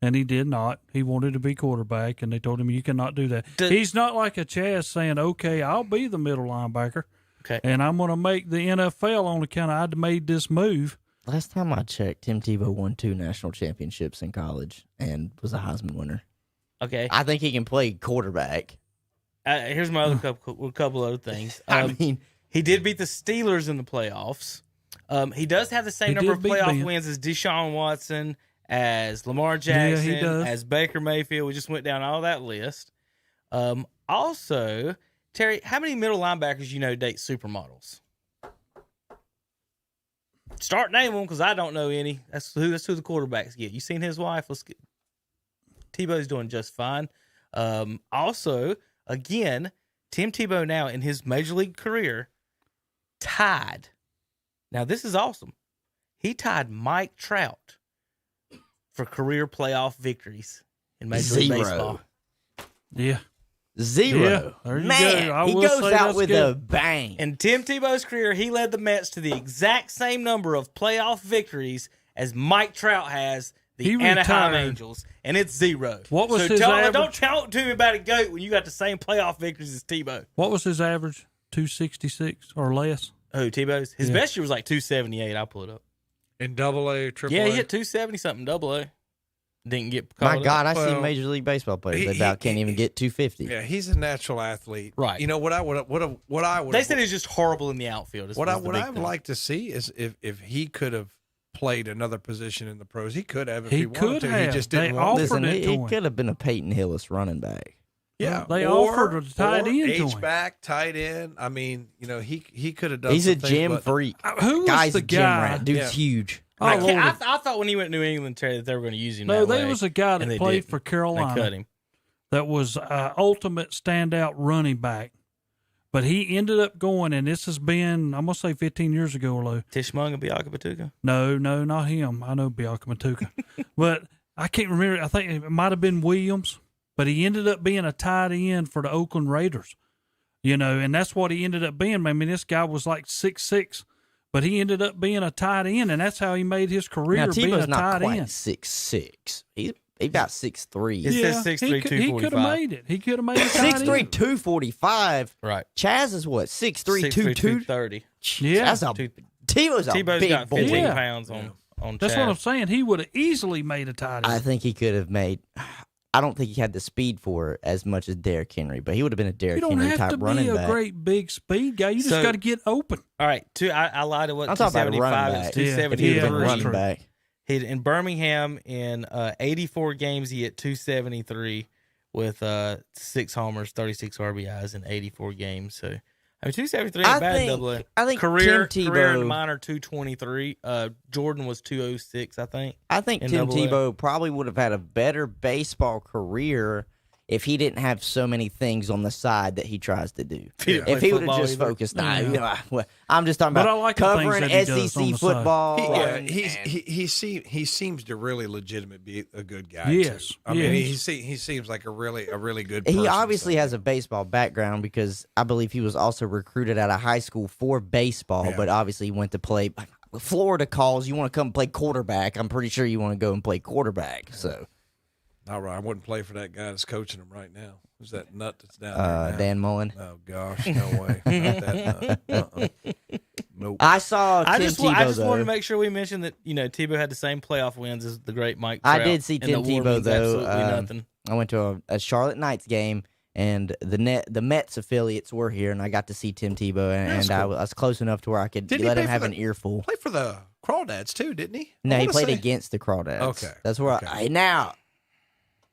and he did not. He wanted to be quarterback, and they told him, you cannot do that. He's not like a Chaz saying, okay, I'll be the middle linebacker, and I'm going to make the NFL on account of I'd made this move. Last time I checked, Tim Tebow won 2 national championships in college and was a Heisman winner. Okay. I think he can play quarterback. Here's my other couple other things. He did beat the Steelers in the playoffs. He does have the same number of playoff wins as Deshaun Watson, as Lamar Jackson, as Baker Mayfield. We just went down all that list. Also, Terry, how many middle linebackers you know date supermodels? Start naming them because I don't know any. That's who the quarterbacks get. You seen his wife? Tebow's doing just fine. Also, again, Tim Tebow now in his major league career tied. Now this is awesome. He tied Mike Trout for career playoff victories in Major League Baseball. Yeah. 0. Yeah, man, he goes out with a bang. In Tim Tebow's career, he led the Mets to the exact same number of playoff victories as Mike Trout has the Anaheim Angels, and it's 0. What was his average? Don't talk to me about a GOAT when you got the same playoff victories as Tebow. What was his average? 266 or less? Oh, Tebow's? His best year was like 278. I'll pull it up. In AA, AAA? Yeah, he hit 270-something AA. didn't get My called God, up. I see Major League Baseball players that about can't even get 250. Yeah, he's a natural athlete. Right. You know what I would. They said he's just horrible in the outfield. What I would like to see is if he could have played another position in the pros, he could have if he wanted to. He just didn't want to. Listen, he could have been a Peyton Hillis running back. Yeah, they offered a tight end to him. H-back, tight end. I mean, he could have done. He's some a things, gym but- freak. Who was Guy's the a gym guy? rat. Dude's huge. Oh, I thought when he went to New England, Terry, that they were going to use him. No, that there way, was a guy and that they played didn't. for Carolina They cut him. that was ultimate standout running back. But he ended up going, and this has been, I'm going to say 15 years ago, Lou. Tishmung and Bianca Batuka? No, not him. I know Bianca Matuka. But I can't remember. I think it might have been Williams, but he ended up being a tight end for the Oakland Raiders. And that's what he ended up being. I mean, this guy was like 6'6", but he ended up being a tight end, and that's how he made his career, Now, being Tebow's a not tight quite end. 6'6". He's about 6'3". It says 6'3", he could have made it. He could have made it. 6'3", 245. Right. Chaz is what? 6'3", 230. Yeah. That's Tebow's big got boy. 15 pounds on That's Chaz. what I'm saying. He would have easily made a tight end. I think he could have made. I don't think he had the speed for it as much as Derrick Henry, but he would have been a You Derrick don't Henry have type to running be a back. great big speed guy. You just So- got to get open. All right, I lied to what I'm talking about a 275 running is. back. 273. If he was a running back. In Birmingham in 84 games, he hit 273 with 6 homers, 36 RBIs in 84 games. So, I mean, 273 ain't bad double A. I think career Tim career in Tebow- the minor 223. Jordan was 206, I think. I think in Tim double A. Tebow probably would have had a better baseball career if he didn't have so many things on the side that he tries to do. Yeah. If he would have Football just either. focused, Yeah. I'm just talking But about I like the things covering that he does on the SEC side. football. He seems to really legitimately be a good guy. Yes. too. I mean, Yes. he seems like a really good person. He obviously has a baseball background because I believe he was also recruited out of high school for baseball, but obviously he went to play. Florida calls, you want to come play quarterback. I'm pretty sure you want to go and play quarterback. So, all right, I wouldn't play for that guy that's coaching him right now. Who's that nut that's down there now? Dan Mullen. Oh gosh, no way. Not that nut. Nope. I saw Tim I just Tebow, wanted though. to make sure we mentioned that Tebow had the same playoff wins as the great Mike I Trout, did see and Tim the war Tebow means though. absolutely nothing. I went to a Charlotte Knights game, and the Mets affiliates were here, and I got to see Tim Tebow, and I was close enough to where I could Didn't he let play him for have the- an earful. Play for the Crawdads too, didn't he? No, I he wanna played say- against the Crawdads. Okay. That's where Okay. now.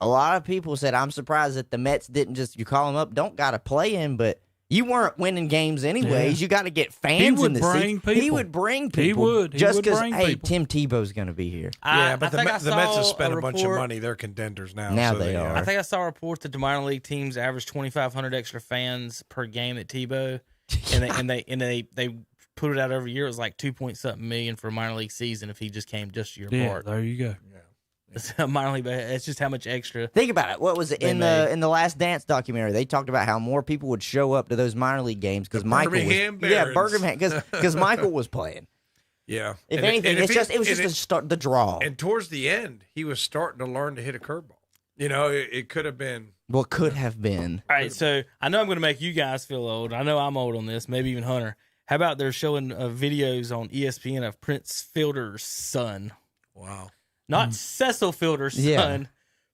A lot of people said I'm surprised that the Mets didn't just you call him up, don't got to play him, but you weren't winning games anyways. Yeah. You got to get He fans would in the bring seats. He people. would bring people. He would. He just would because bring hey, people. Tim Tebow's going to be here. Yeah, but the think I Mets have saw spent a bunch of report- money. They're contenders now. Now so they are. I think I saw a report that the minor league teams average 2,500 extra fans per game at Tebow, and they put it out every year. It was like 2-point-something million for a minor league season if he just came just a year Yeah, apart. there you go. It's a minor league, but it's just how much extra. Think about it. What was it They in made. the Last Dance documentary? They talked about how more people would show up to those minor league games because Michael Birmingham was Barons. Birmingham because Michael was playing. Yeah. If And- anything, and it was and just the draw. And towards the end, he was starting to learn to hit a curveball. It could have been. What could have been. All right, so I know I'm going to make you guys feel old. I know I'm old on this, maybe even Hunter. How about they're showing videos on ESPN of Prince Fielder's son? Wow. Not Cecil Fielder's Yeah. son.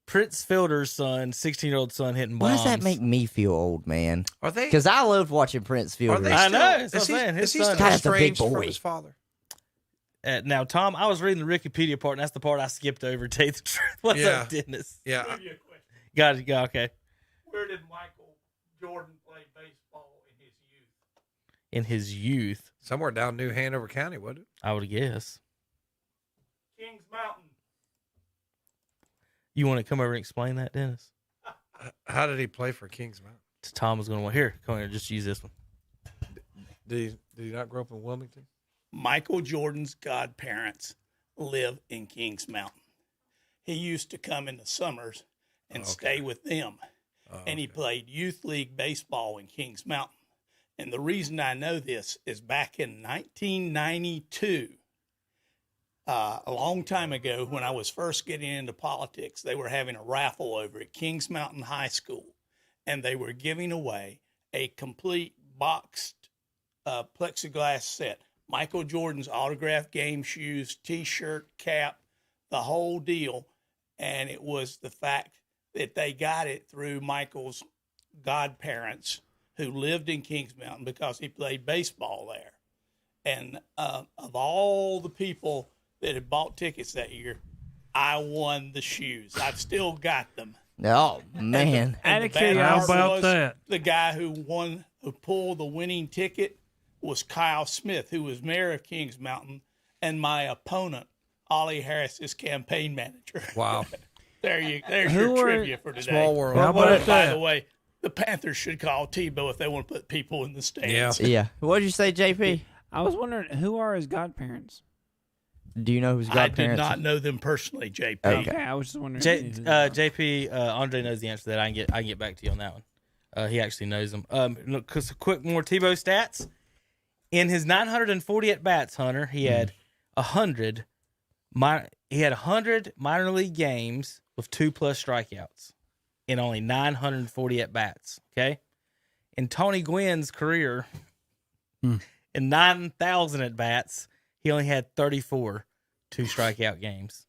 Prince Fielder's son, 16-year-old son hitting Why bombs. does that make me feel old, man? Are they? Because I loved watching Prince Fielder. They I still- know, that's what is I'm he- saying. His is he son- still God, that's a big estranged from boy. his father? Now, Tom, I was reading the Wikipedia part, and that's the part I skipped over. To tell you the truth. What's Yeah. up, Dennis? Yeah. Got it. Okay. Where did Michael Jordan play baseball in his youth? In his youth, Somewhere down New Hanover County, wasn't it? I would guess. Kings Mountain. You want to come over and explain that, Dennis? How did he play for Kings Mountain? Tom was going to want here. Come here, just use this one. Did he not grow up in Wilmington? Michael Jordan's godparents live in Kings Mountain. He used to come in the summers and stay with them. And he played youth league baseball in Kings Mountain. And the reason I know this is back in 1992, a long time ago when I was first getting into politics, they were having a raffle over at Kings Mountain High School. And they were giving away a complete boxed plexiglass set. Michael Jordan's autographed game shoes, T-shirt, cap, the whole deal. and it was the fact that they got it through Michael's godparents who lived in Kings Mountain because he played baseball there. And of all the people that had bought tickets that year, I won the shoes. I've still got them. Oh, man. And the bad How part about was that? The guy who pulled the winning ticket was Kyle Smith, who was mayor of Kings Mountain, and my opponent, Ollie Harris, his campaign manager. Wow. There's your trivia for today. Small world. How about By that? the way, the Panthers should call Tebow if they want to put people in the stands. Yeah. What did you say, JP? I was wondering, who are his godparents? Do you know who's I godparents? did not know them personally, JP. Okay. I was just wondering. JP, Andre knows the answer to that. I can get back to you on that one. He actually knows them. Look, quick more Tebow stats. In his 940 at bats, Hunter, he had 100. He had 100 minor league games with 2+ strikeouts in only 940 at bats. Okay, in Tony Gwynn's career, in 9,000 at bats, he only had 34 2-strikeout games.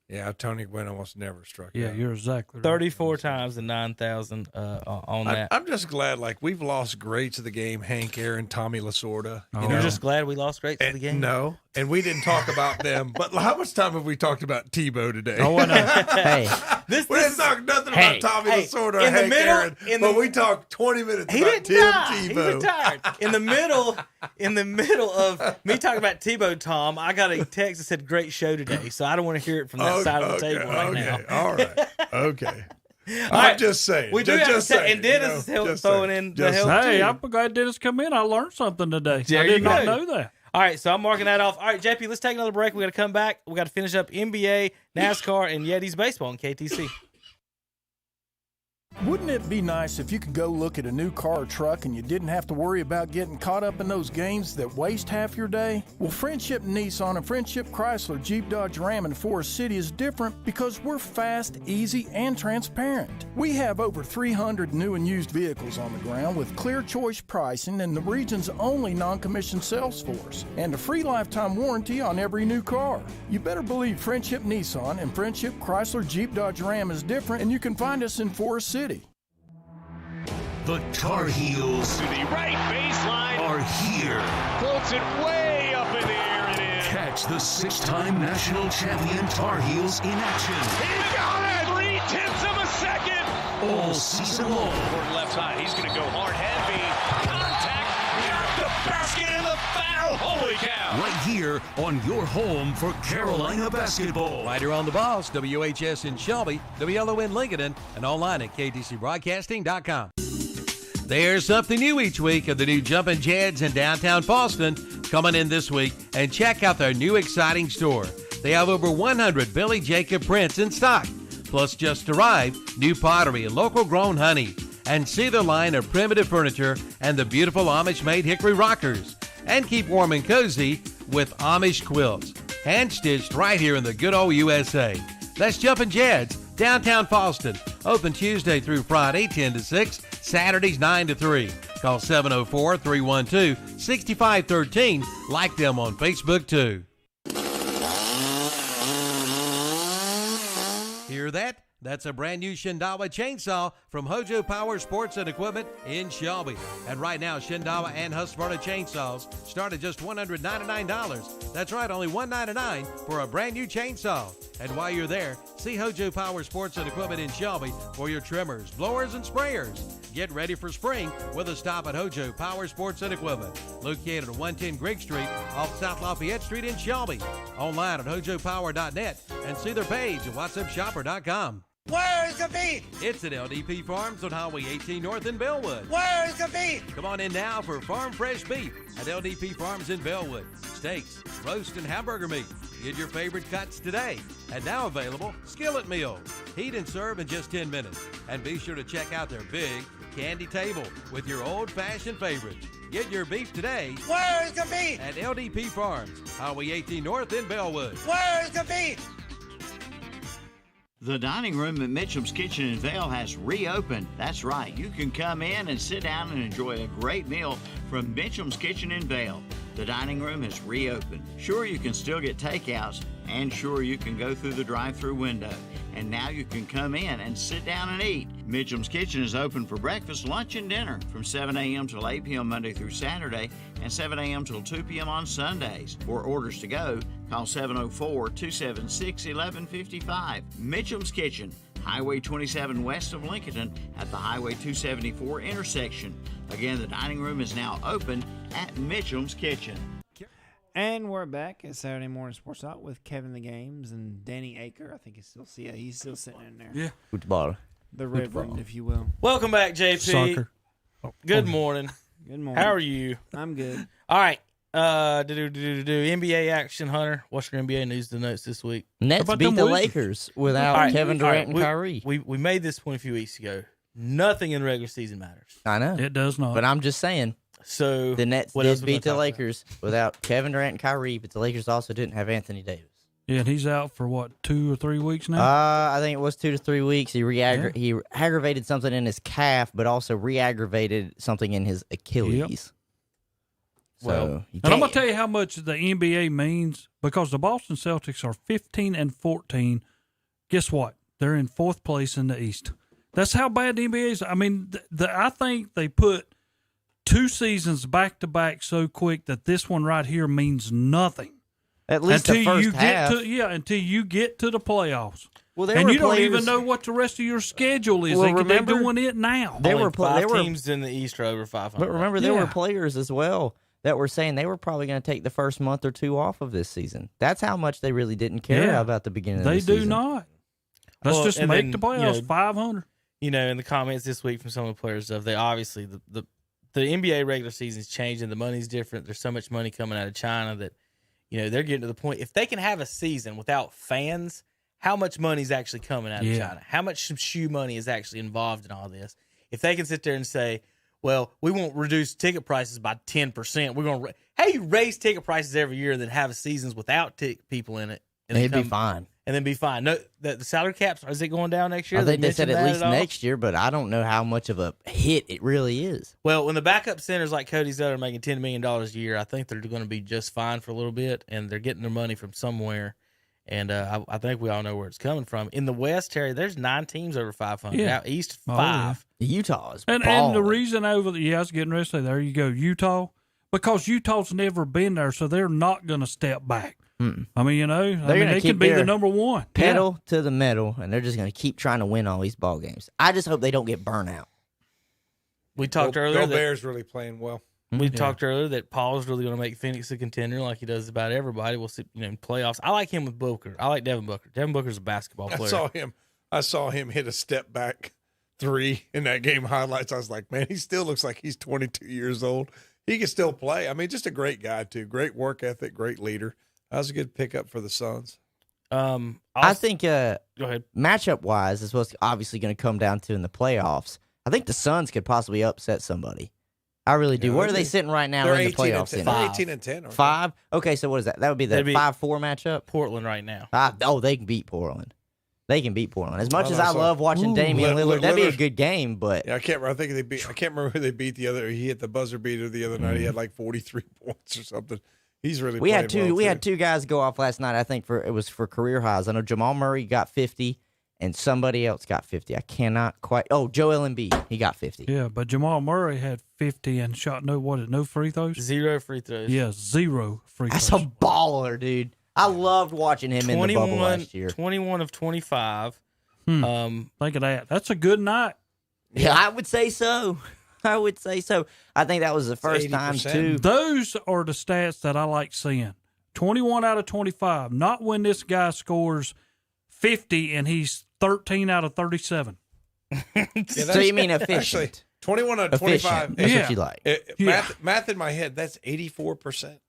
Yeah, Tony Gwynn almost never struck out. Yeah, you're exactly right. 34 times in 9,000 on that. I'm just glad, like, we've lost greats of the game, Hank Aaron, Tommy Lasorda. You're just glad we lost greats of the game? No, and we didn't talk about them. But how much time have we talked about Tebow today? Oh, I know. Hey. We didn't talk nothing about Tommy Lasorda or in the Hank middle- Aaron, in but the- we talked 20 minutes He about didn't Tim die. He Tebow. retired. In the middle of me talking about Tebow, Tom, I got a text that said "Great show today," so I don't want to hear it from that side of the table right now. All right. Okay. right. I'm just saying. We do have just to say, saying, and Dennis you know, is just throwing saying. in the Just help Hey, too. I'm glad Dennis come in. I learned something today. There I you did not go. know that. All right, so I'm marking that off. All right, JP, let's take another break. We got to come back. We got to finish up NBA, NASCAR, and Yetis baseball on KTC. Wouldn't it be nice if you could go look at a new car or truck and you didn't have to worry about getting caught up in those games that waste half your day? Well, Friendship Nissan and Friendship Chrysler, Jeep, Dodge, Ram in Forest City is different because we're fast, easy, and transparent. We have over 300 new and used vehicles on the ground with clear choice pricing and the region's only non-commissioned sales force, and a free lifetime warranty on every new car. You better believe Friendship Nissan and Friendship Chrysler, Jeep, Dodge, Ram is different, and you can find us in Forest City. The Tar Heels To the right baseline. are here. Floats it way up in the air and in. Catch the 6-time national champion Tar Heels in action He got it! 0.3 of a second. all season long. Toward left side. He's going to go hard, heavy. Contact. Got the basket and the foul. Holy cow. Right here on your home for Carolina basketball. Right here on the Boss, WHS in Shelby, WLO in Lincoln, and online at ktcbroadcasting.com. There's something new each week of the new Jumpin' Jeds in downtown Boston coming in this week, and check out their new exciting store. They have over 100 Billy Jacob prints in stock, plus just arrived new pottery and local grown honey, and see their line of primitive furniture and the beautiful Amish-made hickory rockers, and keep warm and cozy with Amish quilts, hand-stitched right here in the good old USA. That's Jumpin' Jeds, downtown Boston, open Tuesday through Friday, 10 to 6, Saturdays 9 to 3. Call 704-312-6513. Like them on Facebook, too. Hear that? That's a brand new Shindawa chainsaw from Hojo Power Sports and Equipment in Shelby. And right now, Shindawa and Husqvarna chainsaws start at just $199. That's right, only $199 for a brand new chainsaw. And while you're there, see Hojo Power Sports and Equipment in Shelby for your trimmers, blowers, and sprayers. Get ready for spring with a stop at Hojo Power Sports and Equipment, located at 110 Grigg Street off South Lafayette Street in Shelby. Online at hojopower.net and see their page at whatsupshopper.com. Where's the beef? It's at LDP Farms on Highway 18 North in Bellwood. Where's the beef? Come on in now for farm fresh beef at LDP Farms in Bellwood. Steaks, roast, and hamburger meat. Get your favorite cuts today. And now available, skillet meals. Heat and serve in just 10 minutes. And be sure to check out their big candy table with your old-fashioned favorites. Get your beef today. Where's the beef? At LDP Farms, Highway 18 North in Bellwood. Where's the beef? The dining room at Mitchum's Kitchen in Vail has reopened. That's right. You can come in and sit down and enjoy a great meal from Mitchum's Kitchen in Vail. The dining room has reopened. Sure, you can still get takeouts, and sure, you can go through the drive-through window. and now you can come in and sit down and eat. Mitchum's Kitchen is open for breakfast, lunch, and dinner from 7 a.m. till 8 p.m. Monday through Saturday and 7 a.m. till 2 p.m. on Sundays. For orders to go, call 704-276-1155. Mitchum's Kitchen, Highway 27 west of Lincoln at the Highway 274 intersection. Again, the dining room is now open at Mitchum's Kitchen. And we're back at Saturday Morning Sports Talk with Kevin the Games and Danny Aker. I think he's still sitting in there. Yeah. Football. The Reverend, if you will. Welcome back, JP. Soccer. Good morning. Good morning. How are you? I'm good. All right. NBA action, Hunter. What's your NBA news and notes this week? Nets beat the Lakers without Kevin Durant and Kyrie. We made this point a few weeks ago. Nothing in regular season matters. I know. It does not. But I'm just saying. So the Nets did beat the Lakers without Kevin Durant and Kyrie, but the Lakers also didn't have Anthony Davis. Yeah, and he's out for what, 2 or 3 weeks now? I think it was 2 to 3 weeks. He aggravated something in his calf, but also re-aggravated something in his Achilles. Well, and I'm gonna tell you how much the NBA means, because the Boston Celtics are 15 and 14. Guess what? They're in 4th place in the East. That's how bad the NBA is. I mean, I think they put 2 seasons back to back so quick that this one right here means nothing. At least until the first you half. until you get to the playoffs. Well, and you don't even know what the rest of your schedule is. Well, They're doing it now. There were five teams in the East are over 500. But remember, there were players as well that were saying they were probably going to take the first month or 2 off of this season. That's how much they really didn't care about the beginning of the season. They do not. Let's just make the playoffs 500. You know, in the comments this week from some of the players, they obviously the NBA regular season's changing. The money's different. There's so much money coming out of China that, you know, they're getting to the point. If they can have a season without fans, how much money's actually coming out of China? How much shoe money is actually involved in all this? If they can sit there and say, well, we won't reduce ticket prices by 10%. We're going to how you raise ticket prices every year and then have seasons without people in it. And they'd be fine. And then be fine. No, the salary caps, is it going down next year? I think they said at least next year, but I don't know how much of a hit it really is. Well, when the backup centers like Cody Zeller are making $10 million a year, I think they're going to be just fine for a little bit, and they're getting their money from somewhere. And I think we all know where it's coming from. In the West, Terry, there's 9 teams over 500. Yeah. Out East, 5. Utah is and the reason I was getting ready to say, there you go, Utah, because Utah's never been there, so they're not going to step back. I mean, you know, they can be the number one. Pedal to the metal, and they're just going to keep trying to win all these ball games. I just hope they don't get burnt out. We talked earlier. Bears really playing well. We talked earlier that Paul's really going to make Phoenix a contender like he does about everybody. We'll see, in playoffs. I like him with Booker. I like Devin Booker. Devin Booker's a basketball player. I saw him hit a step back 3 in that game highlights. I was like, man, he still looks like he's 22 years old. He can still play. I mean, just a great guy too. Great work ethic, great leader. That was a good pickup for the Suns. I think go ahead. Matchup-wise is what's obviously going to come down to in the playoffs. I think the Suns could possibly upset somebody. I really do. Where are they sitting right now in the playoffs? They're 18 and 10. 5? Okay, so what is that? That would be the 5-4 matchup? Portland right now. They can beat Portland. They can beat Portland. As much as I love watching Damian Lillard, that'd be a good game. But I can't remember. I can't remember who they beat the other. He hit the buzzer beater the other night. He had like 43 points or something. He's really. We had two guys go off last night. I think it was for career highs. I know Jamal Murray got 50, and somebody else got 50. I cannot quite. Oh, Joel Embiid, he got 50. Yeah, but Jamal Murray had 50 and shot no free throws. 0 free throws. Yeah, 0 free throws. That's a baller, dude. I loved watching him in the bubble last year. 21 of 25. Think of that. That's a good night. Yeah, I would say so. I think that was the first time, too. Those are the stats that I like seeing. 21 out of 25. Not when this guy scores 50 and he's 13 out of 37. So you mean efficient? Actually, 21 out of 25. That's what you like. Math in my head, that's 84%.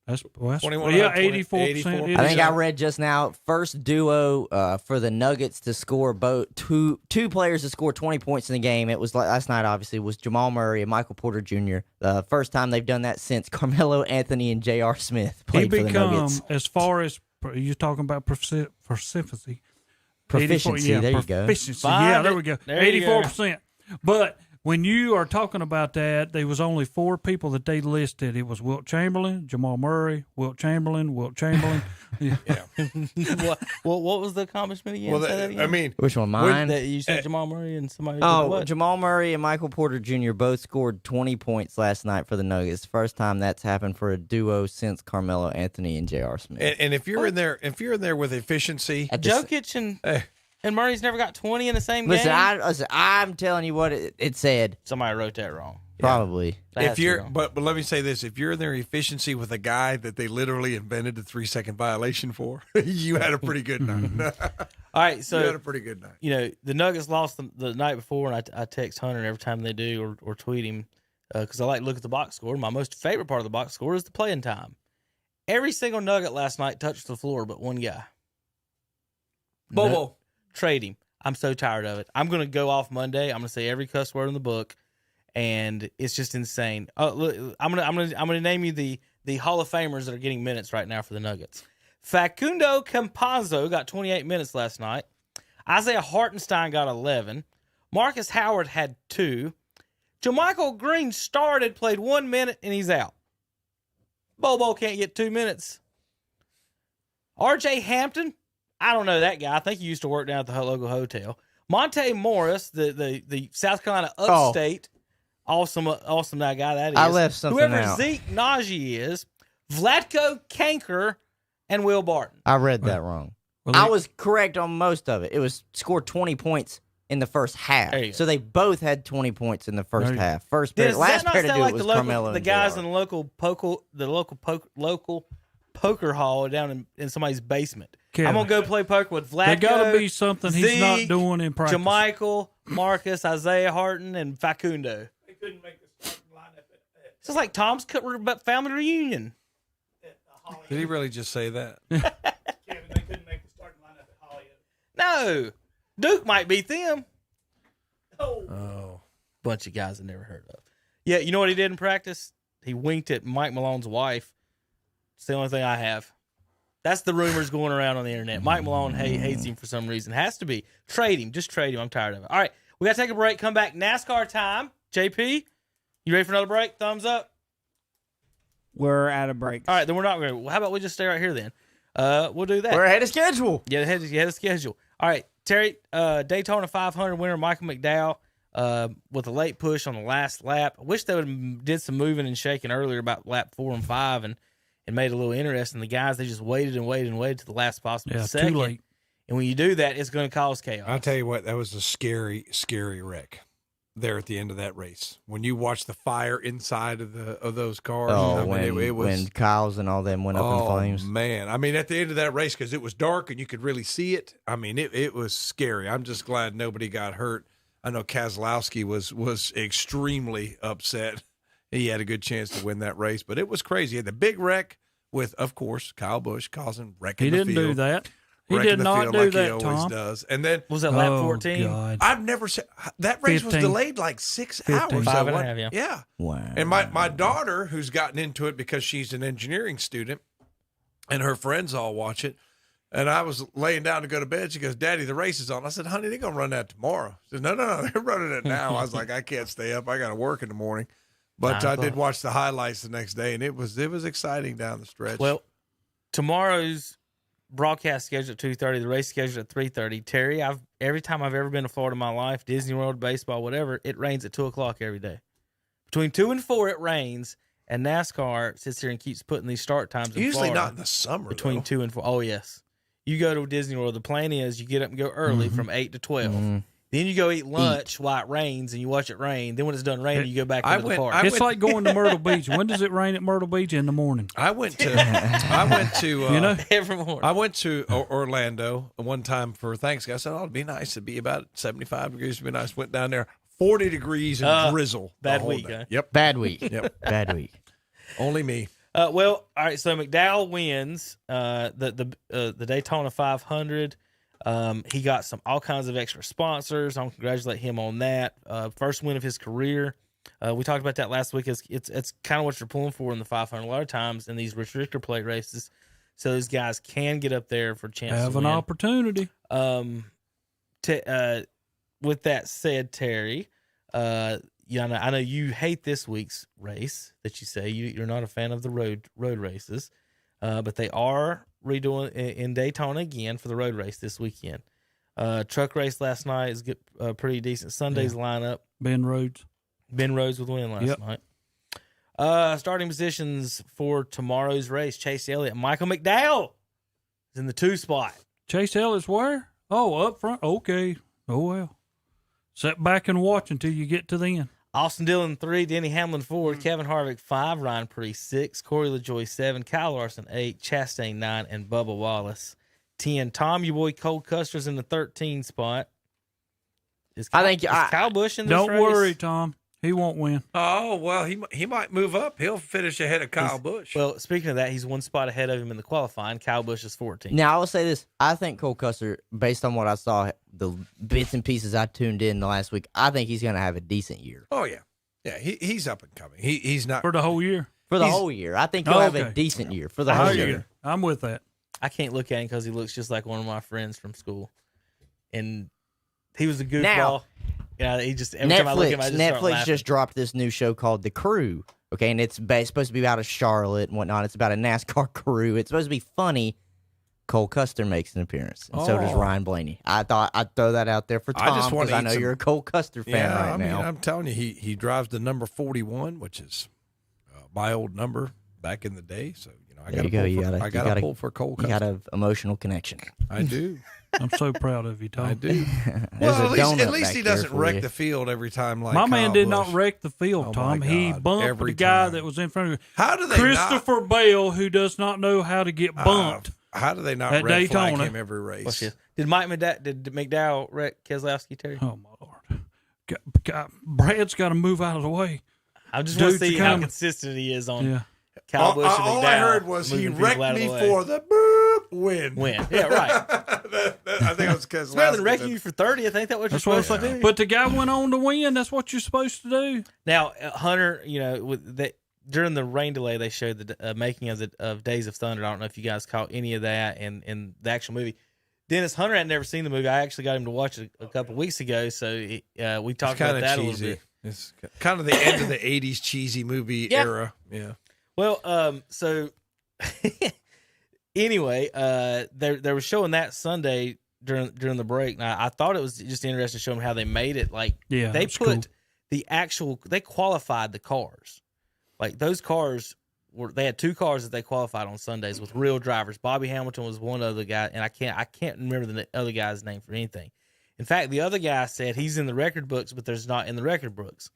That's 84%. I think I read just now, first duo for the Nuggets to score two players to score 20 points in the game. It was last night, obviously, was Jamal Murray and Michael Porter Jr. The first time they've done that since Carmelo Anthony and J.R. Smith played for the Nuggets. As far as you're talking about proficiency. Proficiency, there you go. Proficiency, yeah, there we go. 84%. But when you are talking about that, there was only 4 people that they listed. It was Wilt Chamberlain, Jamal Murray, Wilt Chamberlain. Yeah. what was the accomplishment again? Well, Say that again? I mean, Which one, mine? That you said Jamal Murray and somebody. Oh, what? Jamal Murray and Michael Porter Jr. both scored 20 points last night for the Nuggets. First time that's happened for a duo since Carmelo Anthony and J.R. Smith. And if you're in there with efficiency, Jokic and Murray's never got 20 in the same listen, game. I'm telling you what it said. Somebody wrote that wrong. Probably. If you're, but let me say this: if you're in their efficiency with a guy that they literally invented the 3-second violation for, you had a pretty good night. All right, so you had a pretty good night. You know, the Nuggets lost the night before, and I text Hunter every time they do or tweet him because I like to look at the box score. My most favorite part of the box score is the playing time. Every single Nugget last night touched the floor, but one guy. Bobo. Trade him. I'm so tired of it. I'm going to go off Monday. I'm going to say every cuss word in the book, and it's just insane. Look, I'm going to name you the Hall of Famers that are getting minutes right now for the Nuggets. Facundo Campazzo got 28 minutes last night. Isaiah Hartenstein got 11. Marcus Howard had 2. JaMychal Green started, played 1 minute, and he's out. Bobo can't get 2 minutes. R.J. Hampton, I don't know that guy. I think he used to work down at the local hotel. Monte Morris, the South Carolina upstate, awesome that guy that is. I left something Whoever out. Zeke Najee is, Vlatko Kanker, and Will Barton. I read that wrong. I was correct on most of it. It was scored 20 points in the first half. So they both had 20 points in the first half. First period. Last period to do it was Carmelo the and guys JR. in the local poker hall down in somebody's basement. Kevin, I'm gonna go play poker with Vlatko. There got to be something he's not Zeke, doing in practice. JaMychal, Marcus, Isaiah Harton, and Facundo. They couldn't make the starting lineup at It's just like Tom's family reunion. Did he really just say that? Kevin, they couldn't make the starting lineup at Hollywood. No, Duke might beat them. Oh, bunch of guys I never heard of. Yeah, you know what he did in practice? He winked at Mike Malone's wife. It's the only thing I have. That's the rumors going around on the internet. Mike Malone hates him for some reason. Has to be. Trade him. Just trade him. I'm tired of it. All right, we got to take a break. Come back. NASCAR time. JP, you ready for another break? Thumbs up. We're out of breaks. All right, then we're not going to. How about we just stay right here then? We'll do that. We're ahead of schedule. Yeah, ahead of schedule. All right, Terry, Daytona 500 winner Michael McDowell with a late push on the last lap. I wish they would have did some moving and shaking earlier about lap 4 and 5 and made it a little interesting. The guys, they just waited to the last possible second. Too late. And when you do that, it's going to cause chaos. I'll tell you what, that was a scary, scary wreck there at the end of that race. When you watch the fire inside of those cars. Oh, I mean, it was, when Kyle's and all them went up in flames. Oh, man. I mean, at the end of that race, because it was dark and you could really see it, I mean, it was scary. I'm just glad nobody got hurt. I know Keselowski was extremely upset. He had a good chance to win that race, but it was crazy. He had the big wreck with, of course, Kyle Busch wrecking He the didn't field. do that. He Wrecking did the not field do like that, he always Tom. does. And then was that lap 14? God. I've never seen that race 15. was delayed like 6 15. hours. 5 and a half, yeah. Yeah. Wow. And my daughter, who's gotten into it because she's an engineering student, and her friends all watch it. And I was laying down to go to bed. She goes, "Daddy, the race is on." I said, "Honey, they're gonna run that tomorrow." She said, No, they're running it now. I was like, I can't stay up. I got to work in the morning. But I did watch the highlights the next day, and it was exciting down the stretch. Well, tomorrow's broadcast scheduled at 2:30, the race scheduled at 3:30. Terry, every time I've ever been to Florida in my life, Disney World, baseball, whatever, it rains at 2:00 every day. Between 2 and 4, it rains, and NASCAR sits here and keeps putting these start times in usually Florida not in the summer. between 2 and 4. Oh yes, you go to Disney World. The plan is you get up and go early from 8 to 12. Then you go eat lunch while it rains, and you watch it rain. Then when it's done raining, you go back into the park. It's like going to Myrtle Beach. When does it rain at Myrtle Beach? In the morning. I went to You know? Every morning. I went to Orlando one time for Thanksgiving. I said, "Oh, it'd be nice. It'd be about 75 degrees. It'd be nice." Went down there, 40 degrees and drizzle. Bad the whole week, day. huh? Yep. Bad week. Yep. Bad week. Only me. Well, all right. So McDowell wins the Daytona 500. He got all kinds of extra sponsors. I want to congratulate him on that. First win of his career. We talked about that last week. It's kind of what you're pulling for in the 500 a lot of times in these Rich Richter plate races. So those guys can get up there for a chance Have to an win. I know you hate this week's race that you say you're not a fan of the road races, but they are redoing in Daytona again for the road race this weekend. Truck race last night is pretty decent. Sunday's lineup. Ben Rhodes with win last night. Starting positions for tomorrow's race: Chase Elliott, Michael McDowell is in the 2 spot. Chase Elliott's where? Oh, up front. Okay. Oh well. Sit back and watch until you get to the end. Austin Dillon 3, Denny Hamlin 4, Kevin Harvick 5, Ryan Preece 6, Corey LaJoie 7, Kyle Larson 8, Chastain 9, and Bubba Wallace 10. Tom, your boy Cole Custer's in the 13 spot. Is Kyle Busch in this race? Don't worry, Tom. He won't win. Oh, well, he might move up. He'll finish ahead of Kyle Busch. Well, speaking of that, he's 1 spot ahead of him in the qualifying. Kyle Busch is 14. Now, I will say this. I think Cole Custer, based on what I saw, the bits and pieces I tuned in the last week, I think he's going to have a decent year. Oh, yeah. Yeah, he's up and coming. He's not. For the whole year? For the whole year. I think he'll have a decent year for the whole year. I'm with that. I can't look at him because he looks just like one of my friends from school. And he was a goofball. Yeah, he just every time I look at him, I just start Netflix laughing. just dropped this new show called The Crew. Okay, and it's supposed to be about a Charlotte and whatnot. It's about a NASCAR crew. It's supposed to be funny. Cole Custer makes an appearance, and so does Ryan Blaney. I thought I'd throw that out there for Tom because I know you're a Cole Custer fan now. I'm telling you, he drives the number 41, which is my old number back in the day. So I got to pull for Cole Custer. You got an emotional connection. I do. I'm so proud of you, Tom. I do. Well, at least he doesn't wreck the field every time. Like my man Kyle did Busch. not wreck the field, Tom. He bumped the guy that was in front of him. How do they Christopher Bale, who does not know how to get bumped. How do they not at red flag Daytona. him every race? Did McDowell wreck Keselowski, Terry? Oh my Lord! Brad's got to move out of the way. I just want to see how consistent he is on Kyle Busch and McDowell. All I heard was he wrecked me for the win. Yeah, right. I think it was Keselowski. It's better than wrecking you for 30th. Ain't that what you're supposed to do? But the guy went on to win. That's what you're supposed to do. Now, Hunter, during the rain delay, they showed the making of Days of Thunder. I don't know if you guys caught any of that in the actual movie. Dennis Hunter had never seen the movie. I actually got him to watch it a couple of weeks ago, so we talked about that cheesy. A little bit. It's kind of the end of the 80s cheesy movie era. Yeah. Well, so anyway, they were showing that Sunday during the break. Now, I thought it was just interesting to show them how they made it. Like, they put they qualified the cars. Like, those cars they had 2 cars that they qualified on Sundays with real drivers. Bobby Hamilton was one other guy, and I can't remember the other guy's name for anything. In fact, the other guy said he's in the record books, but there's not in the record books.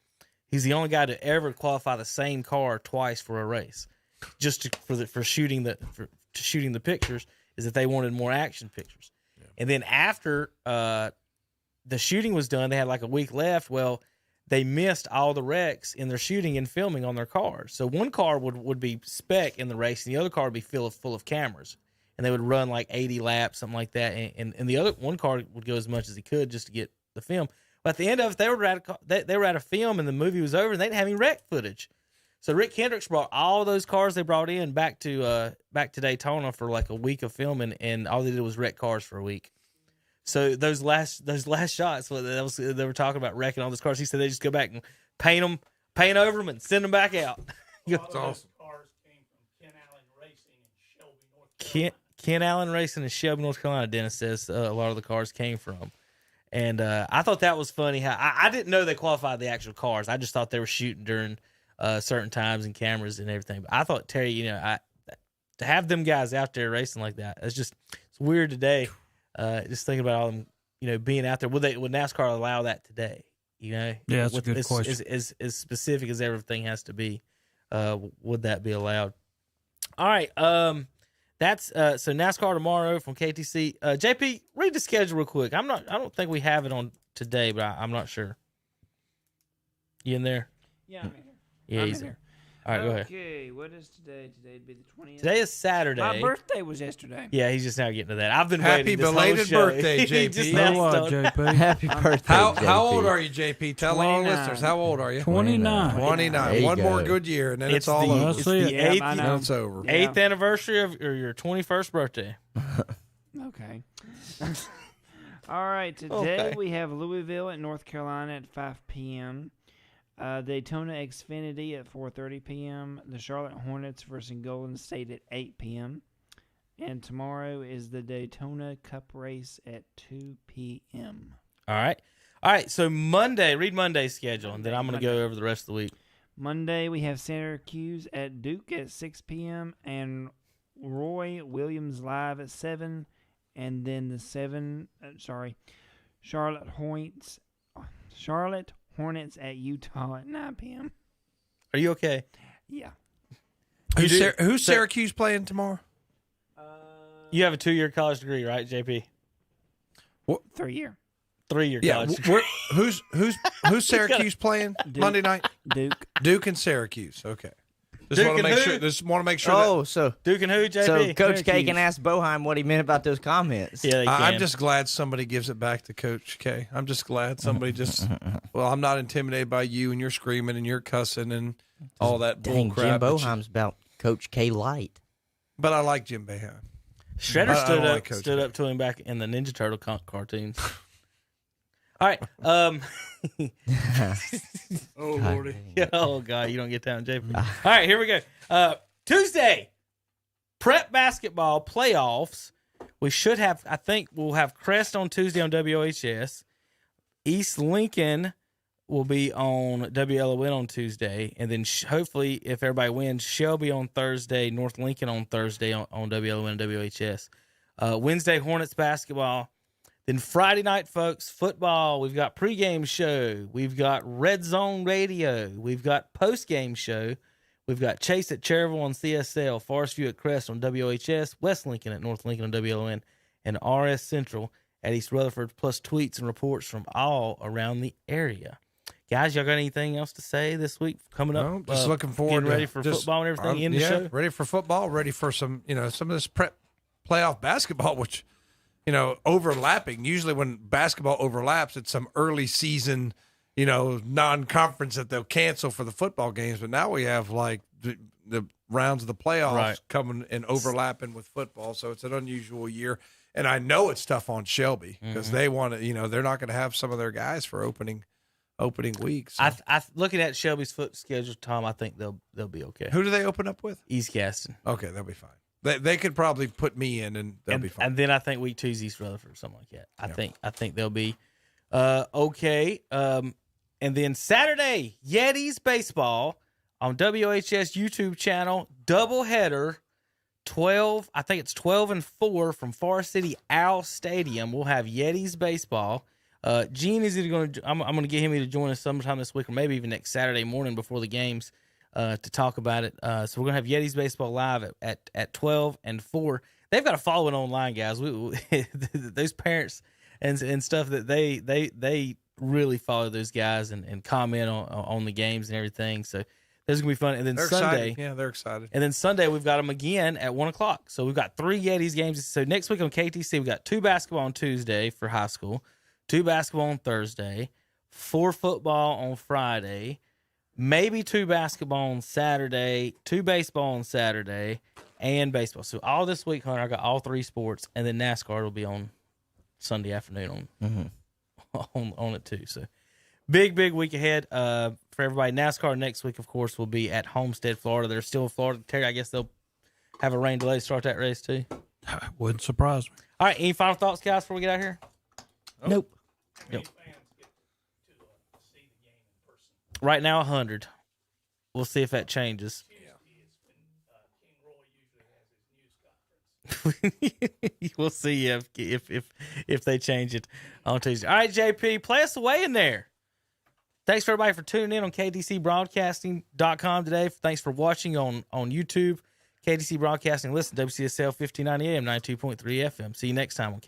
He's the only guy to ever qualify the same car twice for a race, just for shooting the pictures. Is that they wanted more action pictures, and then after the shooting was done, they had like a week left. Well, they missed all the wrecks in their shooting and filming on their cars. So one car would be spec in the race, and the other car would be full of cameras, and they would run like 80 laps, something like that. And the other one car would go as much as he could just to get the film. But at the end of it, they were out of film, and the movie was over, and they didn't have any wreck footage. So Rick Hendricks brought all those cars they brought in back to Daytona for like a week of filming, and all they did was wreck cars for a week. So those last shots, they were talking about wrecking all those cars. He said they just go back and paint over them, and send them back out. That's awesome. Cars came from Ken Allen Racing in Shelby, North Carolina. Ken Allen Racing in Shelby, North Carolina. Dennis says a lot of the cars came from. And I thought that was funny. How I didn't know they qualified the actual cars. I just thought they were shooting during certain times and cameras and everything. But I thought, Terry, to have them guys out there racing like that, it's weird today. Just thinking about all them, being out there. Would NASCAR allow that today? Yeah, that's a good question. As specific as everything has to be, would that be allowed? All right. That's so NASCAR tomorrow from KTC. JP, read the schedule real quick. I don't think we have it on today, but I'm not sure. You in there? Yeah, I'm in here. Yeah, he's in here. All right, go ahead. Okay, what is today? Today'd be the 20th. Today is Saturday. My birthday was yesterday. Yeah, he's just now getting to that. I've been Happy waiting this belated whole show. birthday, JP. Just JP. Happy birthday, How old are you, JP? Tell all the listeners, how old are you? 29. 29. One more good year, and then it's all over. It's the eighth. It's over. 8th anniversary of your 21st birthday. Okay. All right. Today we have Louisville at North Carolina at 5 p.m. Daytona Xfinity at 4:30 p.m. The Charlotte Hornets versus Golden State at 8 p.m. And tomorrow is the Daytona Cup race at 2 p.m. All right. So Monday, read Monday's schedule, and then I'm going to go over the rest of the week. Monday, we have Syracuse at Duke at 6 p.m. and Roy Williams live at 7. And then Charlotte Hornets at Utah at 9 p.m. Are you okay? Yeah. Who's Syracuse playing tomorrow? You have a 2-year college degree, right, JP? What? 3-year. 3-year college degree. Who's Syracuse playing Monday night? Duke and Syracuse. Okay. Duke want to make sure. So Duke and who, JP? So Coach K can ask Boheim what he meant about those comments. Yeah, I'm just glad somebody gives it back to Coach K. I'm just glad somebody I'm not intimidated by you and you're screaming and you're cussing and all that bull crap. Jim Boheim's about Coach K light. But I like Jim Boeheim. Shredder stood up to him back in the Ninja Turtle cartoons. All right. Oh, Lordy. Oh, God, you don't get down, JP. All right, here we go. Tuesday, prep basketball playoffs. We should have, I think we'll have Crest on Tuesday on WHS. East Lincoln will be on WLON on Tuesday. And then hopefully, if everybody wins, Shelby on Thursday, North Lincoln on Thursday on WLON and WHS. Wednesday, Hornets basketball. Then Friday night, folks, football. We've got pregame show. We've got Red Zone Radio. We've got postgame show. We've got Chase at Cherville on CSL, Forest View at Crest on WHS, West Lincoln at North Lincoln on WLN, and RS Central at East Rutherford, plus tweets and reports from all around the area. Guys, y'all got anything else to say this week coming up? No, just looking forward to ready for football and everything in the show. Ready for football, ready for some of this prep playoff basketball, which overlapping. Usually when basketball overlaps, it's some early season, non-conference that they'll cancel for the football games. But now we have like the rounds of the playoffs coming and overlapping with football. So it's an unusual year. And I know it's tough on Shelby because they want to, they're not going to have some of their guys for opening week. So. I looking at Shelby's foot schedule, Tom, I think they'll be okay. Who do they open up with? East Gaston. Okay, they'll be fine. They could probably put me in and they'll be fine. And then I think week 2's East Rutherford or something like that. I think they'll be okay. And then Saturday, Yetis baseball on WHS YouTube channel, doubleheader, 12 and 4 from Forest City Owl Stadium. We'll have Yetis baseball. Gene is either going to. I'm going to get him to join us sometime this week, or maybe even next Saturday morning before the games to talk about it. So we're going to have Yetis baseball live at 12 and 4. They've got a following online, guys. Those parents and stuff that they really follow those guys and comment on the games and everything. So this is going to be fun. And then they're Sunday. Excited. Yeah, they're excited. And then Sunday, we've got them again at 1 o'clock. So we've got 3 Yetis games. So next week on KTC, we've got 2 basketball on Tuesday for high school, 2 basketball on Thursday, 4 football on Friday, maybe 2 basketball on Saturday, 2 baseball on Saturday, and baseball. So all this week, Hunter, I got all 3 sports, and then NASCAR will be on Sunday afternoon on it too. So big week ahead for everybody. NASCAR next week, of course, will be at Homestead, Florida. They're still in Florida. Terry, I guess they'll have a rain delay to start that race too. Wouldn't surprise me. All right, any final thoughts, guys, before we get out of here? Nope. Right now, 100. We'll see if that changes. We'll see if they change it on Tuesday. All right, JP, play us away in there. Thanks for everybody for tuning in on KTCBroadcasting.com today. Thanks for watching on YouTube. KTC Broadcasting. Listen, WCSL 1590 AM, 92.3 FM. See you next time on